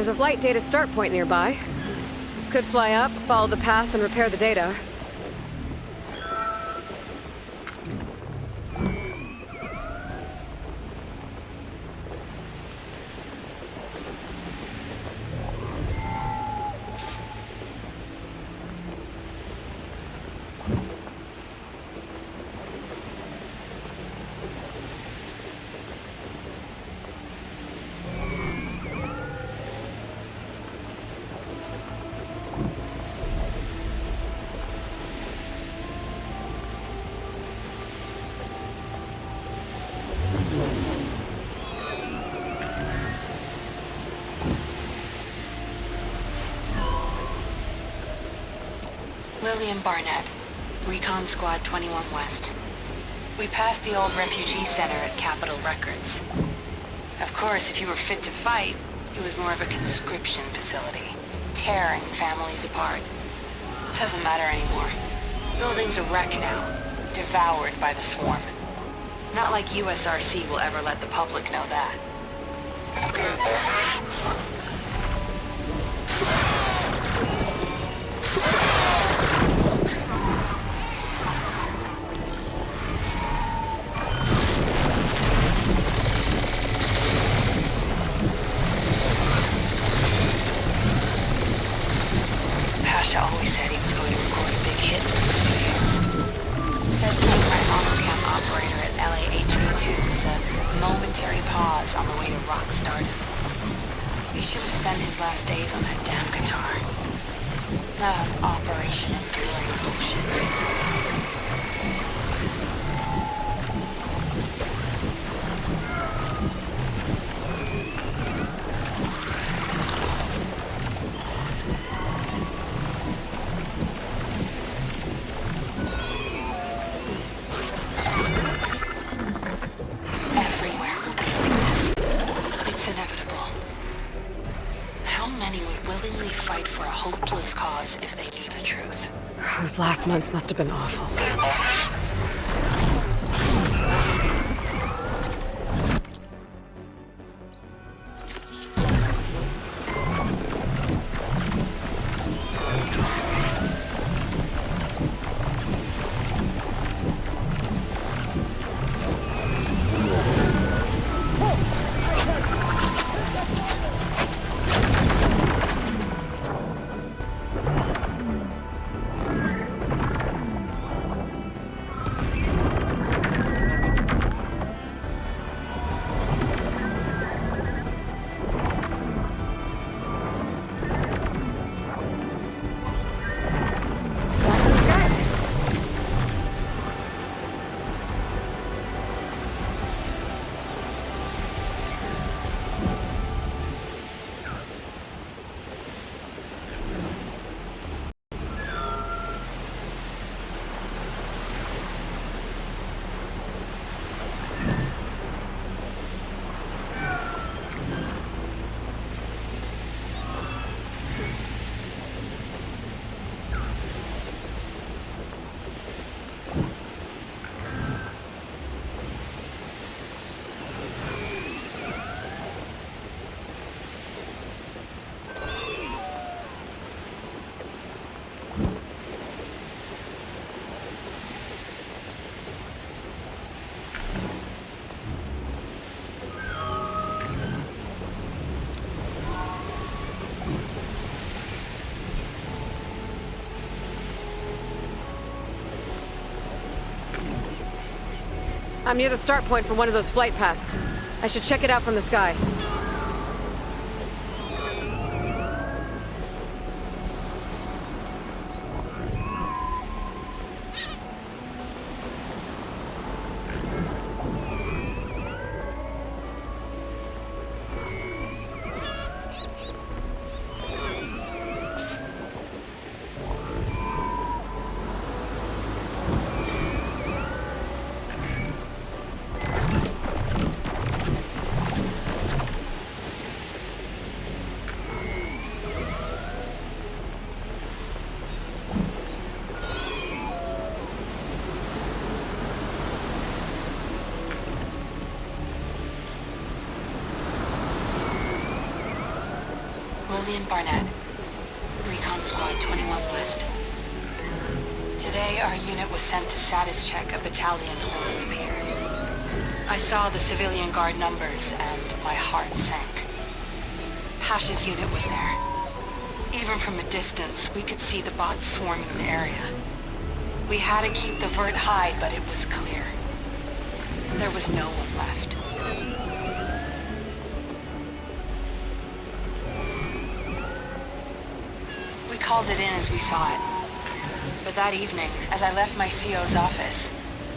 There's a flight data start point nearby. Could fly up, follow the path, and repair the data. William Barnett, Recon Squad 21 West. We passed the old refugee center at Capitol Records. Of course, if you were fit to fight, it was more of a conscription facility, tearing families apart. Doesn't matter anymore. Building's a wreck now, devoured by the swarm. Not like USRC will ever let the public know that. Always said he was going to record a big hit in the studios. Said being my honor camp operator at LAHV2 was a momentary pause on the way to rock stardom. He should have spent his last days on that damn guitar. Not on Operation Enduring Bullshit. Those last months must have been awful. I'm near the start point for one of those flight paths. I should check it out from the sky. Julian Barnett, Recon Squad 21 West. Today, our unit was sent to status check a battalion holding the pier. I saw the civilian guard numbers, and my heart sank. Pash's unit was there. Even from a distance, we could see the bots swarming the area. We had to keep the vert high, but it was clear. There was no one left. We called it in as we saw it. But that evening, as I left my CO's office,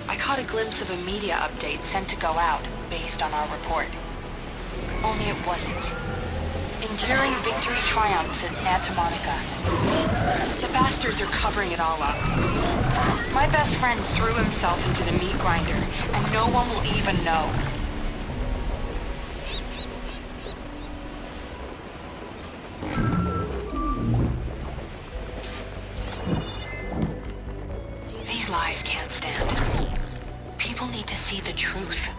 I caught a glimpse of a media update sent to go out based on our report. Only it wasn't. Enduring victory triumphs at Santa Monica. The bastards are covering it all up. My best friend threw himself into the meat grinder, and no one will even know. These lies can't stand. People need to see the truth.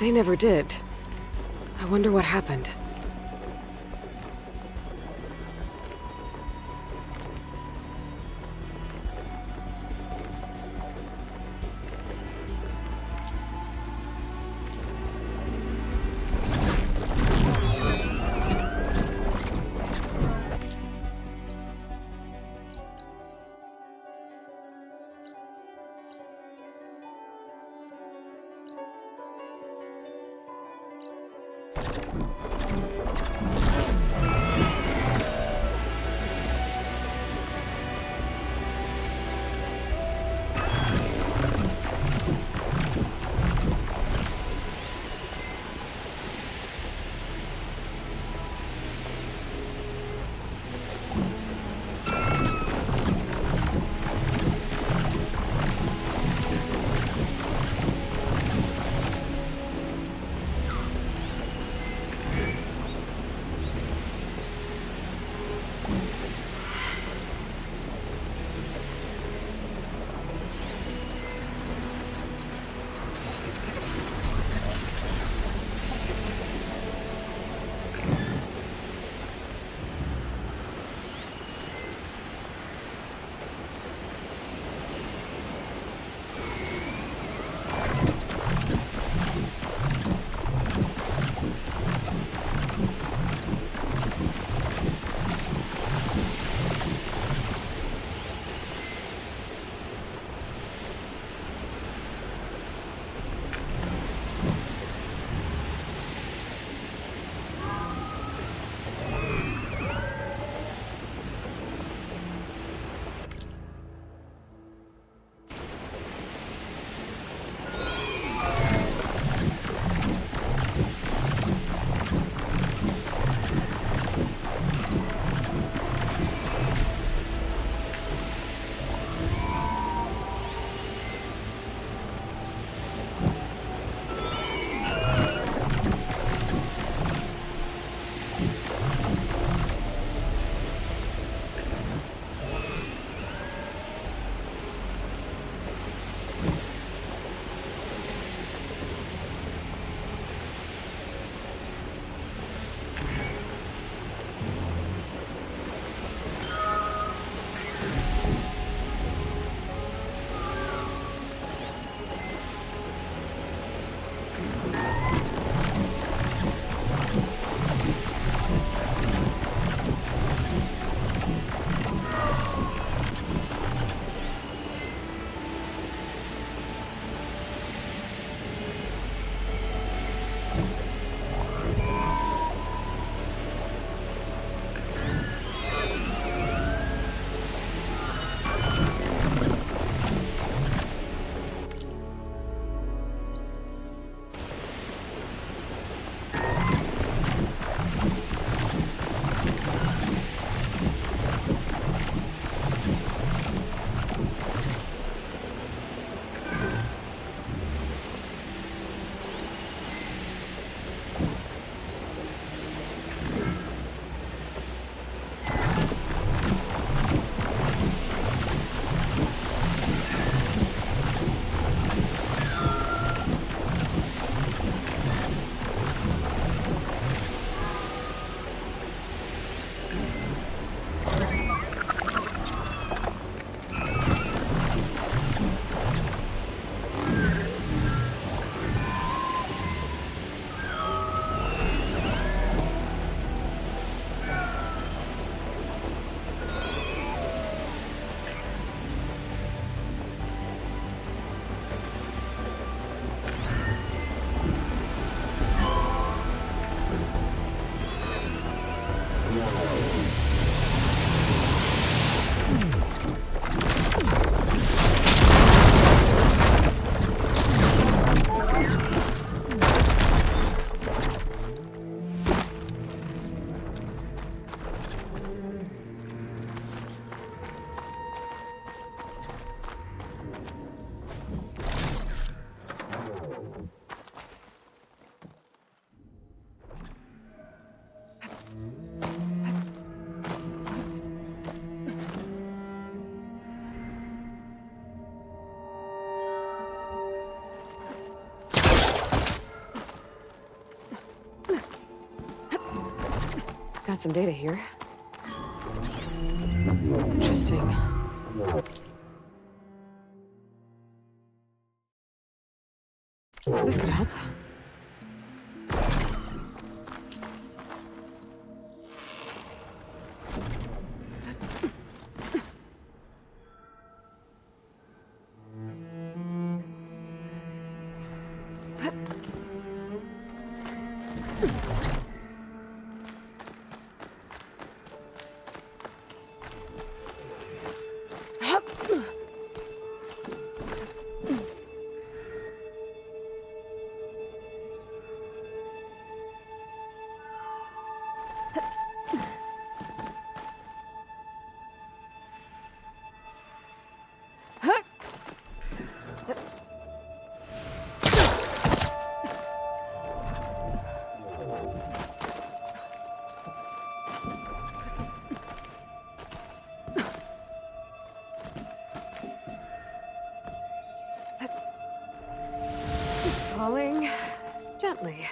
They never did. I wonder what happened. Got some data here. Interesting. This could help. Falling gently.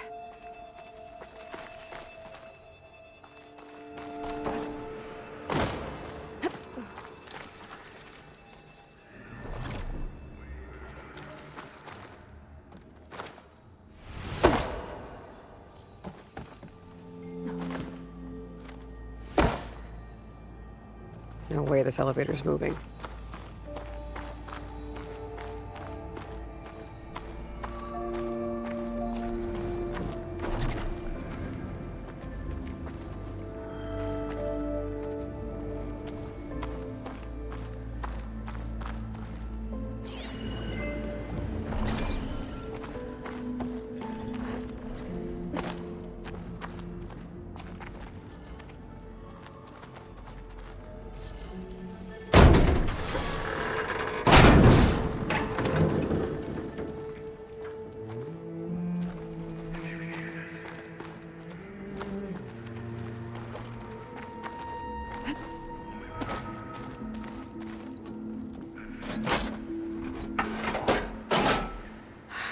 No way this elevator's moving.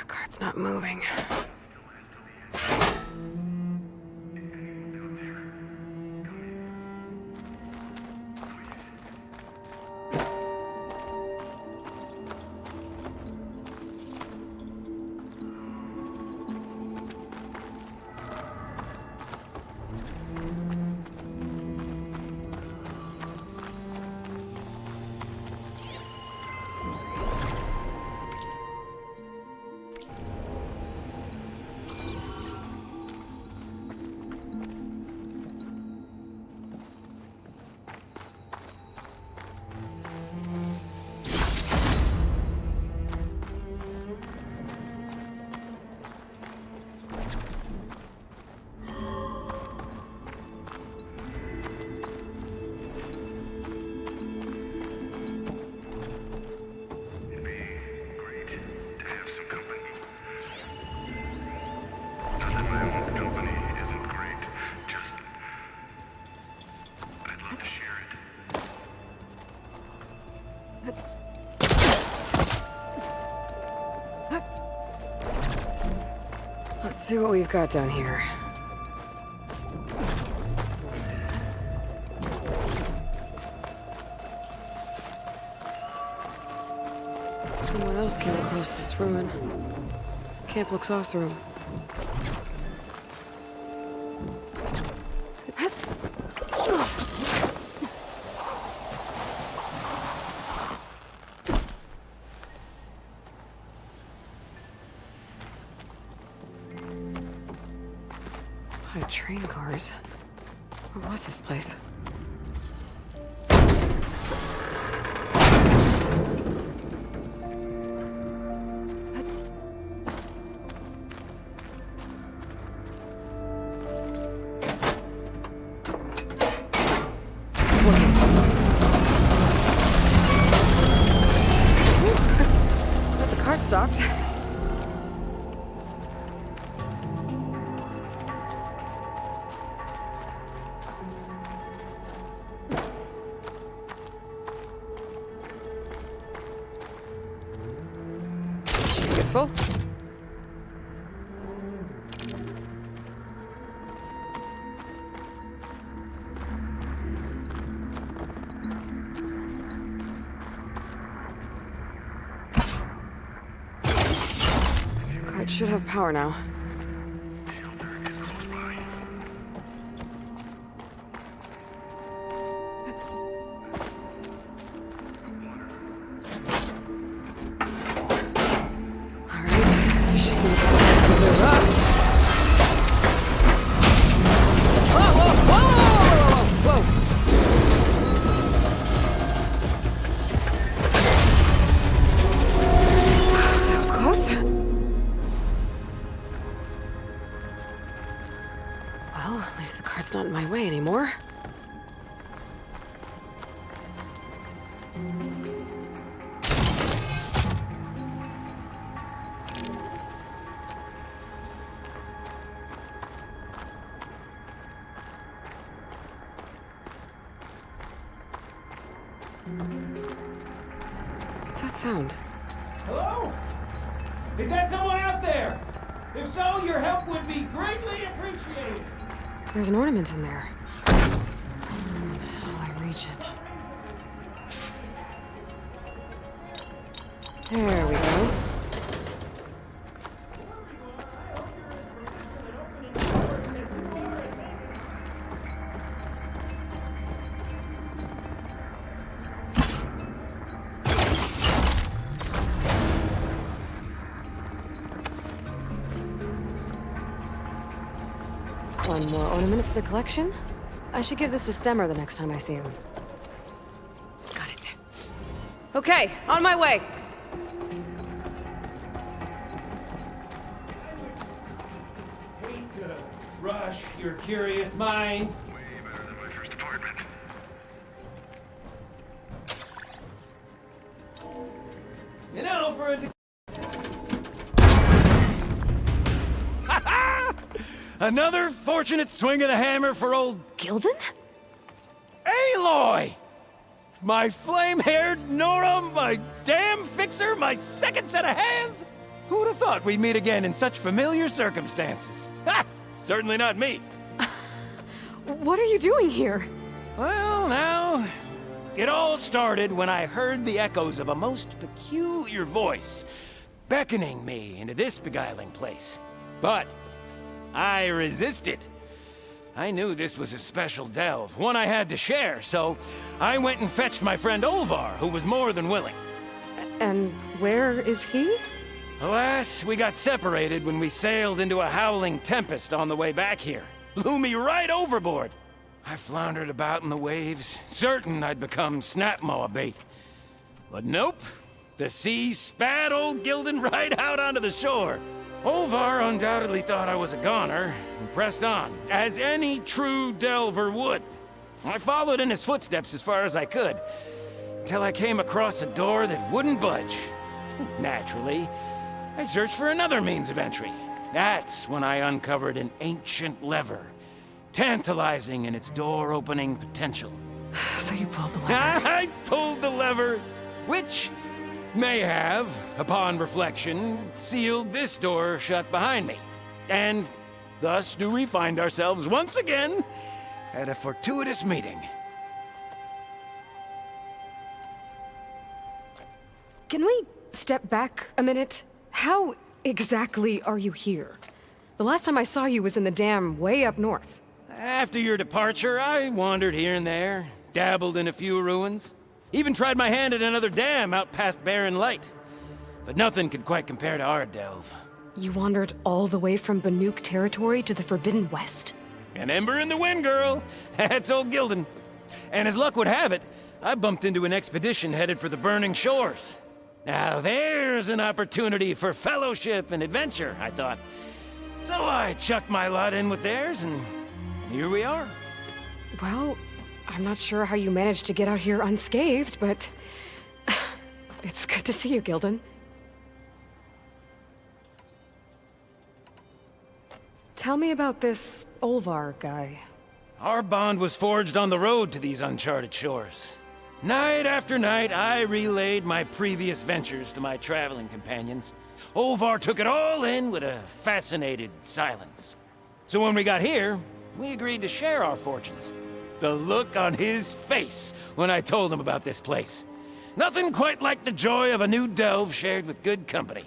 Cart's not moving. Let's see what we've got down here. Someone else came across this ruin. Camp looks awesome. A lot of train cars. Where was this place? Glad the cart stopped. Useful. Alright, should have power now. Not in my way anymore. What's that sound? Hello? Is that someone out there? If so, your help would be greatly appreciated. There's an ornament in there. How do I reach it? There we go. One more ornament for the collection? I should give this to Stemmer the next time I see him. Got it. Okay, on my way! Hate to rush your curious mind. Way better than my first apartment. You know, for a... Another fortunate swing of the hammer for old Gilden? Aloy! My flame-haired Nora, my damn fixer, my second set of hands! Who would have thought we'd meet again in such familiar circumstances? Ha! Certainly not me. What are you doing here? Well, now, it all started when I heard the echoes of a most peculiar voice beckoning me into this beguiling place. But I resisted. I knew this was a special delve, one I had to share, so I went and fetched my friend Olvar, who was more than willing. And where is he? Alas, we got separated when we sailed into a howling tempest on the way back here. Blew me right overboard. I floundered about in the waves, certain I'd become snapmaw bait. But nope, the sea spat old Gilden right out onto the shore. Olvar undoubtedly thought I was a goner, and pressed on, as any true delver would. I followed in his footsteps as far as I could, till I came across a door that wouldn't budge. Naturally, I searched for another means of entry. That's when I uncovered an ancient lever, tantalizing in its door-opening potential. So you pulled the lever? I pulled the lever, which may have, upon reflection, sealed this door shut behind me. And thus do we find ourselves once again at a fortuitous meeting. Can we step back a minute? How exactly are you here? The last time I saw you was in the dam way up north. After your departure, I wandered here and there, dabbled in a few ruins. Even tried my hand at another dam out past Barren Light. But nothing could quite compare to our delve. You wandered all the way from Banuk territory to the Forbidden West? An ember in the wind, girl. That's old Gilden. And as luck would have it, I bumped into an expedition headed for the Burning Shores. Now there's an opportunity for fellowship and adventure, I thought. So I chucked my lot in with theirs, and here we are. Well, I'm not sure how you managed to get out here unscathed, but it's good to see you, Gilden. Tell me about this Olvar guy. Our bond was forged on the road to these uncharted shores. Night after night, I relayed my previous ventures to my traveling companions. Olvar took it all in with a fascinated silence. So when we got here, we agreed to share our fortunes. The look on his face when I told him about this place. Nothing quite like the joy of a new delve shared with good company.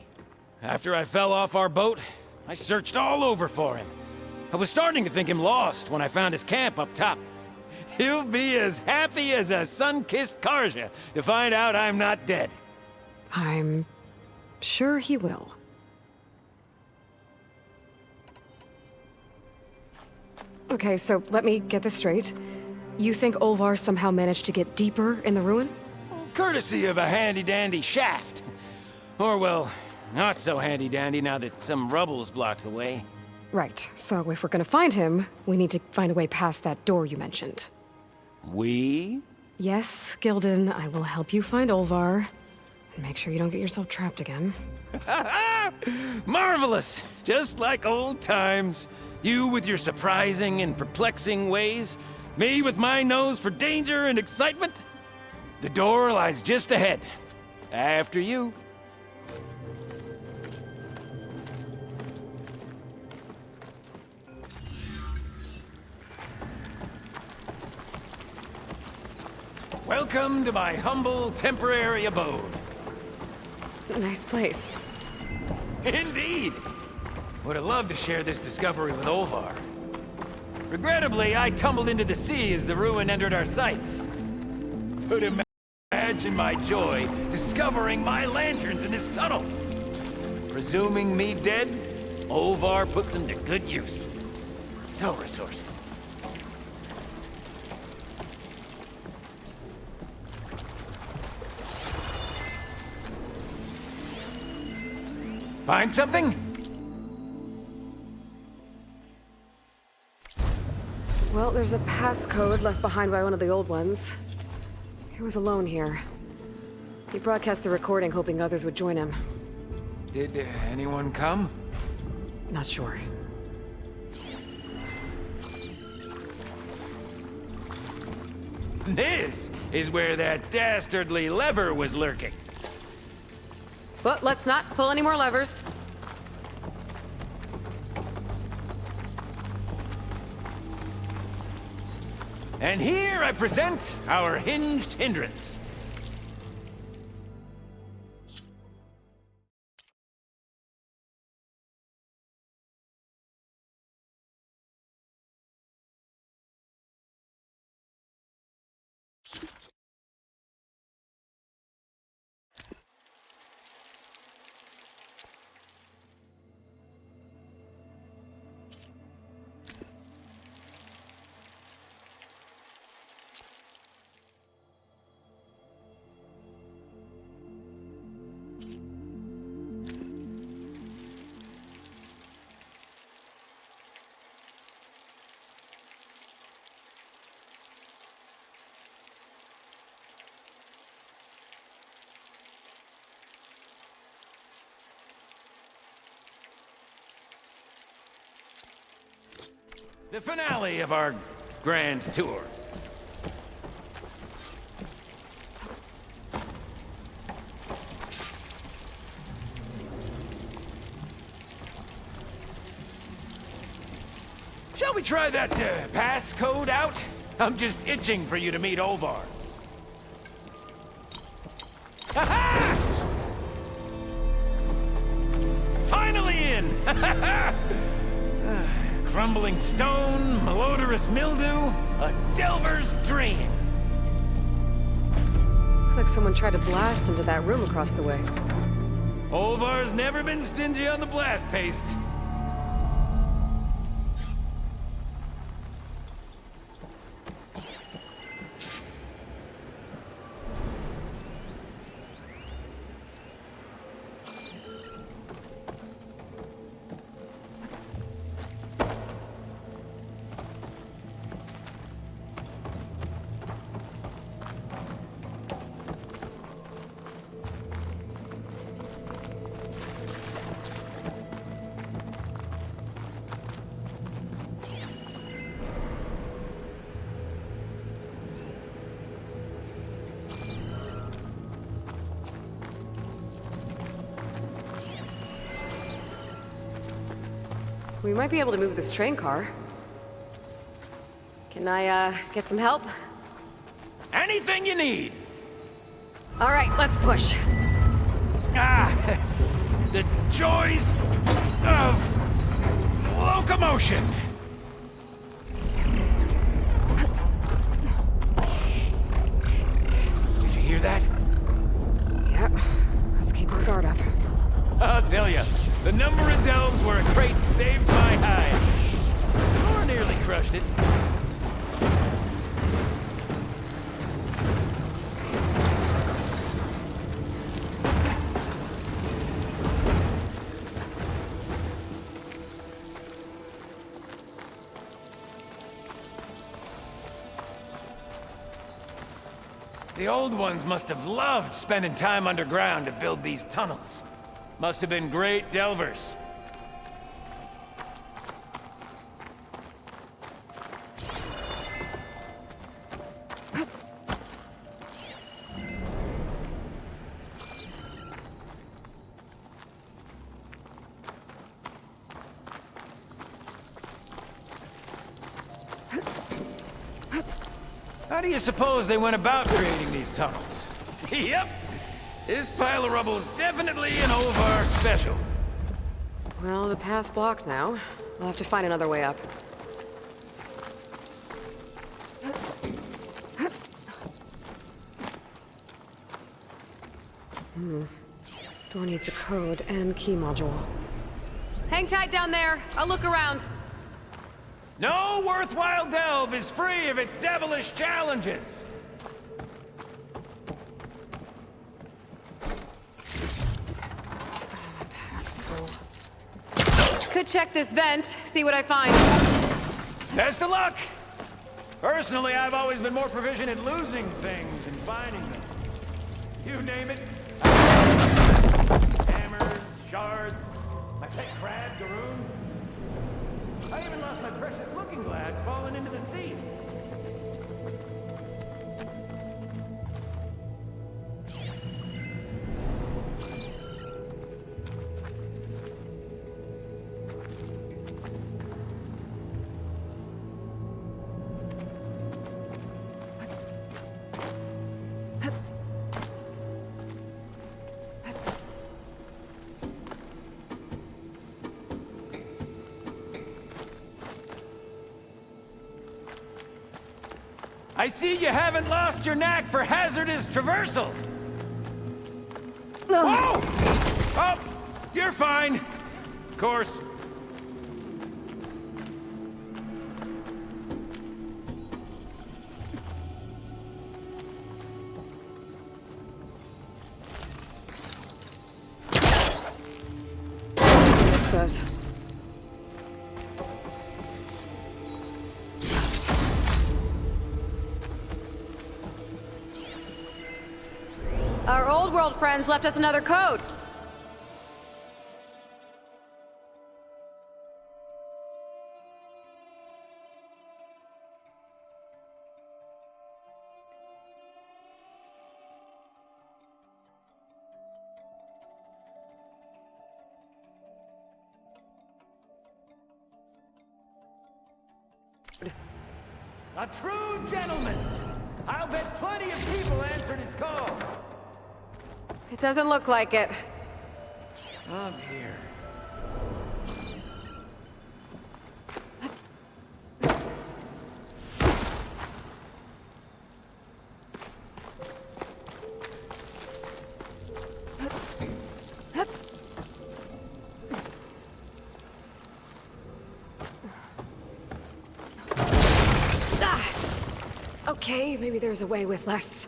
After I fell off our boat, I searched all over for him. I was starting to think him lost when I found his camp up top. He'll be as happy as a sun-kissed Karja to find out I'm not dead. I'm sure he will. Okay, so let me get this straight. You think Olvar somehow managed to get deeper in the ruin? Courtesy of a handy-dandy shaft. Or, well, not so handy-dandy now that some rubble's blocked the way. Right, so if we're gonna find him, we need to find a way past that door you mentioned. We? Yes, Gildan, I will help you find Olvar. And make sure you don't get yourself trapped again. Marvelous! Just like old times. You with your surprising and perplexing ways. Me with my nose for danger and excitement. The door lies just ahead. After you. Welcome to my humble, temporary abode. Nice place. Indeed! Would have loved to share this discovery with Olvar. Regrettably, I tumbled into the sea as the ruin entered our sights. Could imagine my joy discovering my lanterns in this tunnel. Presuming me dead, Olvar put them to good use. So resourceful. Find something? Well, there's a passcode left behind by one of the old ones. He was alone here. He broadcast the recording hoping others would join him. Did anyone come? Not sure. This is where that dastardly lever was lurking. But let's not pull any more levers. And here I present our hinged hindrance. The finale of our grand tour. Shall we try that passcode out? I'm just itching for you to meet Olvar. Ha-ha! Finally in! Crumbling stone, malodorous mildew, a delver's dream. Looks like someone tried to blast into that room across the way. Olvar's never been stingy on the blast paste. We might be able to move this train car. Can I, get some help? Anything you need! All right, let's push. Ah! The joys of locomotion. Did you hear that? Yep. Let's keep our guard up. I'll tell you, the number of delves where a crate saved my hide. Or nearly crushed it. The old ones must have loved spending time underground to build these tunnels. Must have been great delvers. How do you suppose they went about creating these tunnels? Yep! This pile of rubble is definitely an Olvar special. Well, the path's blocked now. We'll have to find another way up. Door needs a code and key module. Hang tight down there. I'll look around. No worthwhile delve is free of its devilish challenges. Could check this vent, see what I find. Best of luck! Personally, I've always been more proficient at losing things than finding them. You name it. Hammers, shards, my pet crab, Garoon. I even lost my precious looking glass falling into the sea. I see you haven't lost your knack for hazardous traversal. Whoa! Oh, you're fine. Of course. This does. Our old world friends left us another code. A true gentleman. I'll bet plenty of people answered his call. It doesn't look like it. Oh dear. Okay, maybe there's a way with less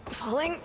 falling.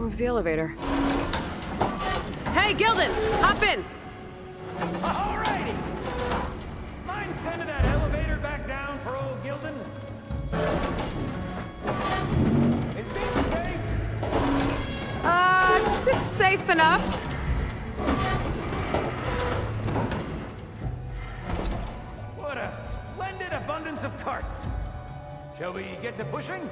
Moves the elevator. Hey, Gilden! Hop in! Alrighty! Mind sending that elevator back down for old Gilden? Is this safe? It's safe enough. What a splendid abundance of carts! Shall we get to pushing?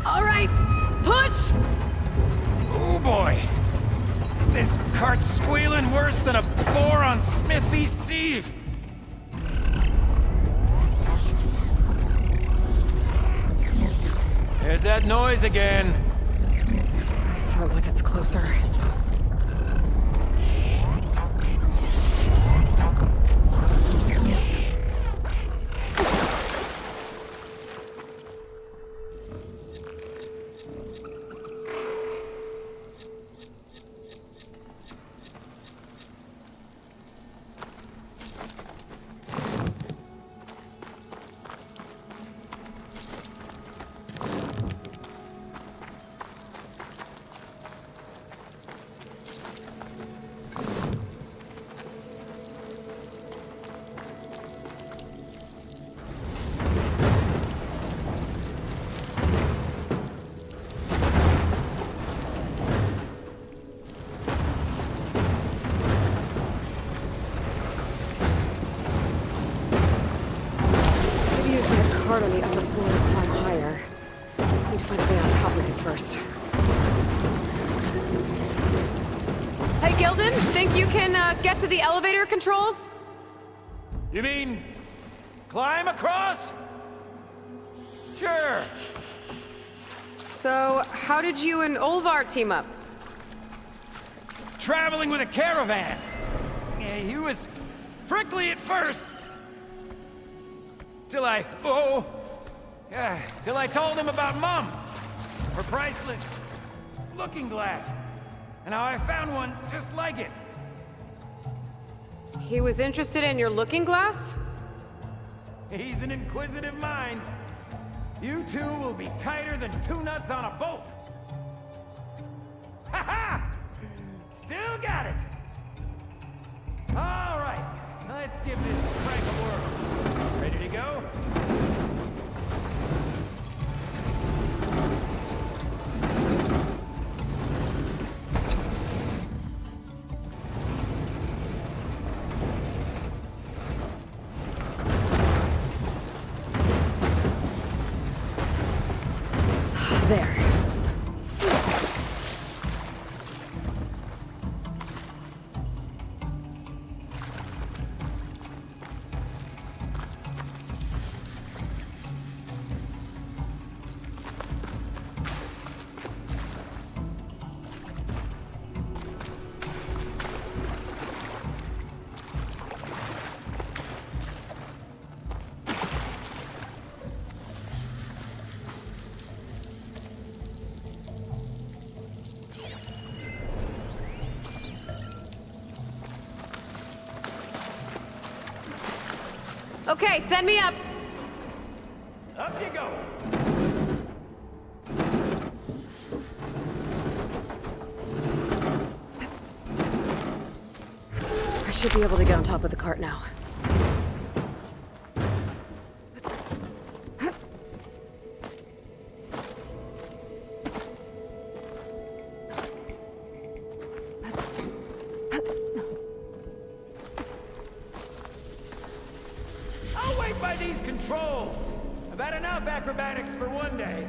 All right, push! Oh boy! This cart's squealing worse than a boar on Smith East's Eve! There's that noise again. It sounds like it's closer. On the upper floor to climb higher. Need to find a way on top of it first. Hey, Gilden, think you can get to the elevator controls? You mean climb across? Sure. So, how did you and Olvar team up? Traveling with a caravan. Yeah, he was prickly at first. Till I told him about Mom. Her priceless looking glass. And how I found one just like it. He was interested in your looking glass? He's an inquisitive mind. You two will be tighter than two nuts on a bolt. Ha ha! Still got it. All right, let's give this crank a whirl. Ready to go? There. Okay, send me up. Up you go. I should be able to get on top of the cart now. By these controls. I've had enough acrobatics for one day.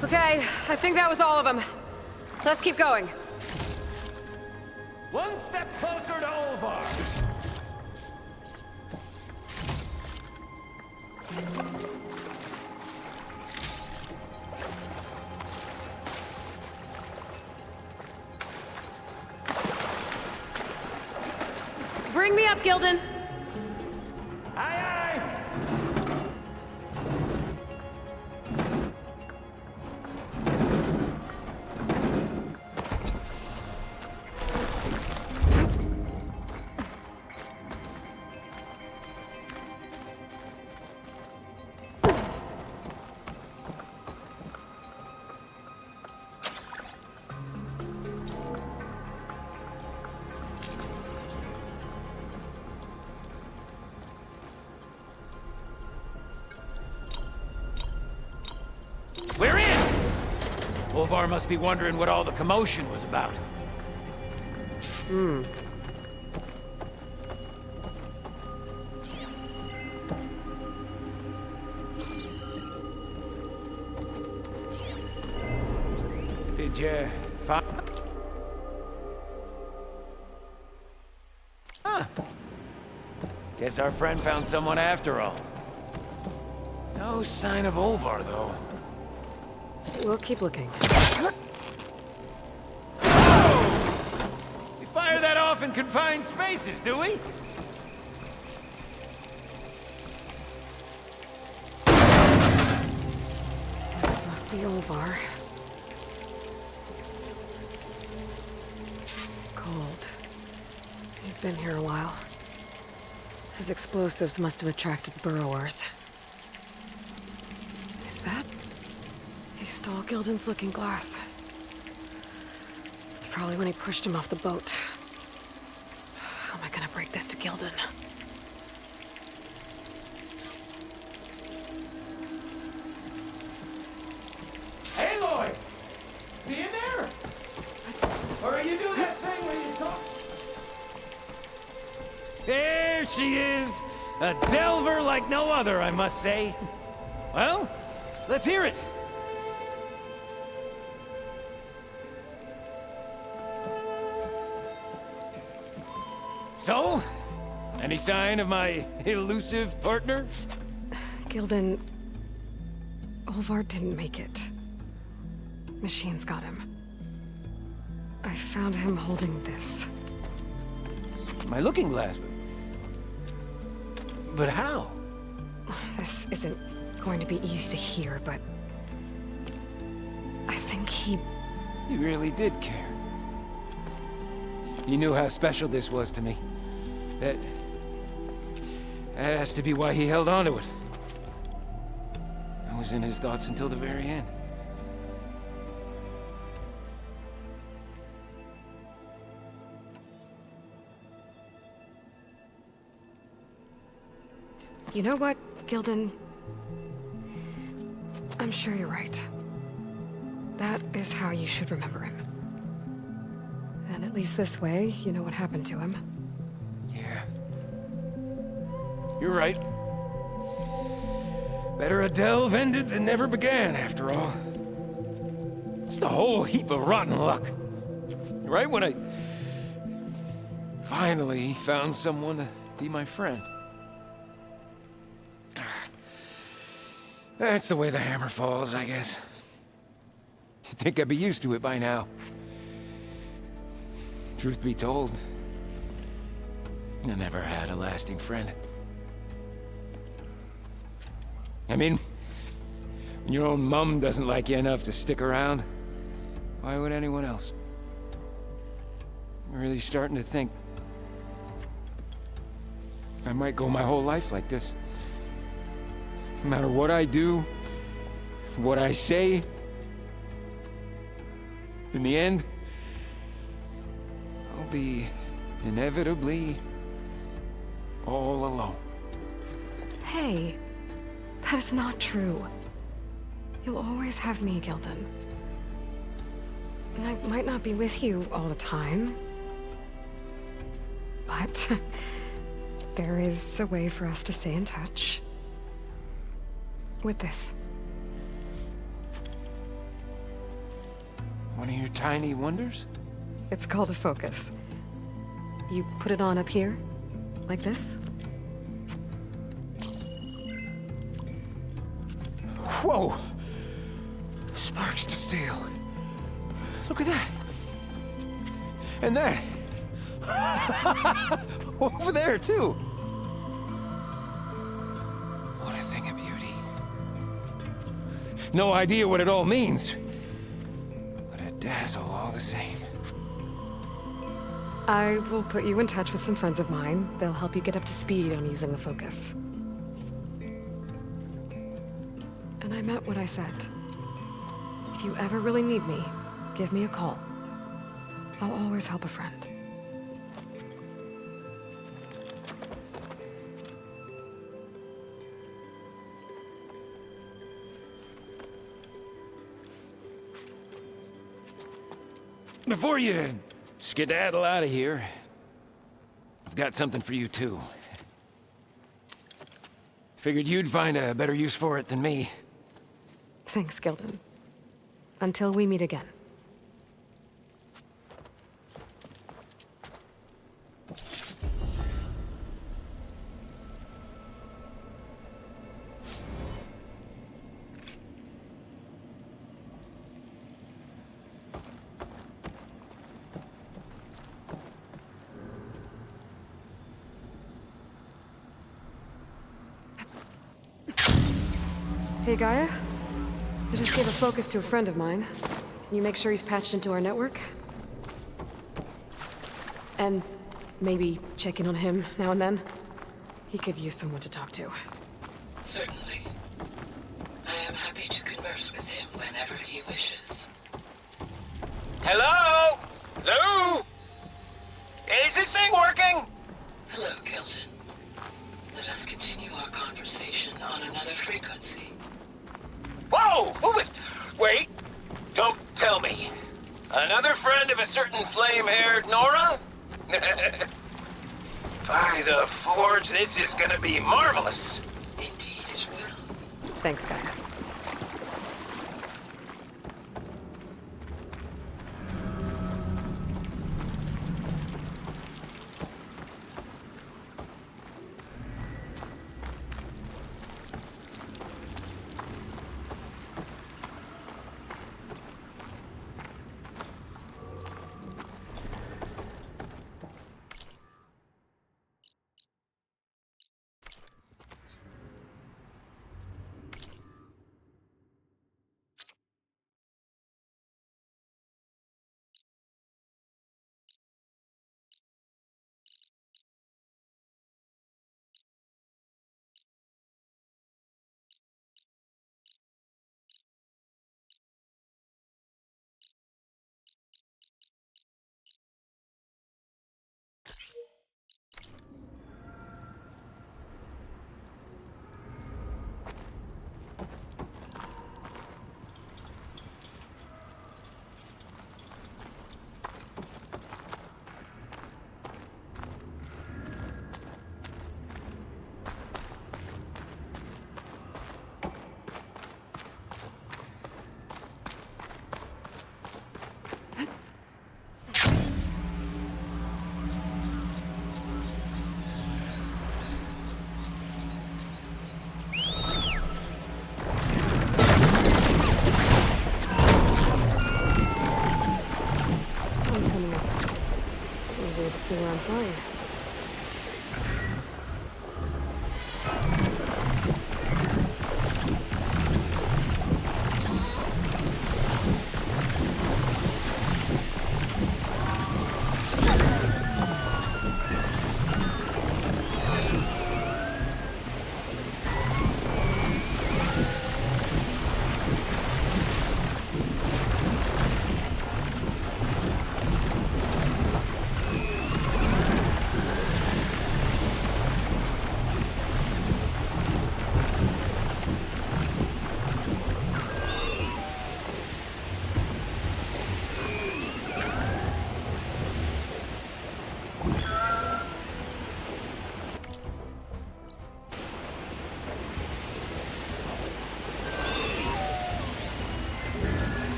Okay, I think that was all of them. Let's keep going. One step closer to Olvar. Bring me up, Gildan. We're in! Olvar must be wondering what all the commotion was about. Did you find... Huh. Guess our friend found someone after all. No sign of Olvar, though. We'll keep looking. We fire that off in confined spaces, do we? This must be Olvar. Cold. He's been here a while. His explosives must have attracted burrowers. Is that? He stole Gildan's looking glass. It's probably when he pushed him off the boat. How am I gonna break this to Gildan? Hey, Lloyd! Be in there? Or are you doing that thing where you talk? There she is! A delver like no other, I must say. Well, let's hear it. So? Any sign of my elusive partner? Gildan... Olvar didn't make it. Machines got him. I found him holding this. My looking glass. But how? This isn't going to be easy to hear, but... I think he... He really did care. He knew how special this was to me. That has to be why he held on to it. I was in his thoughts until the very end. You know what, Gildan? I'm sure you're right. That is how you should remember him. And at least this way, you know what happened to him. Yeah. You're right. Better a delve ended than never began, after all. Just a whole heap of rotten luck. Right when I finally found someone to be my friend. That's the way the hammer falls, I guess. You'd think I'd be used to it by now. Truth be told, I never had a lasting friend. I mean, when your own mum doesn't like you enough to stick around, why would anyone else? I'm really starting to think I might go my whole life like this. No matter what I do, what I say, in the end, I'll be inevitably all alone. Hey, that is not true. You'll always have me, Gildan. And I might not be with you all the time, but there is a way for us to stay in touch. With this. One of your tiny wonders? It's called a focus. You put it on up here, like this. Whoa! Sparks to steel. Look at that! And that! Over there, too! What a thing of beauty. No idea what it all means. But it dazzle all the same. I will put you in touch with some friends of mine. They'll help you get up to speed on using the focus. And I meant what I said. If you ever really need me, give me a call. I'll always help a friend. Before you skedaddle out of here, I've got something for you, too. Figured you'd find a better use for it than me. Thanks, Gildan. Until we meet again. Hey, Gaia? I just gave a focus to a friend of mine. Can you make sure he's patched into our network? And maybe check in on him now and then? He could use someone to talk to. Certainly. I am happy to converse with him whenever he wishes. Hello? Lou? Is this thing working? Hello, Kelton. Let us continue our conversation on another frequency. Whoa! Who is... Wait! Don't tell me. Another friend of a certain flame-haired Nora? By the Forge, this is gonna be marvelous. Indeed it will. Thanks, Gaia. must be where I'm flying.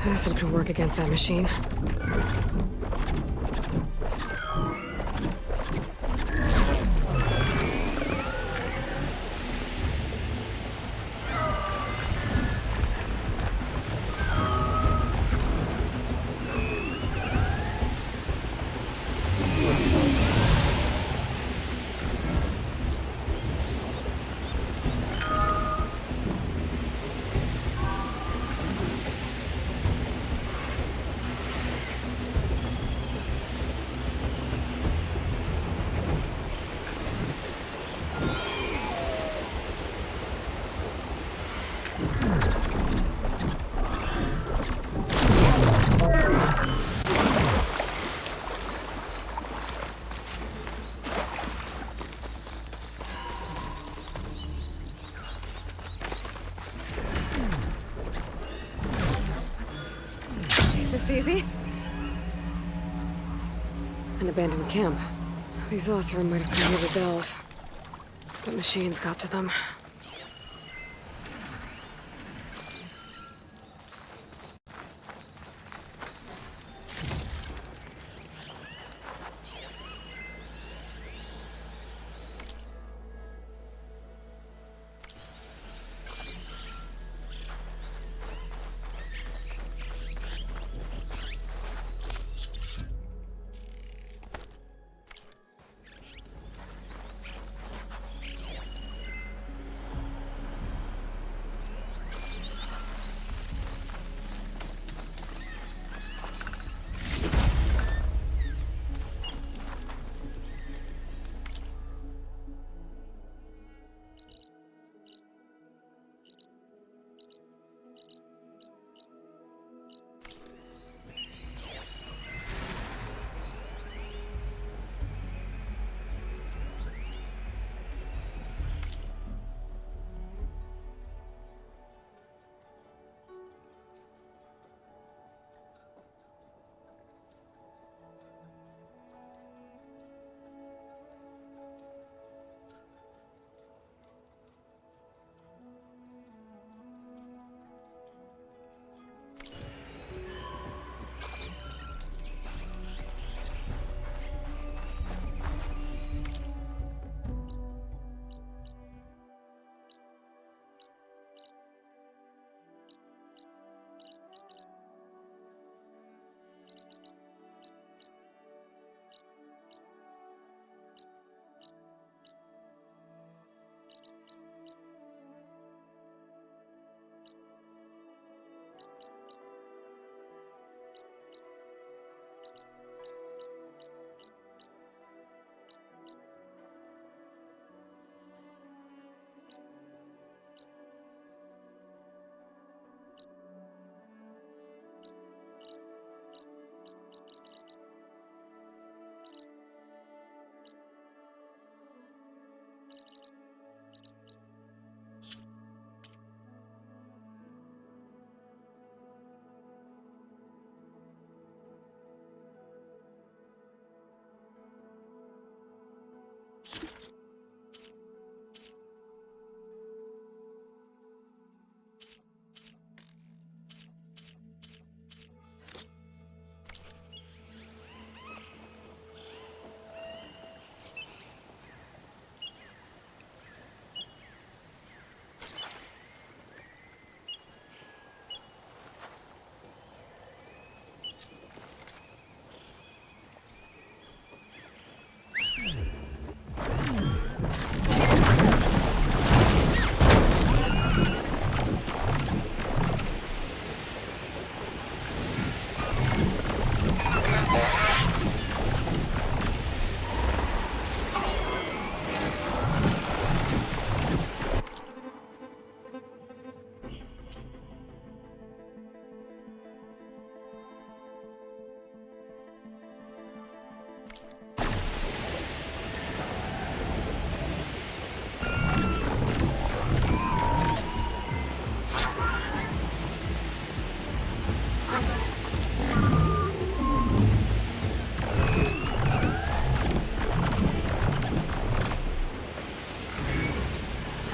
Acid could work against that machine. Easy? An abandoned camp. These Oseram might have come here to delve. The machines got to them.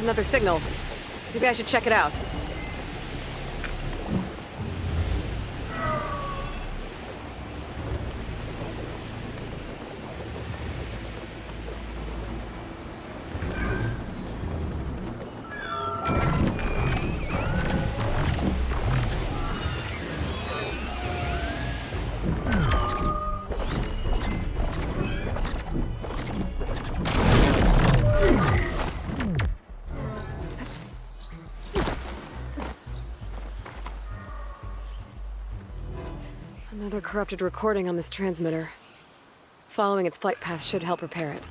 Another signal. Maybe I should check it out. Another corrupted recording on this transmitter. Following its flight path should help repair it.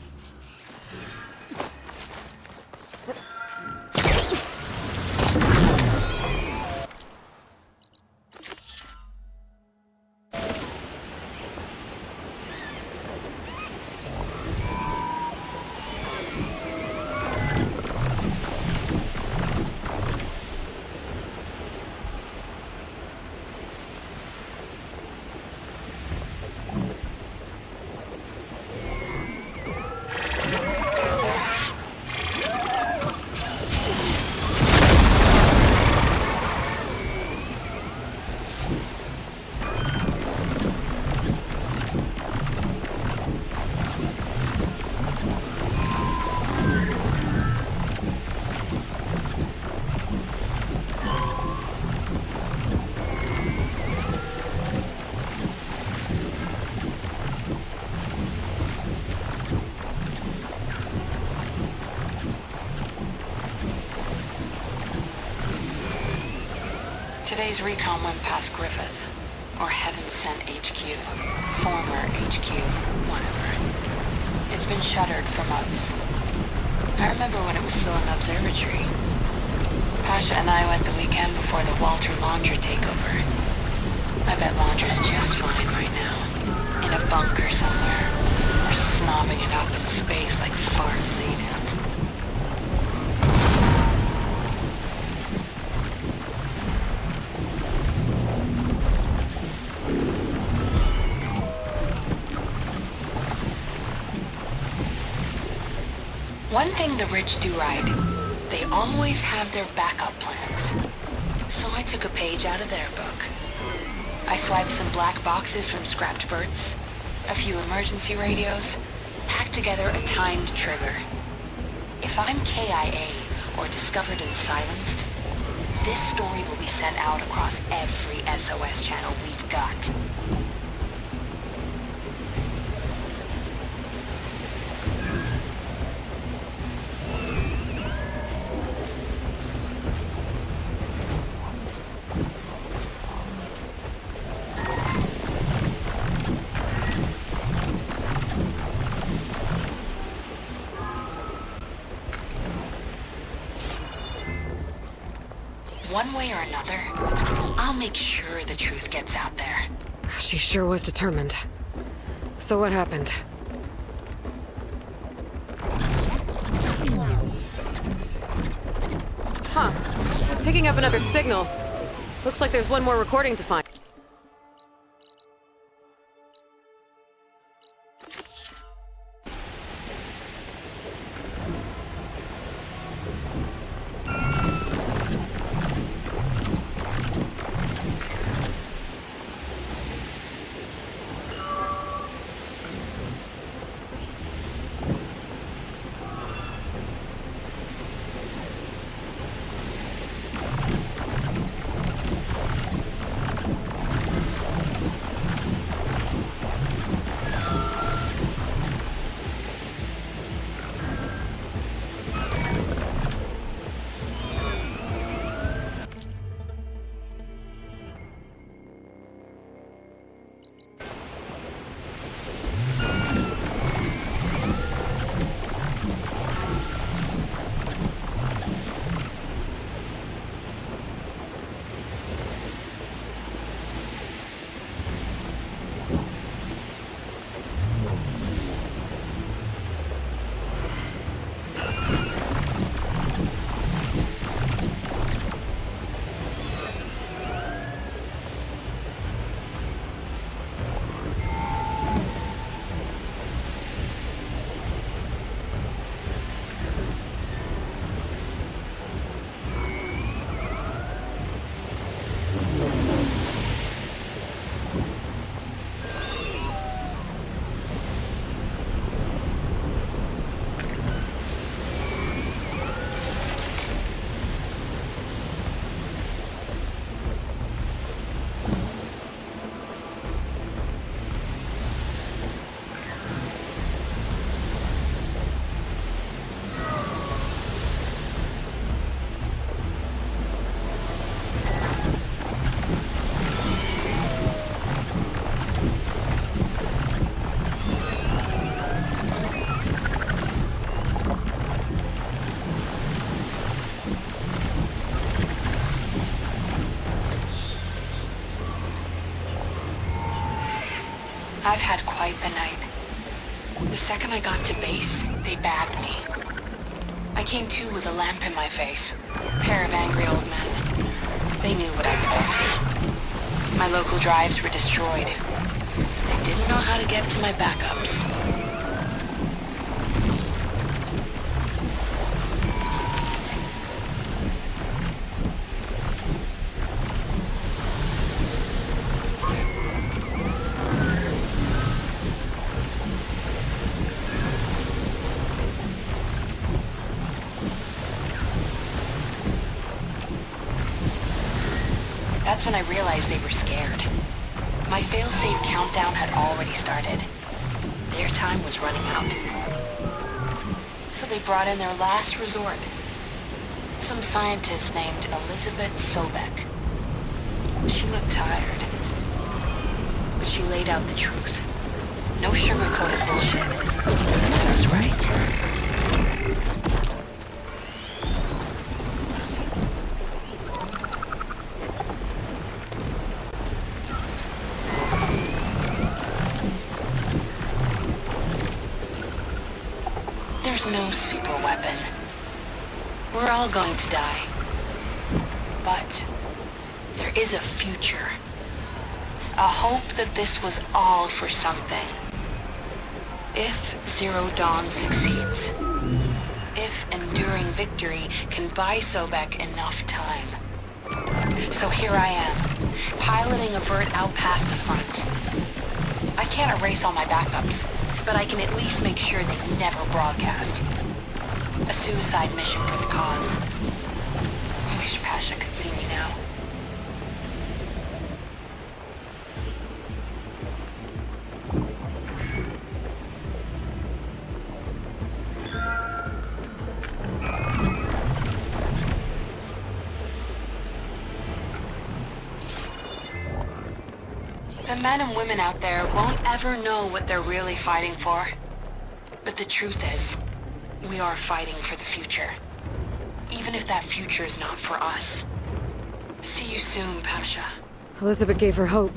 Today's recon went past Griffith, or Heaven Sent HQ, former HQ, whatever. It's been shuttered for months. I remember when it was still an observatory. Pasha and I went the weekend before the Walter Laundry takeover. I bet Laundry's just fine right now, in a bunker somewhere, or snobbing it up in space like far Zenith. One thing the rich do right, they always have their backup plans. So I took a page out of their book. I swiped some black boxes from scrapped verts, a few emergency radios, packed together a timed trigger. If I'm KIA or discovered and silenced, this story will be sent out across every SOS channel we've got. One way or another, I'll make sure the truth gets out there. She sure was determined. So what happened? Huh. Picking up another signal. Looks like there's one more recording to find. I've had quite the night. The second I got to base, they bagged me. I came to with a lamp in my face. A pair of angry old men. They knew what I'd been up to. My local drives were destroyed. They didn't know how to get to my backups. That's when I realized they were scared. My fail-safe countdown had already started. Their time was running out. So they brought in their last resort. Some scientist named Elizabeth Sobek. She looked tired. But she laid out the truth. No sugar-coated bullshit. And I was right. There's no super weapon. We're all going to die. But there is a future. A hope that this was all for something. If Zero Dawn succeeds. If enduring victory can buy Sobek enough time. So here I am, piloting a vert out past the front. I can't erase all my backups, but I can at least make sure they never broadcast. A suicide mission for the cause. I wish Pasha could see me now. The men and women out there won't ever know what they're really fighting for. But the truth is, we are fighting for the future. Even if that future is not for us. See you soon, Pasha. Elizabeth gave her hope.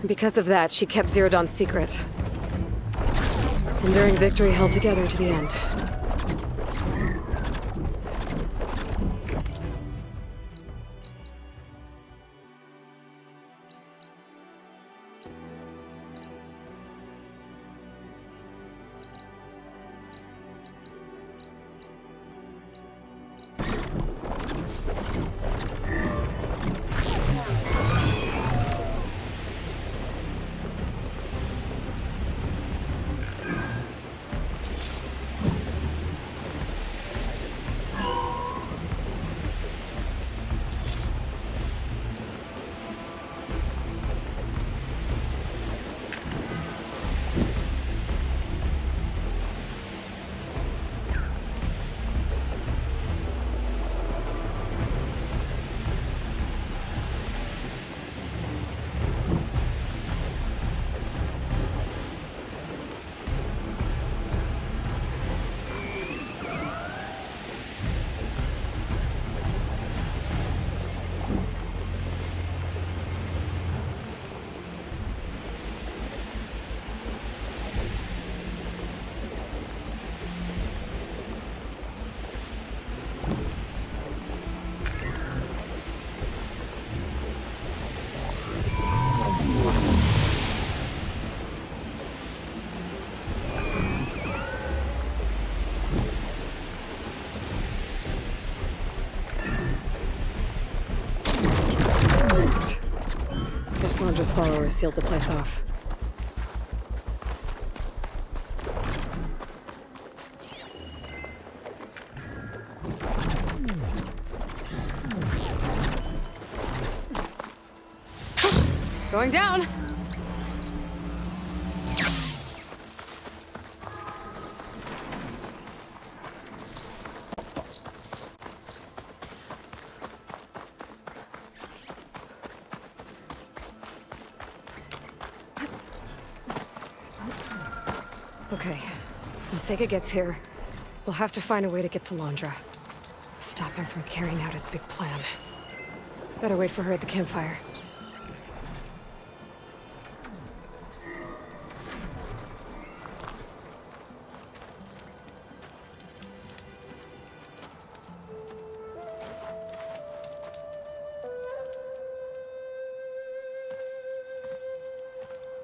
And because of that, she kept Zero Dawn's secret. Enduring victory held together to the end. Londra's followers sealed the place off. Going down! Okay, when Sega gets here, we'll have to find a way to get to Londra. Stop him from carrying out his big plan. Better wait for her at the campfire.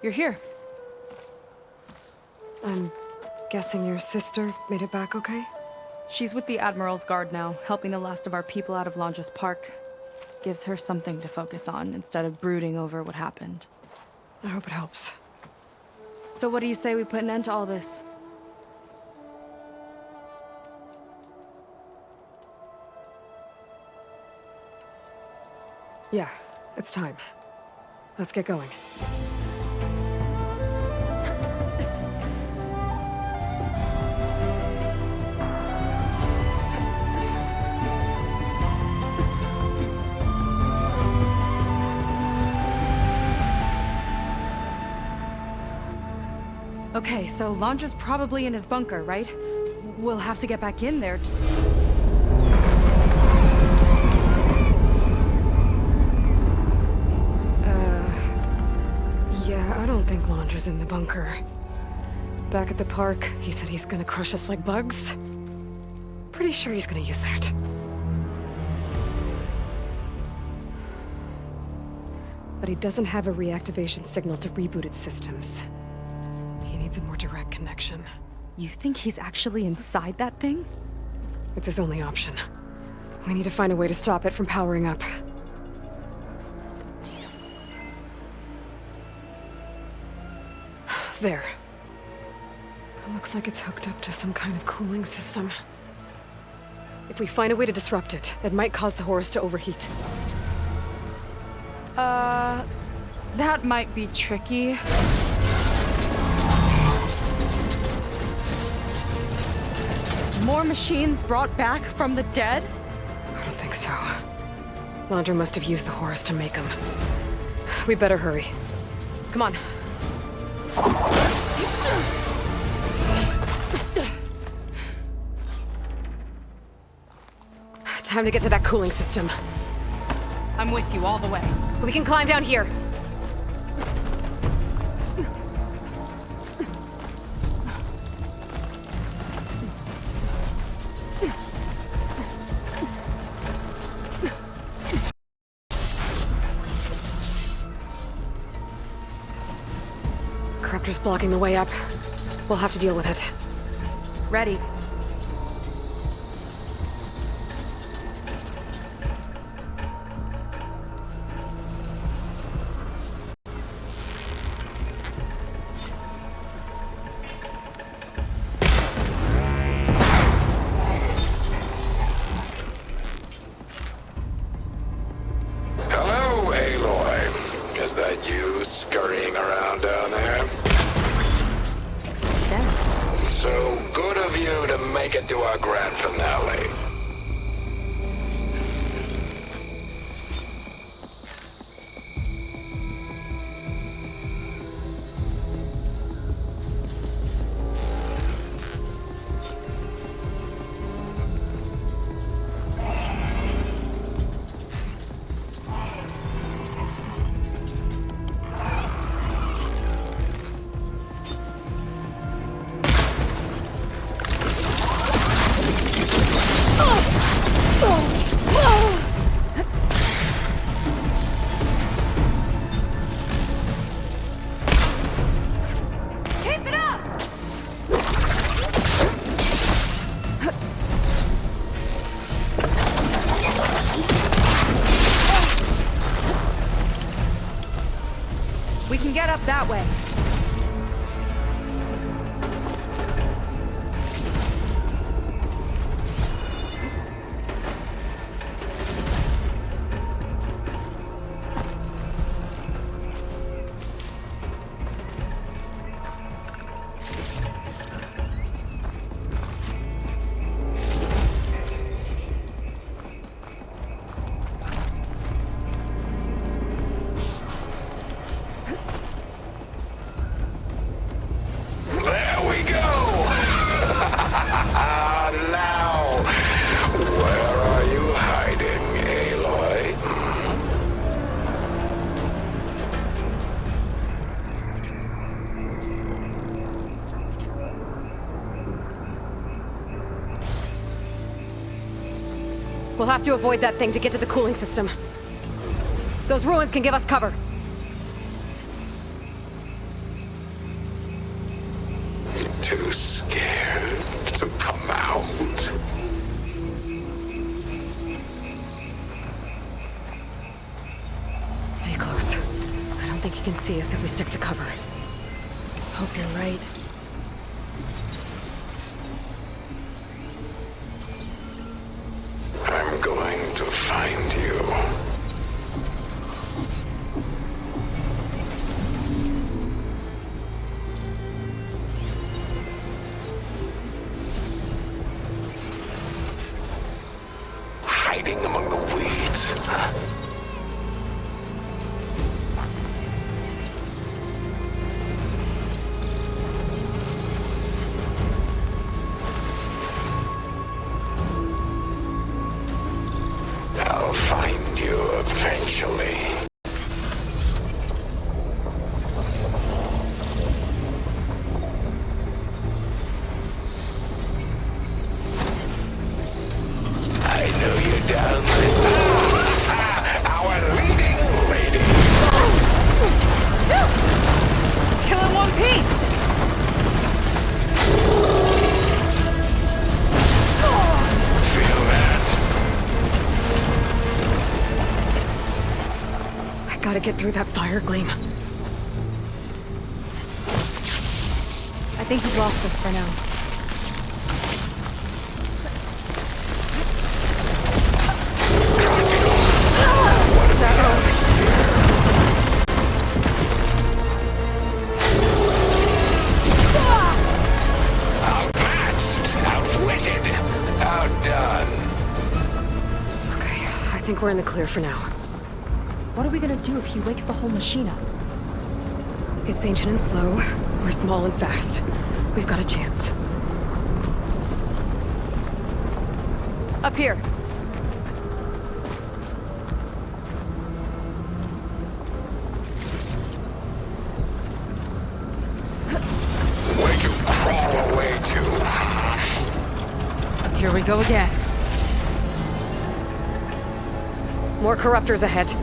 You're here. I'm guessing your sister made it back okay? She's with the Admiral's Guard now, helping the last of our people out of Longes Park. Gives her something to focus on instead of brooding over what happened. I hope it helps. So what do you say we put an end to all this? Yeah, it's time. Let's get going. Okay, so Longe's probably in his bunker, right? We'll have to get back in there. Yeah, I don't think Longe's in the bunker. Back at the park, he said he's gonna crush us like bugs. Pretty sure he's gonna use that. But he doesn't have a reactivation signal to reboot its systems. He needs a more direct connection. You think he's actually inside that thing? It's his only option. We need to find a way to stop it from powering up. There. It looks like it's hooked up to some kind of cooling system. If we find a way to disrupt it, it might cause the Horus to overheat. That might be tricky. More machines brought back from the dead? I don't think so. Laundra must have used the Horus to make them. We better hurry. Come on. Time to get to that cooling system. I'm with you all the way. We can climb down here. Corruptor's blocking the way up. We'll have to deal with it. Ready. Hello, Aloy. Is that you scurrying around down there? So good of you to make it to our grand finale. We can get up that way. We'll have to avoid that thing to get to the cooling system. Those ruins can give us cover. too scared to come out? Stay close. I don't think he can see us if we stick to cover. Hope you're right. I'm going to find you. Hiding among the weeds, huh? I'll find you eventually. I know you're down there. Our leading lady. Still in one piece! Feel that? I gotta get through that fire gleam. I think he's lost us for now. Outmatched, outwitted, outdone. Okay, I think we're in the clear for now. What are we gonna do if he wakes the whole machine up? It's ancient and slow. We're small and fast. We've got a chance. Up here. Where'd you crawl away to? Here we go again. More corruptors ahead.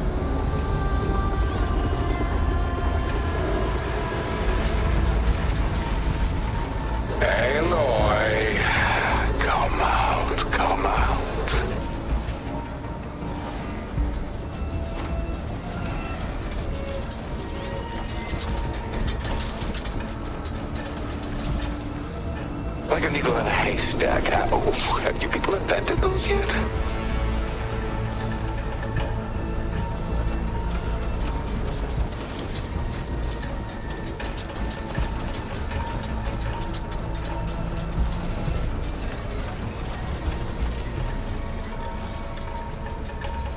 Aloy, come out, come out. Like a needle in a haystack. Oh, have you people invented those yet?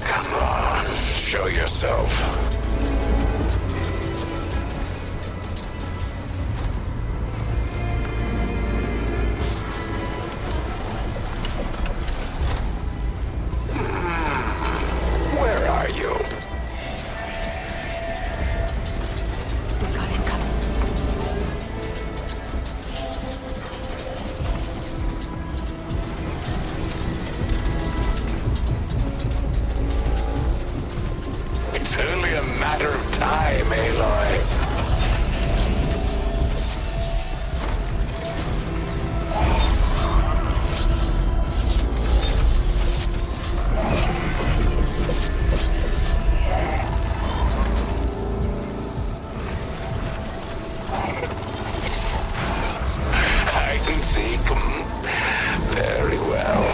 Come on, show yourself. Where are you? We've got incoming. It's only a matter of time, Aloy. I can see very well.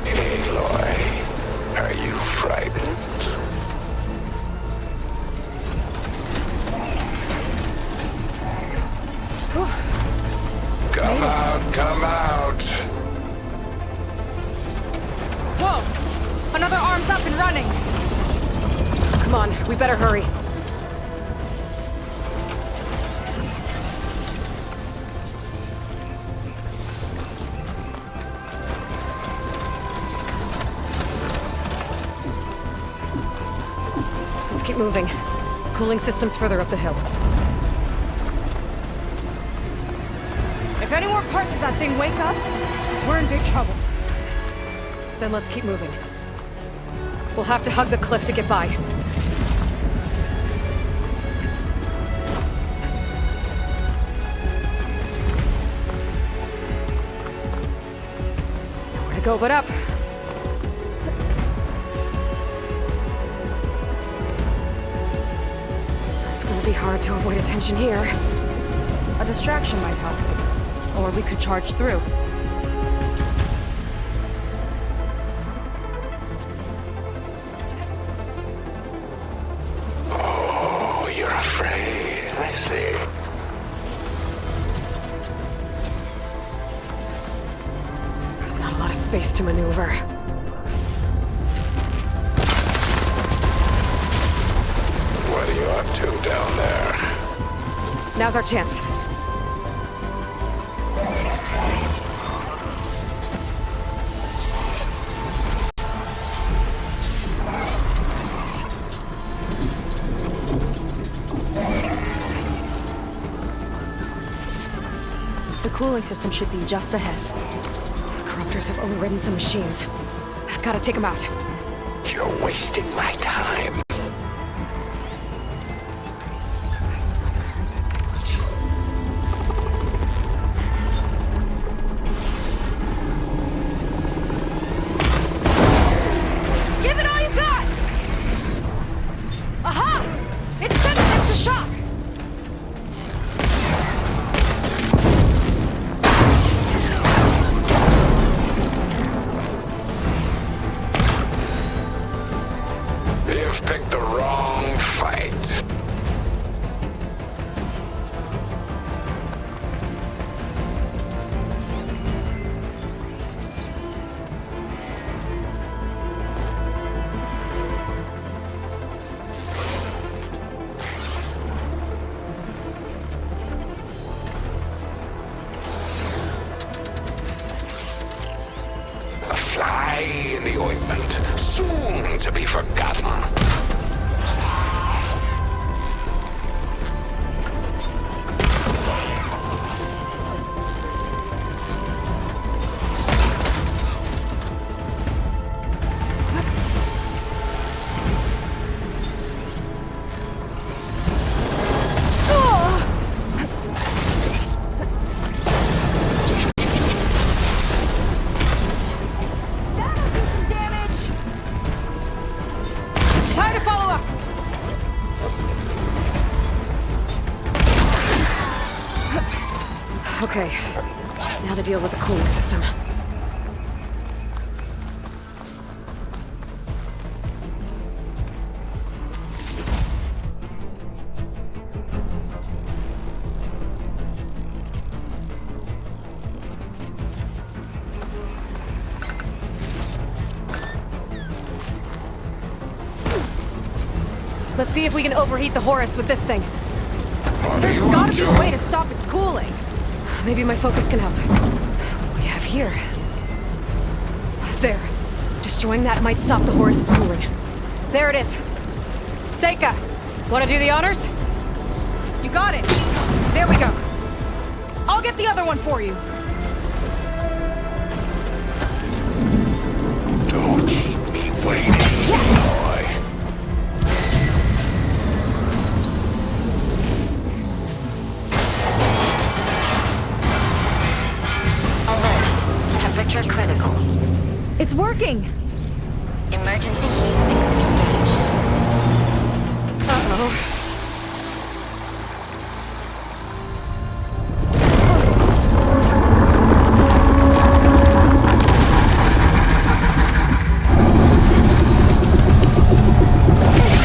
Aloy, are you frightened? Come out, come out. Whoa! Another arm's up and running! Come on, we better hurry. Let's keep moving. Cooling system's further up the hill. If any more parts of that thing wake up, we're in big trouble. Then let's keep moving. We'll have to hug the cliff to get by. Nowhere to go but up. It's gonna be hard to avoid attention here. A distraction might help. Or we could charge through. Oh, you're afraid. I see. There's not a lot of space to maneuver. What are you up to down there? Now's our chance. The cooling system should be just ahead. Corruptors have overridden some machines. Gotta take them out. You're wasting my time. Give it all you got! Aha! It's sensitive to shock! You've picked the wrong fight. A fly in the ointment, soon to be forgotten. Time to follow up! Okay, now to deal with the cooling system. Let's see if we can overheat the Horus with this thing. There's gotta be a way to stop its cooling. Maybe my focus can help. What do we have here? There. Destroying that might stop the Horus's cooling. There it is. Seika, wanna do the honors? You got it. There we go. I'll get the other one for you. Don't keep me waiting, boy. Temperature critical. It's working! Emergency heat sinks engaged. Uh-oh.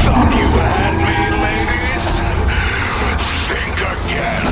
Thought you had me, ladies? Think again.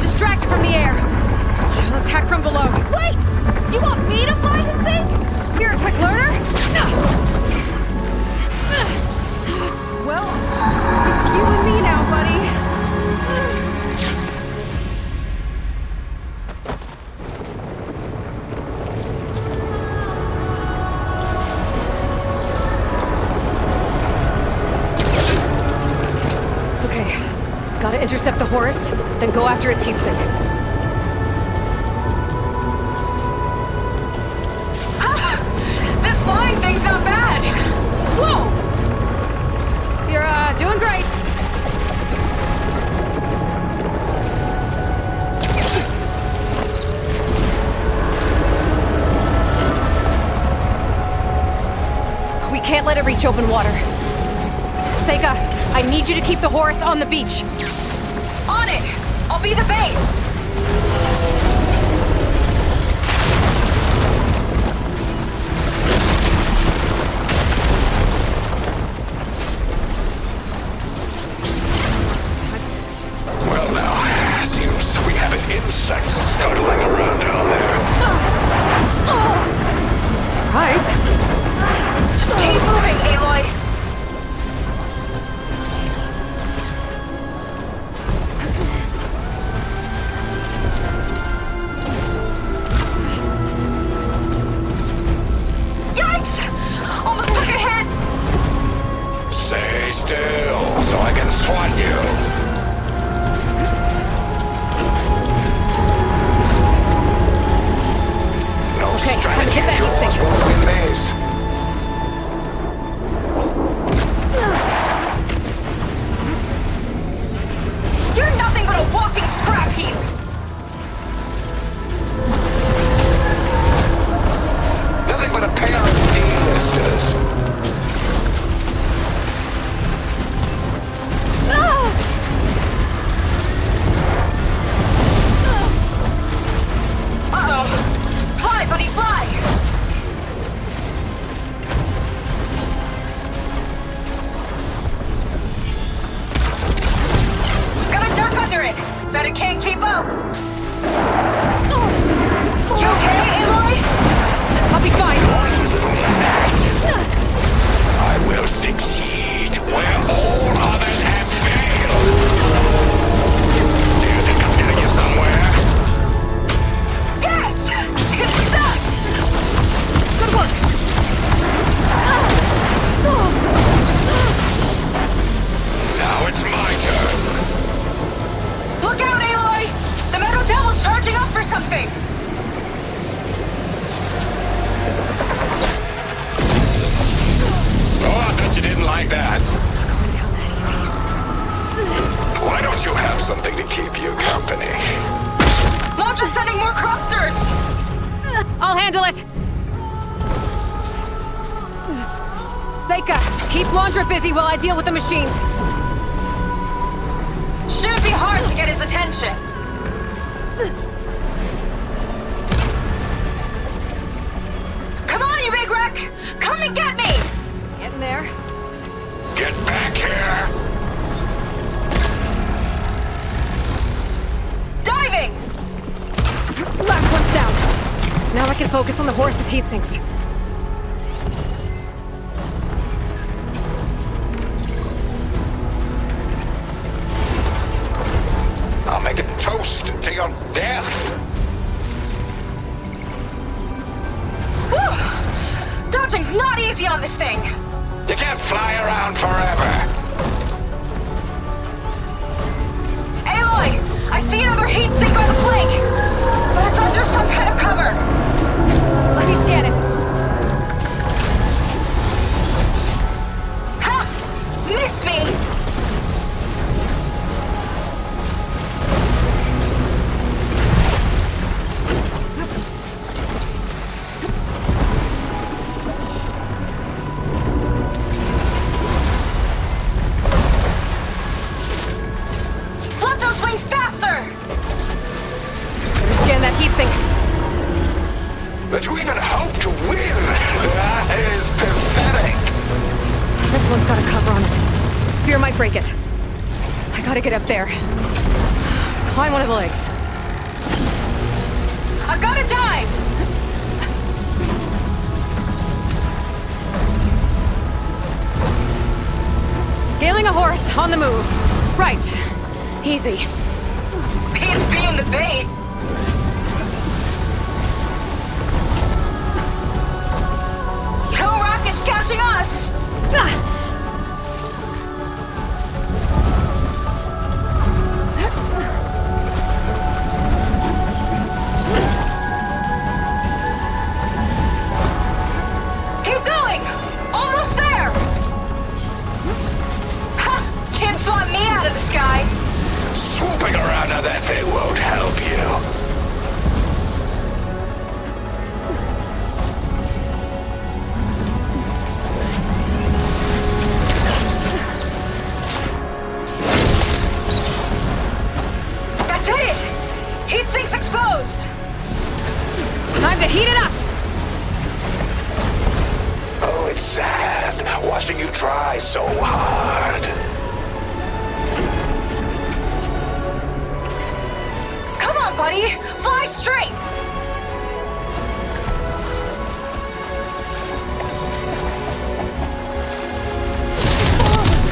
distracted from the air. I'll attack from below. Wait! You want me to fly this thing? You're a quick learner? Well, it's you and me now, buddy. Gotta intercept the Horus, then go after its heatsink. This flying thing's not bad! Whoa! You're, doing great. We can't let it reach open water. Seika, I need you to keep the Horus on the beach. On it! I'll be the bait! Well now, seems we have an insect scuttling around down there. Surprise! Just keep moving, Aloy! So I can swat you. No okay, time to strategy hit that yours heatsink. will win this. You're nothing but a walking scrap heap! Nothing but a pair of D-listers. Fly, buddy, fly! Gotta duck under it! Bet it can't keep up! You okay, Aloy? I'll be fine. I will succeed where all others have failed. Do you think I'm getting you somewhere? Yes! It's stuck! Good work! Now it's my turn. Look out, Aloy! The Meadow Devil's charging up for something! Oh, I bet you didn't like that. Going down that easy. Why don't you have something to keep you company? Launch is sending more cropters! I'll handle it! Seika, keep Laundra busy while I deal with the machines. Shouldn't be hard to get his attention. Come on, you big wreck! Come and get me! Getting there. Get back here! Diving! Last one's down. Now I can focus on the Horus's heatsinks. I'll make it toast to your death. Whew. Dodging's not easy on this thing. You can't fly around forever. Aloy, I see another heat sink on the flank, but it's under some kind of cover. Let me scan it. Ha! Missed me! That you even hope to win! That is pathetic! This one's got a cover on it. Spear might break it. I gotta get up there. Climb one of the legs. I've got to dive! Scaling a horse, on the move. Right. Easy. Beans being the bait. No rockets catching us! Keep going! Almost there! Ha! Can't swat me out of the sky! Swooping around on that thing won't help you. That's it! Heat sink's exposed! Time to heat it up! Oh, it's sad watching you try so hard. Come on, buddy! Fly straight!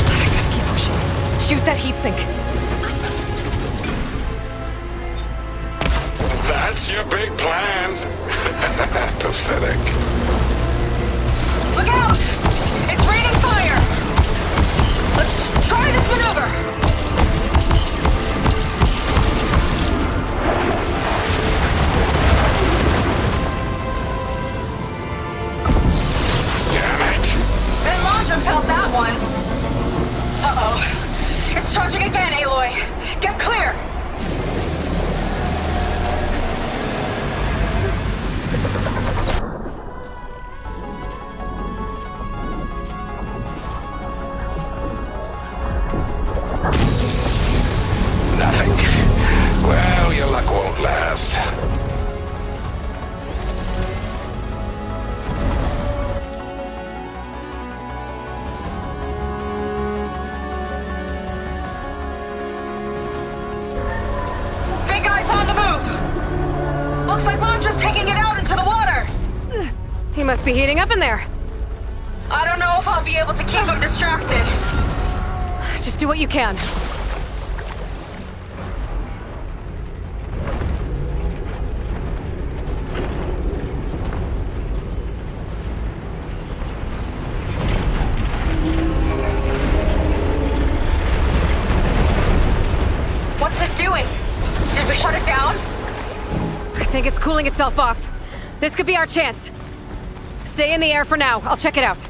I gotta keep pushing. Shoot that heatsink. That's your big plan. Pathetic. Look out! It's raining fire! Let's try this maneuver! Damn it. Ben Laundrum felt that one. Uh-oh. It's charging again, Aloy. Get clear! Nothing. Well, your luck won't last. Big guy's on the move! Looks like Laundrum's taking it out into the water! He must be heating up in there. I don't know if I'll be able to keep him distracted. Just do what you can. What's it doing? Did we shut it down? I think it's cooling itself off. This could be our chance. Stay in the air for now. I'll check it out.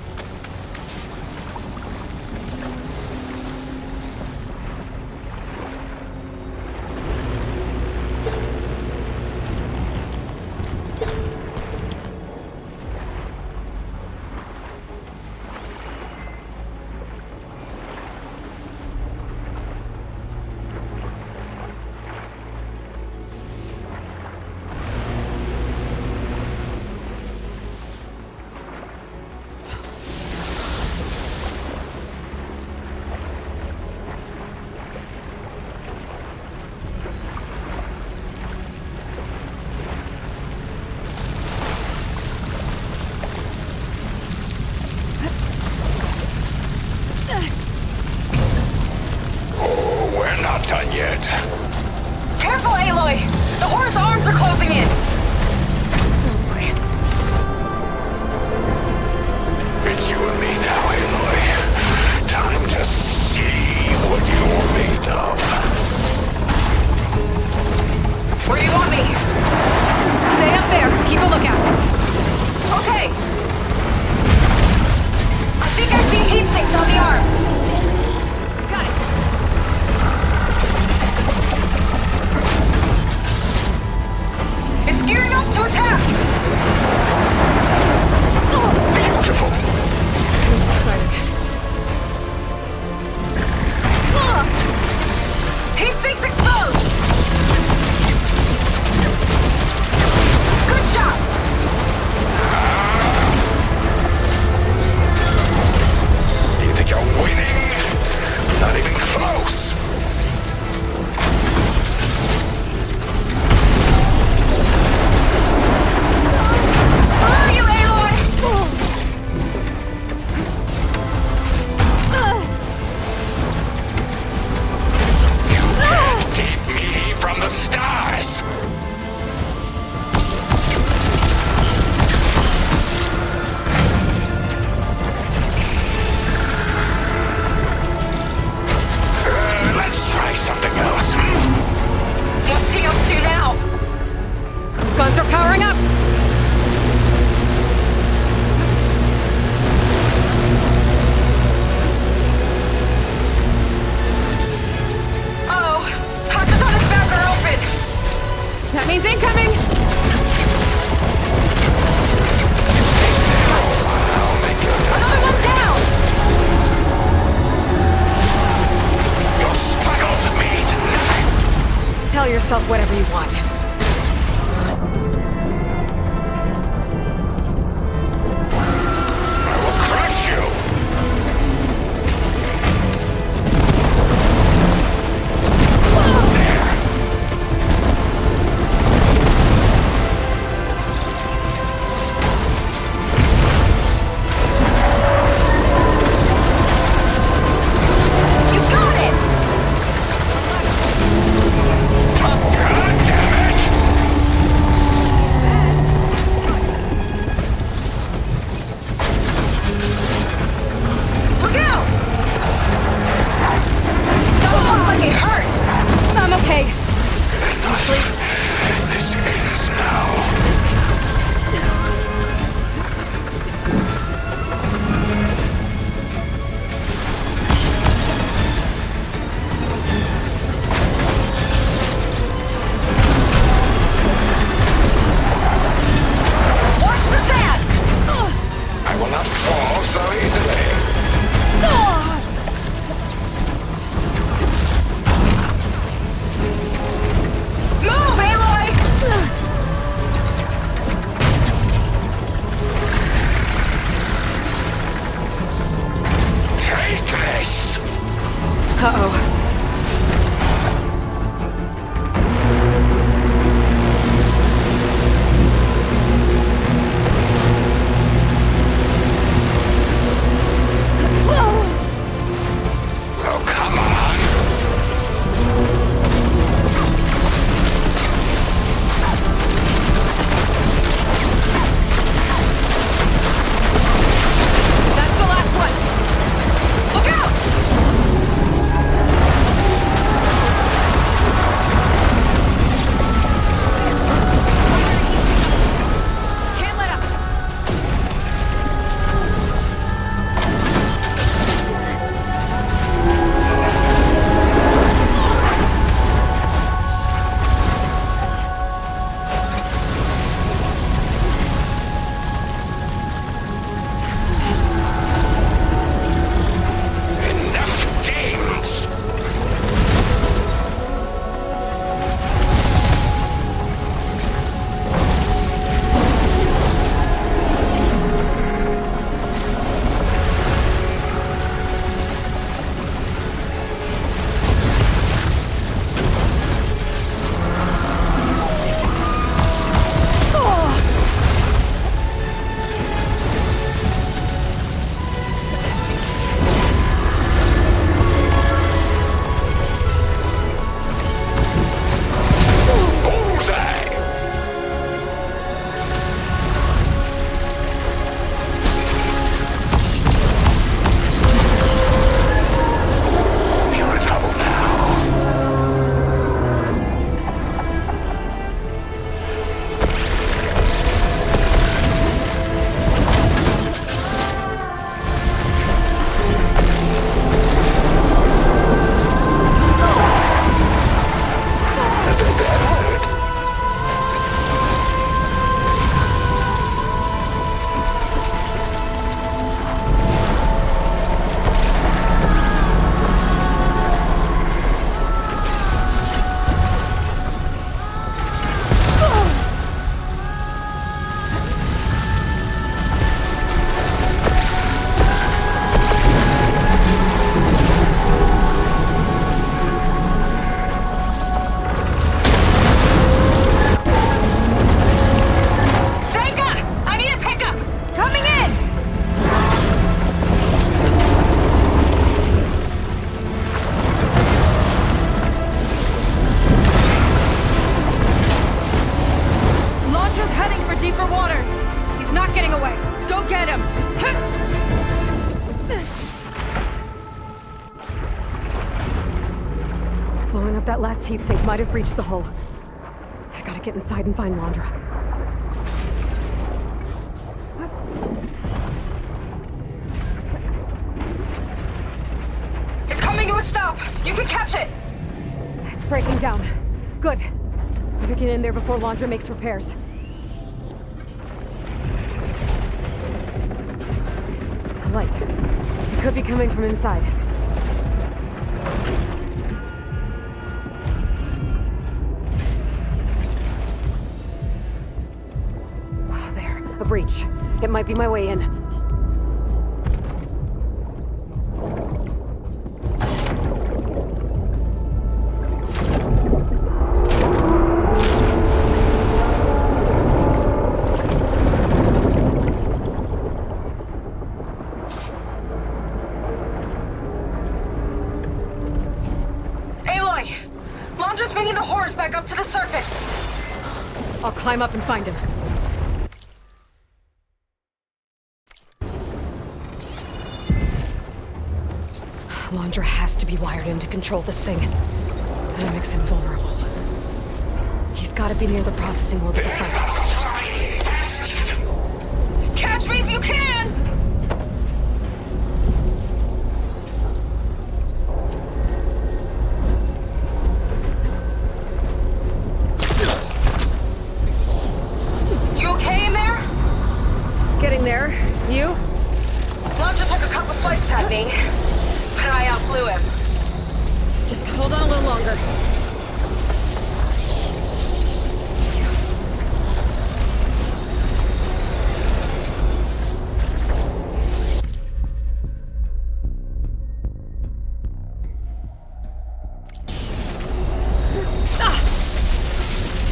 Oh, we're not done yet. Careful, Aloy! The horse's arms are closing in! It's you and me now, Aloy. Time to see what you're made of. Where do you want me? Stay up there. Keep a lookout. Okay. I think I see heat sinks on the arms. Got it. It's gearing up to attack! Beautiful. It's exciting. Heat sinks exposed! Good shot! You think you're winning? she up to now? Those guns are powering up! Uh-oh. Hatches on his back are open! That means incoming! Another one down! Tell yourself whatever you want. That last heat sink might have breached the hull. I gotta get inside and find Londra. It's coming to a stop! You can catch it! It's breaking down. Good. Better get in there before Londra makes repairs. A light. It could be coming from inside. Oh, there. A breach. It might be my way in. I'll climb up and find him. Londra has to be wired in to control this thing. That makes him vulnerable. He's gotta be near the processing orb at the front. Catch me if you can! Getting there. You? Londra took a couple swipes at me, but I outflew him. Just hold on a little longer.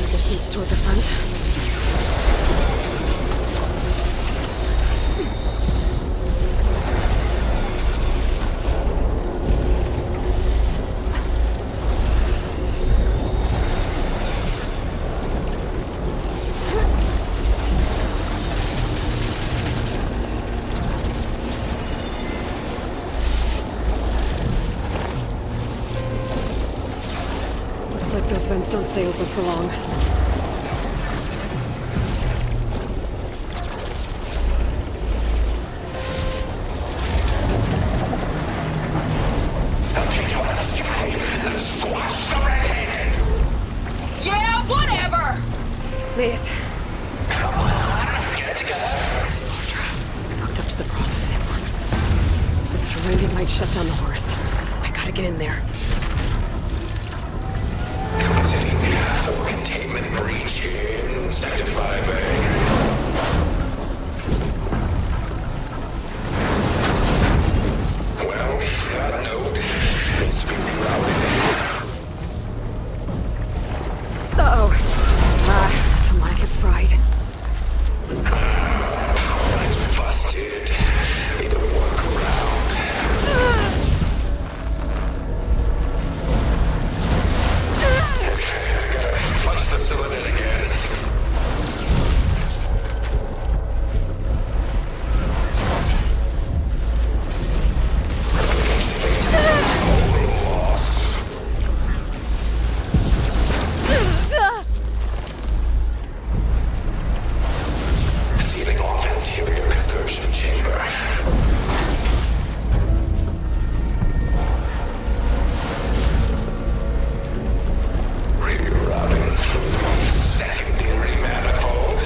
Just needs toward the front. Those vents don't stay open for long. They'll take you out of the sky and squash the redhead! Yeah, whatever! Made it. Come on, get it together. There's Londra. Hooked up to the processing orb. This terrain might shut down the horse. I gotta get in there. For containment breach in Sector 5A. Well, that node needs to be rerouted. Uh-oh. Don't want to get fried. Power line's busted. Need to work around. Flush the cylinders again. Sealing off interior conversion chamber. Rerouting through the secondary manifold.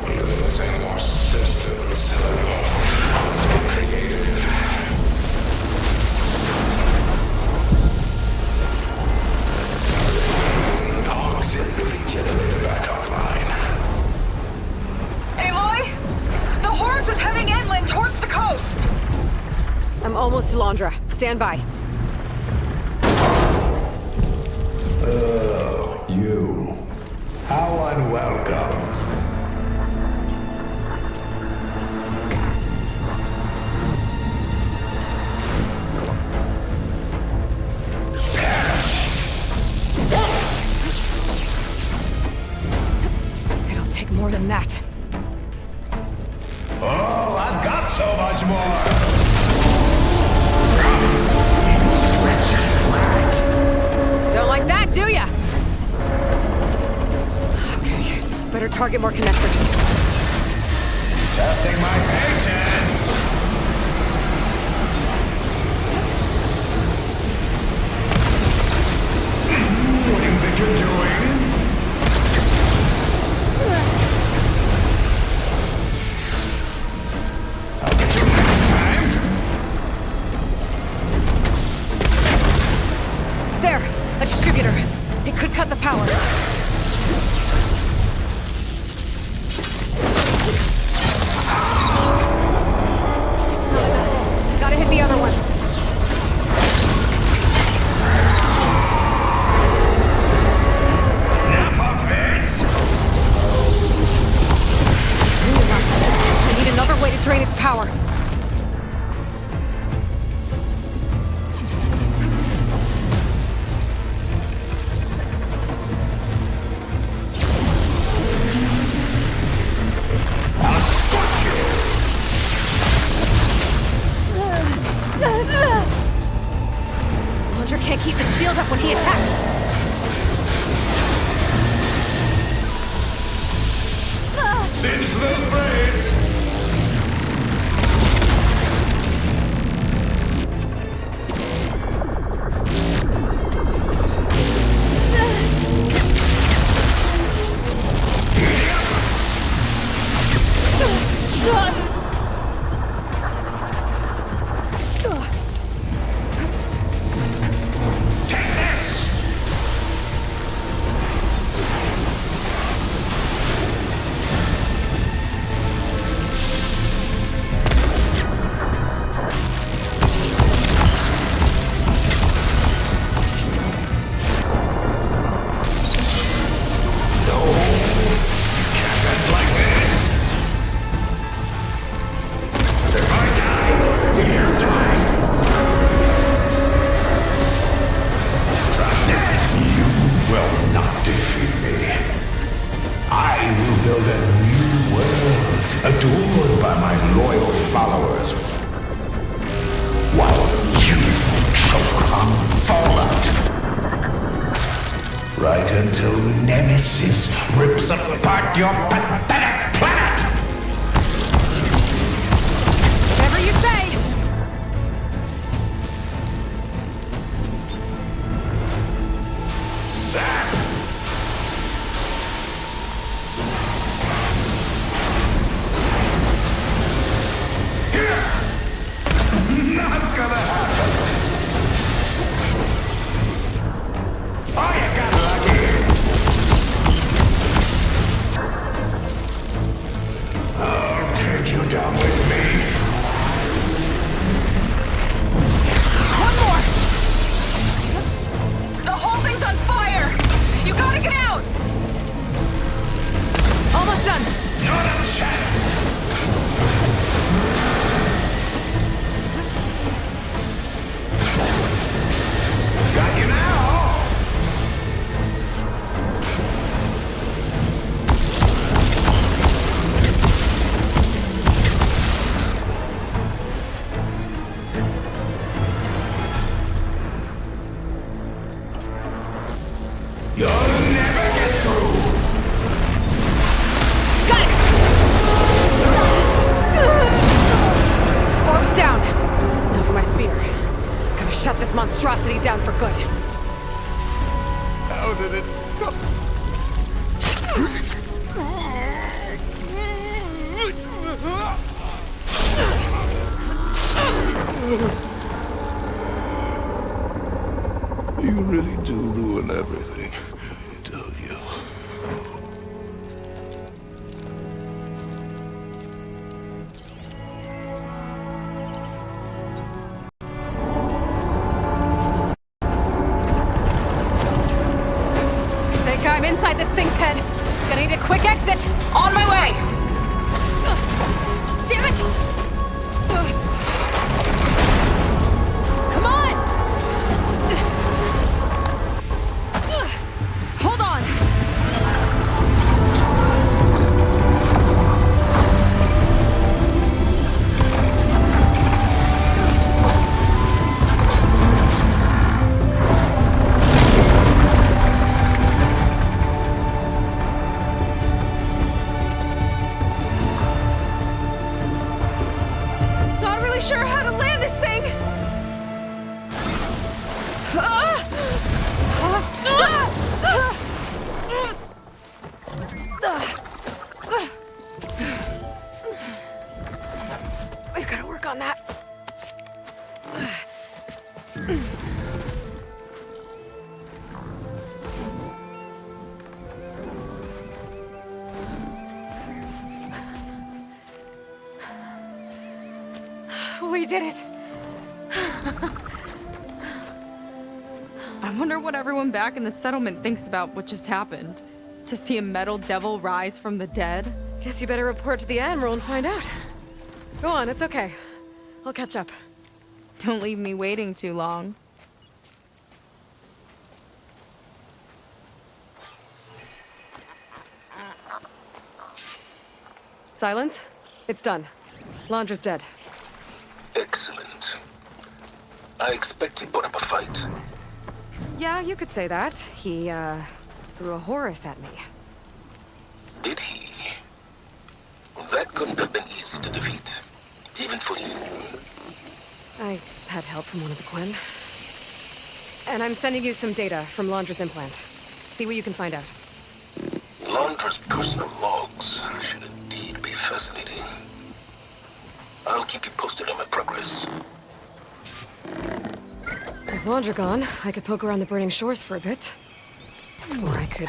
Losing more systems. Get creative. Auxiliary generator back online. Aloy! The horse is heading inland towards the coast! I'm almost to Londra. Stand by. Oh, you. How unwelcome. It'll take more than that. Oh, I've got so much more. target more connectors. Testing my patience! What do you think you're doing? I'll get you next time! There! A distributor. It could cut the power. Gotta hit the other one. Enough of this! I need another way to drain its power. I'll scorch you! Launcher can't keep the shield up when he attacks. Singe those braids! Adored by my loyal followers, while you choke on fallout. Right until Nemesis rips apart your pathetic planet! Whatever you say! Zap! Not gonna happen. Oh, you got lucky. I'll take you down with me. One more! The whole thing's on fire! You gotta get out! Almost done! Not a chance! Got you now! You'll never get through! Got it! Orb's down. Now for my spear. Gotta shut this monstrosity down for good. How did it go? You really do ruin everything, don't you? Seika, I'm inside this thing's head. Gonna need a quick exit. On my way! Damn it! Come on! Hold on! We did it! I wonder what everyone back in the settlement thinks about what just happened. To see a metal devil rise from the dead? Guess you better report to the Admiral and find out. Go on, it's okay. I'll catch up. Don't leave me waiting too long. Silence? It's done. Londra's dead. Excellent. I expect he put up a fight. Yeah, you could say that. He, threw a Horus at me. Did he? That couldn't have been easy to defeat. Even for you. I had help from one of the Quen. And I'm sending you some data from Londra's implant. See what you can find out. Londra's personal logs should indeed be fascinating. I'll keep you posted on my progress. With Londra gone, I could poke around the burning shores for a bit. Or I could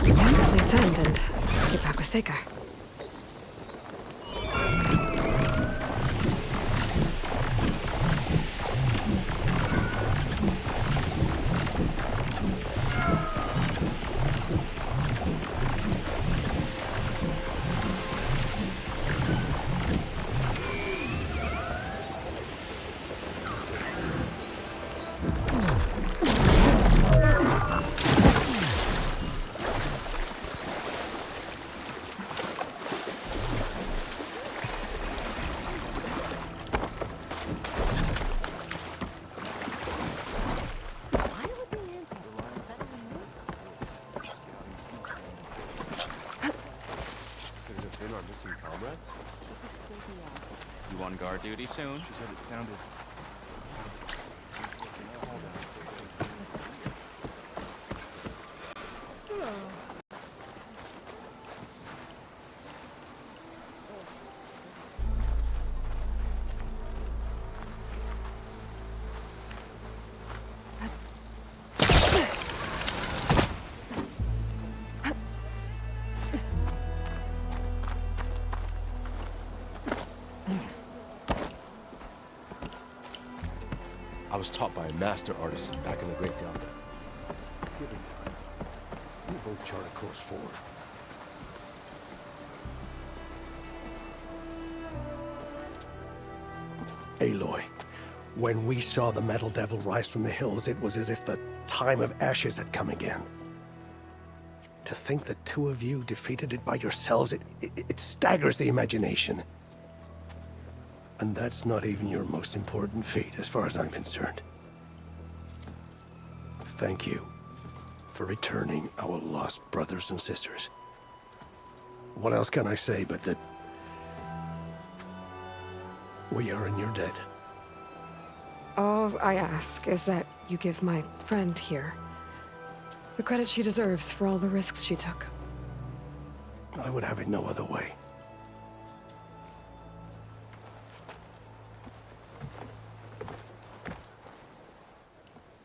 get back to Fleet's End and get back with Seika. You on guard duty soon? She said it sounded... I was taught by a master artisan back in the Great Delta. Given time, we both chart a course forward. Aloy, when we saw the Metal Devil rise from the hills, it was as if the time of ashes had come again. To think the two of you defeated it by yourselves, it staggers the imagination. And that's not even your most important feat, as far as I'm concerned. Thank you for returning our lost brothers and sisters. What else can I say but that we are in your debt? All I ask is that you give my friend here the credit she deserves for all the risks she took. I would have it no other way.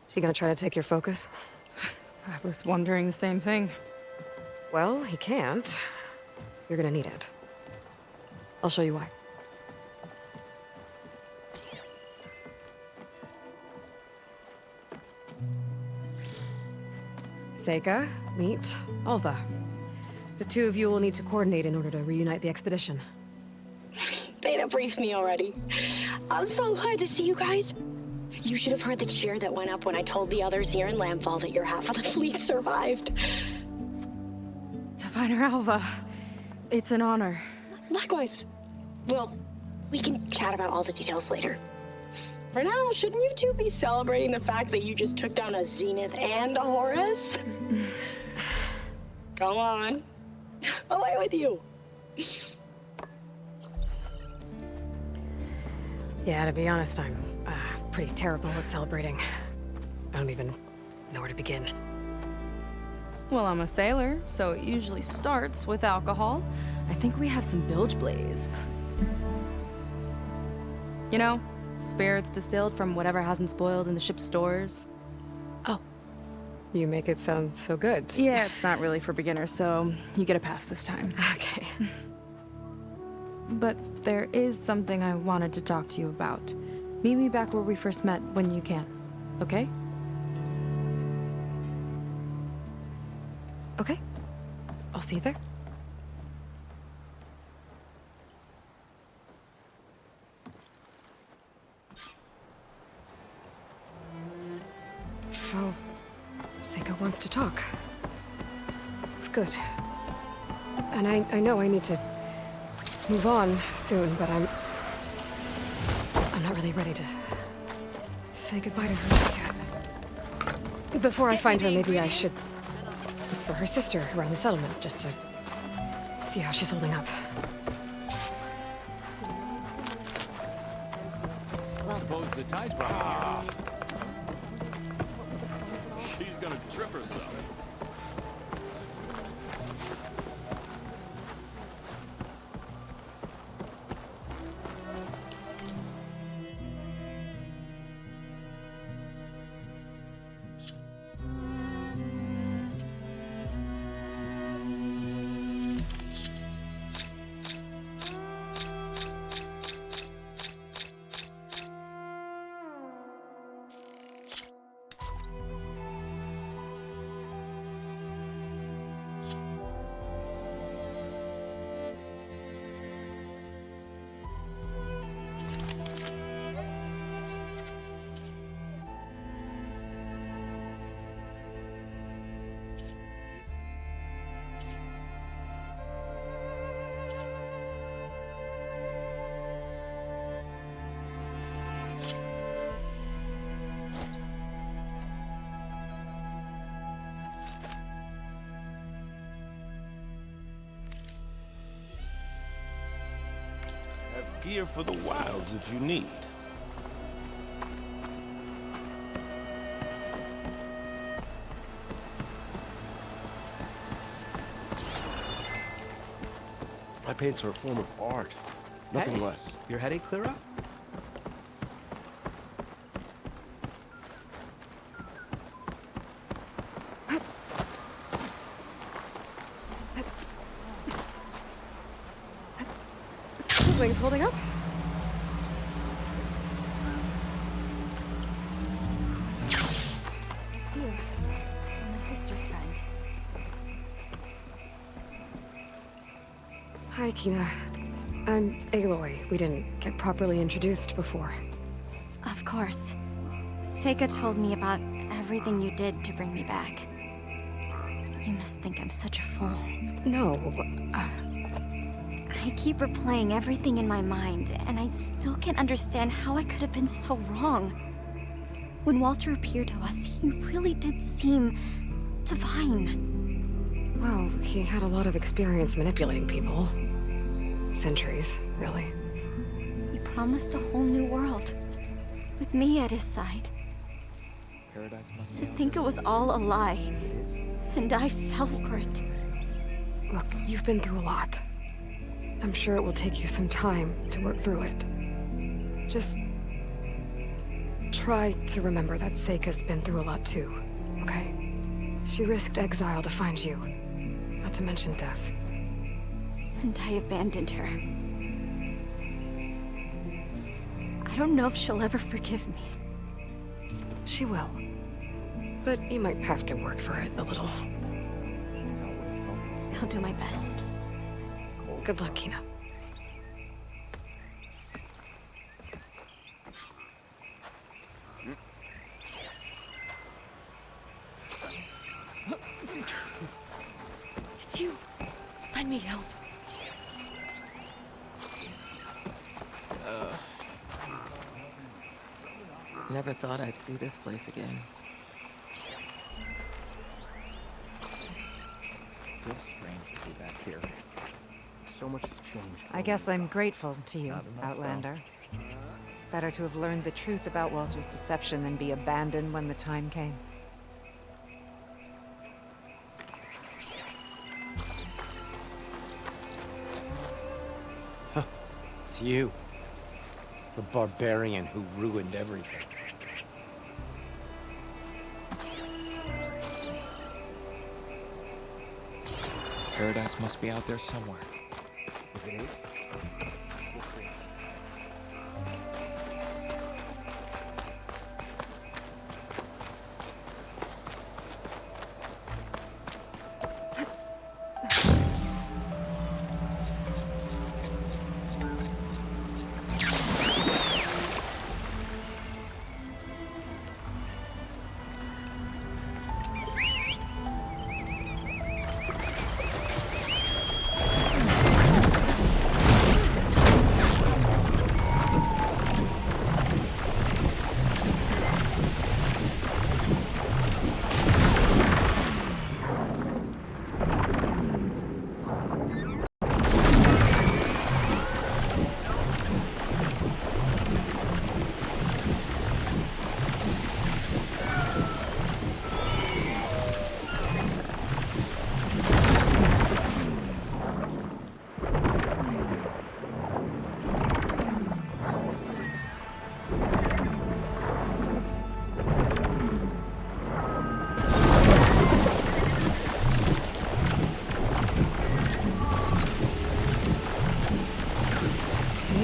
Is he gonna try to take your focus? I was wondering the same thing. Well, he can't. You're gonna need it. I'll show you why. Seika, meet Alva. The two of you will need to coordinate in order to reunite the expedition. Beta briefed me already. I'm so glad to see you guys. You should have heard the cheer that went up when I told the others here in Landfall that your half of the fleet survived. Diviner Alva, it's an honor. Likewise. Well, we can chat about all the details later. For now, shouldn't you two be celebrating the fact that you just took down a Zenith and a Horus? Come on. Away with you. Yeah, to be honest, I'm pretty terrible at celebrating. I don't even know where to begin. Well, I'm a sailor, so it usually starts with alcohol. I think we have some bilge blaze. You know, Spirits distilled from whatever hasn't spoiled in the ship's stores. Oh. You make it sound so good. Yeah, it's not really for beginners, so you get a pass this time. Okay. But there is something I wanted to talk to you about. Meet me back where we first met when you can, okay? Okay. I'll see you there. So, Seika wants to talk. It's good. And I know I need to move on soon, but I'm not really ready to say goodbye to her just yet. Before I find her, maybe I should look for her sister around the settlement, just to see how she's holding up. Suppose the tide's right here. She's gonna trip herself. Gear for the wilds if you need. My paints are a form of art, nothing Hey, less. Your headache clear up? Wings holding up? Here, my sister's friend. Hi, Kina. I'm Aloy. We didn't get properly introduced before. Of course. Seika told me about everything you did to bring me back. You must think I'm such a fool. No, I keep replaying everything in my mind, and I still can't understand how I could have been so wrong. When Walter appeared to us, he really did seem divine. Well, he had a lot of experience manipulating people. Centuries, really. He promised a whole new world, with me at his side. To think it was all a lie, and I fell for it. Look, you've been through a lot. I'm sure it will take you some time to work through it. Just try to remember that Seika's been through a lot too, okay? She risked exile to find you, not to mention death. And I abandoned her. I don't know if she'll ever forgive me. She will. But you might have to work for it a little. I'll do my best. Good luck, Kina. It's you. Lend me help. Never thought I'd see this place again. Feels strange to be back here. So much has changed. I guess I'm grateful to you, Outlander. Better to have learned the truth about Walter's deception than be abandoned when the time came. It's you. The barbarian who ruined everything. Paradise must be out there somewhere. If it is, we'll create it.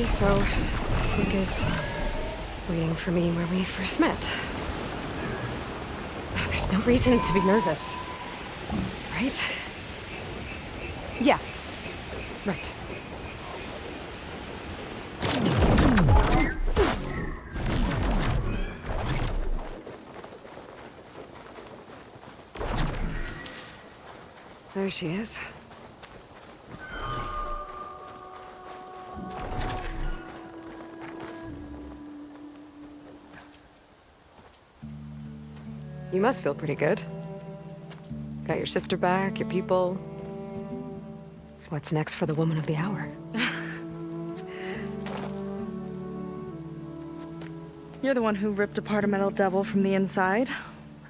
So, Snick is waiting for me where we first met. There's no reason to be nervous, right? Yeah, right. There she is. You must feel pretty good. Got your sister back, your people. What's next for the woman of the hour? You're the one who ripped apart a metal devil from the inside.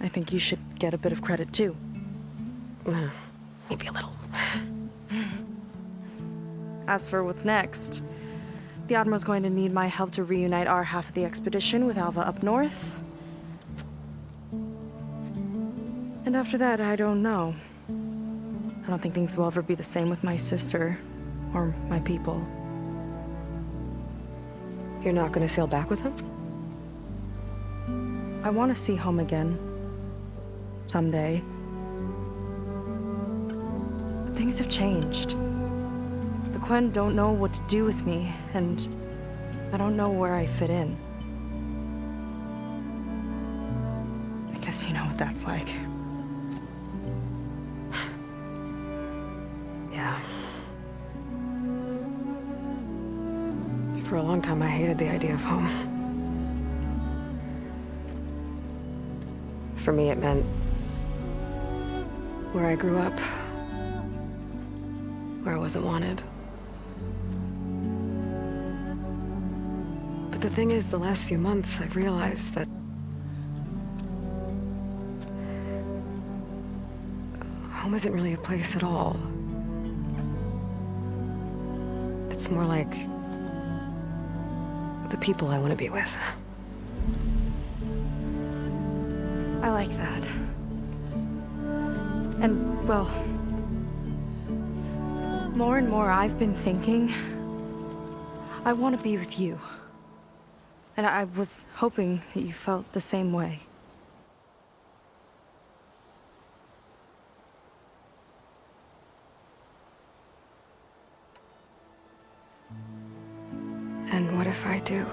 I think you should get a bit of credit, too. Maybe a little. As for what's next, the Admiral's going to need my help to reunite our half of the expedition with Alva up north. And after that, I don't know. I don't think things will ever be the same with my sister, or my people. You're not gonna sail back with him? I want to see home again. Someday. But things have changed. The Quen don't know what to do with me, and I don't know where I fit in. I guess you know what that's like. Yeah. For a long time, I hated the idea of home. For me, it meant where I grew up, where I wasn't wanted. But the thing is, the last few months, I've realized that home isn't really a place at all. It's more like the people I want to be with. I like that. And, well, more and more I've been thinking, I want to be with you. And I was hoping that you felt the same way. And what if I do?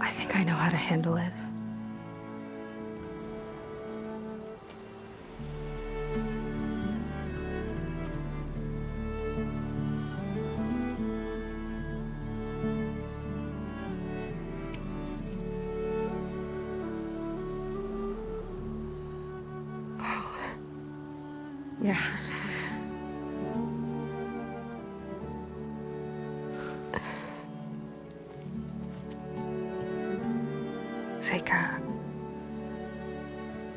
I think I know how to handle it. Yeah. Seika,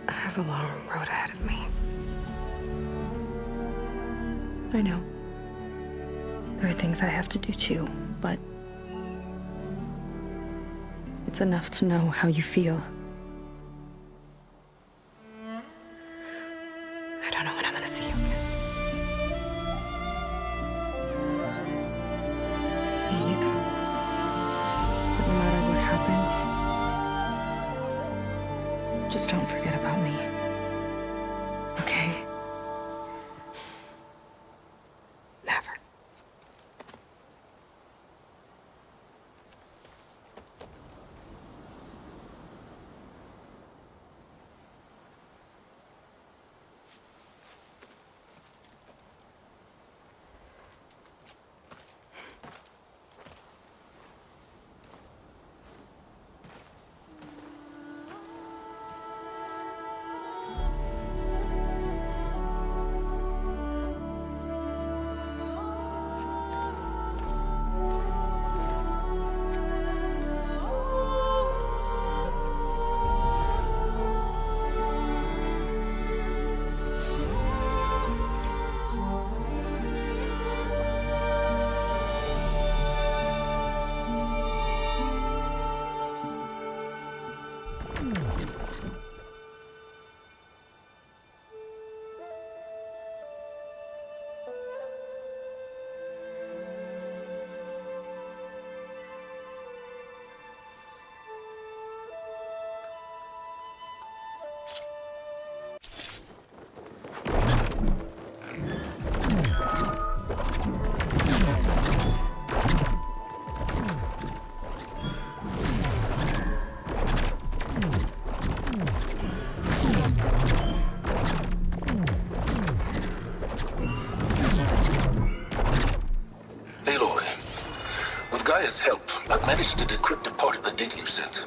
I have a long road ahead of me. I know. There are things I have to do too, but it's enough to know how you feel. I don't know when I'm gonna see you again. Me either. But no matter what happens, just don't forget about me. Okay? Never. Gaia's help, I've managed to decrypt a part of the data you sent.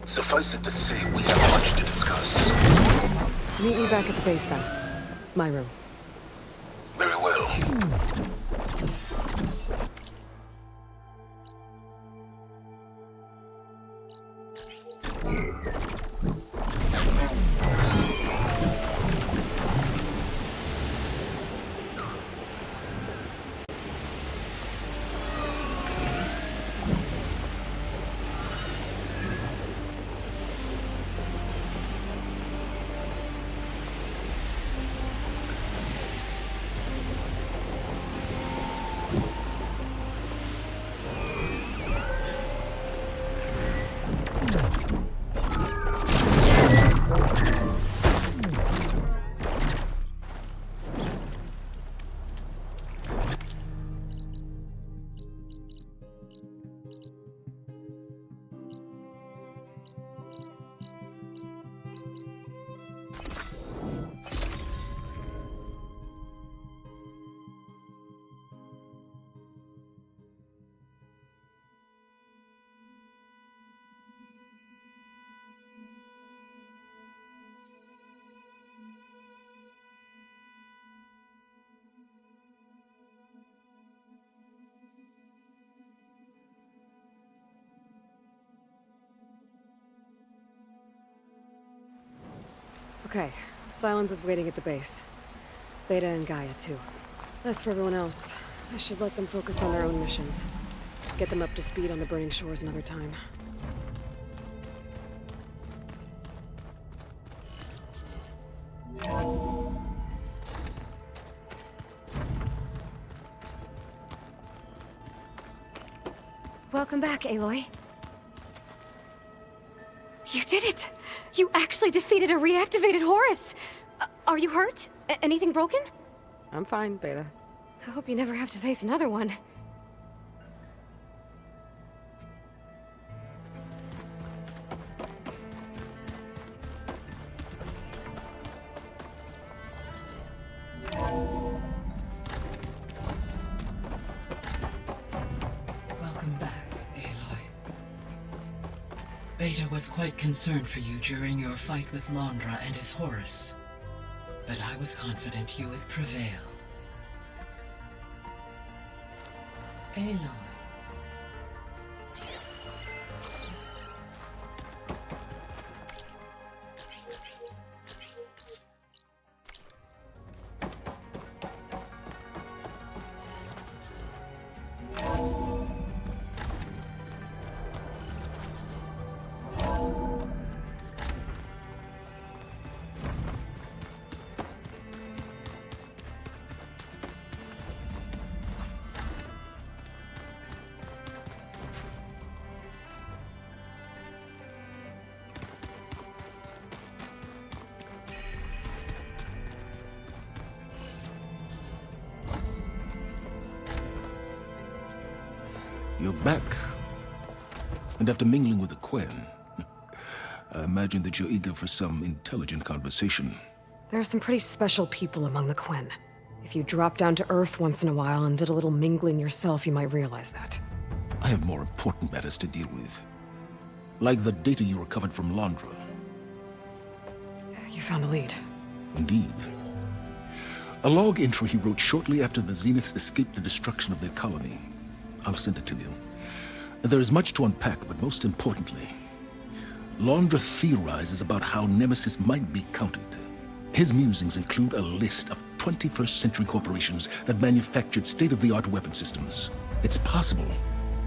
Suffice it to say, we have much to discuss. Meet me back at the base then. My room. Very well. Okay, Silence is waiting at the base. Beta and Gaia, too. As for everyone else, I should let them focus on their own missions. Get them up to speed on the burning shores another time. Welcome back, Aloy. You did it! You actually defeated a reactivated Horus! Are you hurt? Anything broken? I'm fine, Beta. I hope you never have to face another one. Welcome back, Aloy. Beta was quite concerned for you during your fight with Londra and his Horus. But I was confident you would prevail. Aloy. You're back. And after mingling with the Quen, I imagine that you're eager for some intelligent conversation. There are some pretty special people among the Quen. If you dropped down to Earth once in a while and did a little mingling yourself, you might realize that. I have more important matters to deal with. Like the data you recovered from Londra. You found a lead. Indeed. A log entry he wrote shortly after the Zeniths escaped the destruction of their colony. I'll send it to you. There is much to unpack, but most importantly, Londra theorizes about how Nemesis might be countered. His musings include a list of 21st century corporations that manufactured state-of-the-art weapon systems. It's possible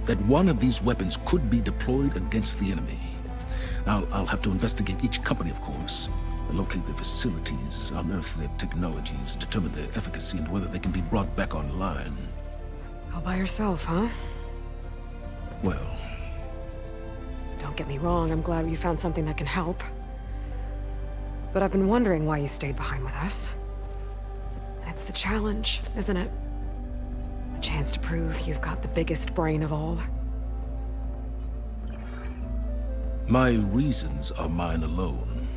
that one of these weapons could be deployed against the enemy. Now, I'll have to investigate each company, of course, locate their facilities, unearth their technologies, determine their efficacy and whether they can be brought back online. All by yourself, huh? Well... Don't get me wrong, I'm glad you found something that can help. But I've been wondering why you stayed behind with us. It's the challenge, isn't it? The chance to prove you've got the biggest brain of all. My reasons are mine alone.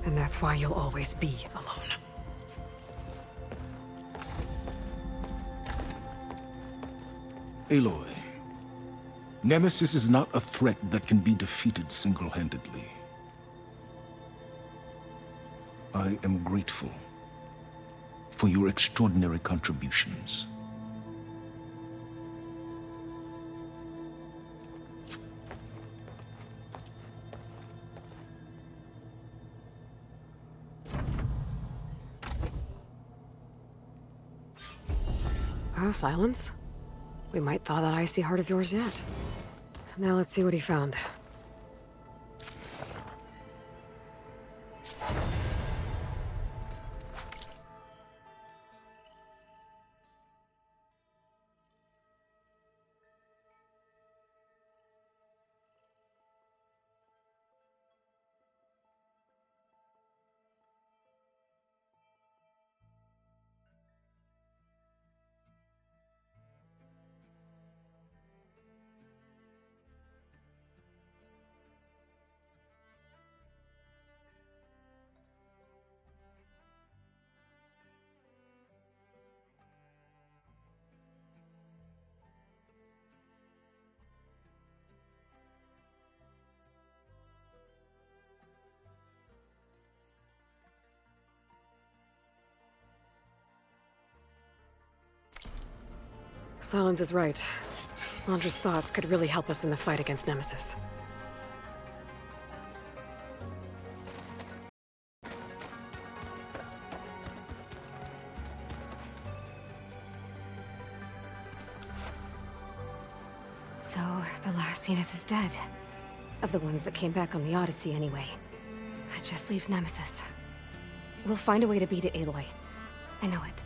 And that's why you'll always be alone. Aloy, Nemesis is not a threat that can be defeated single-handedly. I am grateful for your extraordinary contributions. Oh, Silence? We might thaw that icy heart of yours yet. Now let's see what he found. Silence is right. Londra's thoughts could really help us in the fight against Nemesis. So, the last Zenith is dead. Of the ones that came back on the Odyssey, anyway. That just leaves Nemesis. We'll find a way to beat it, Aloy. I know it.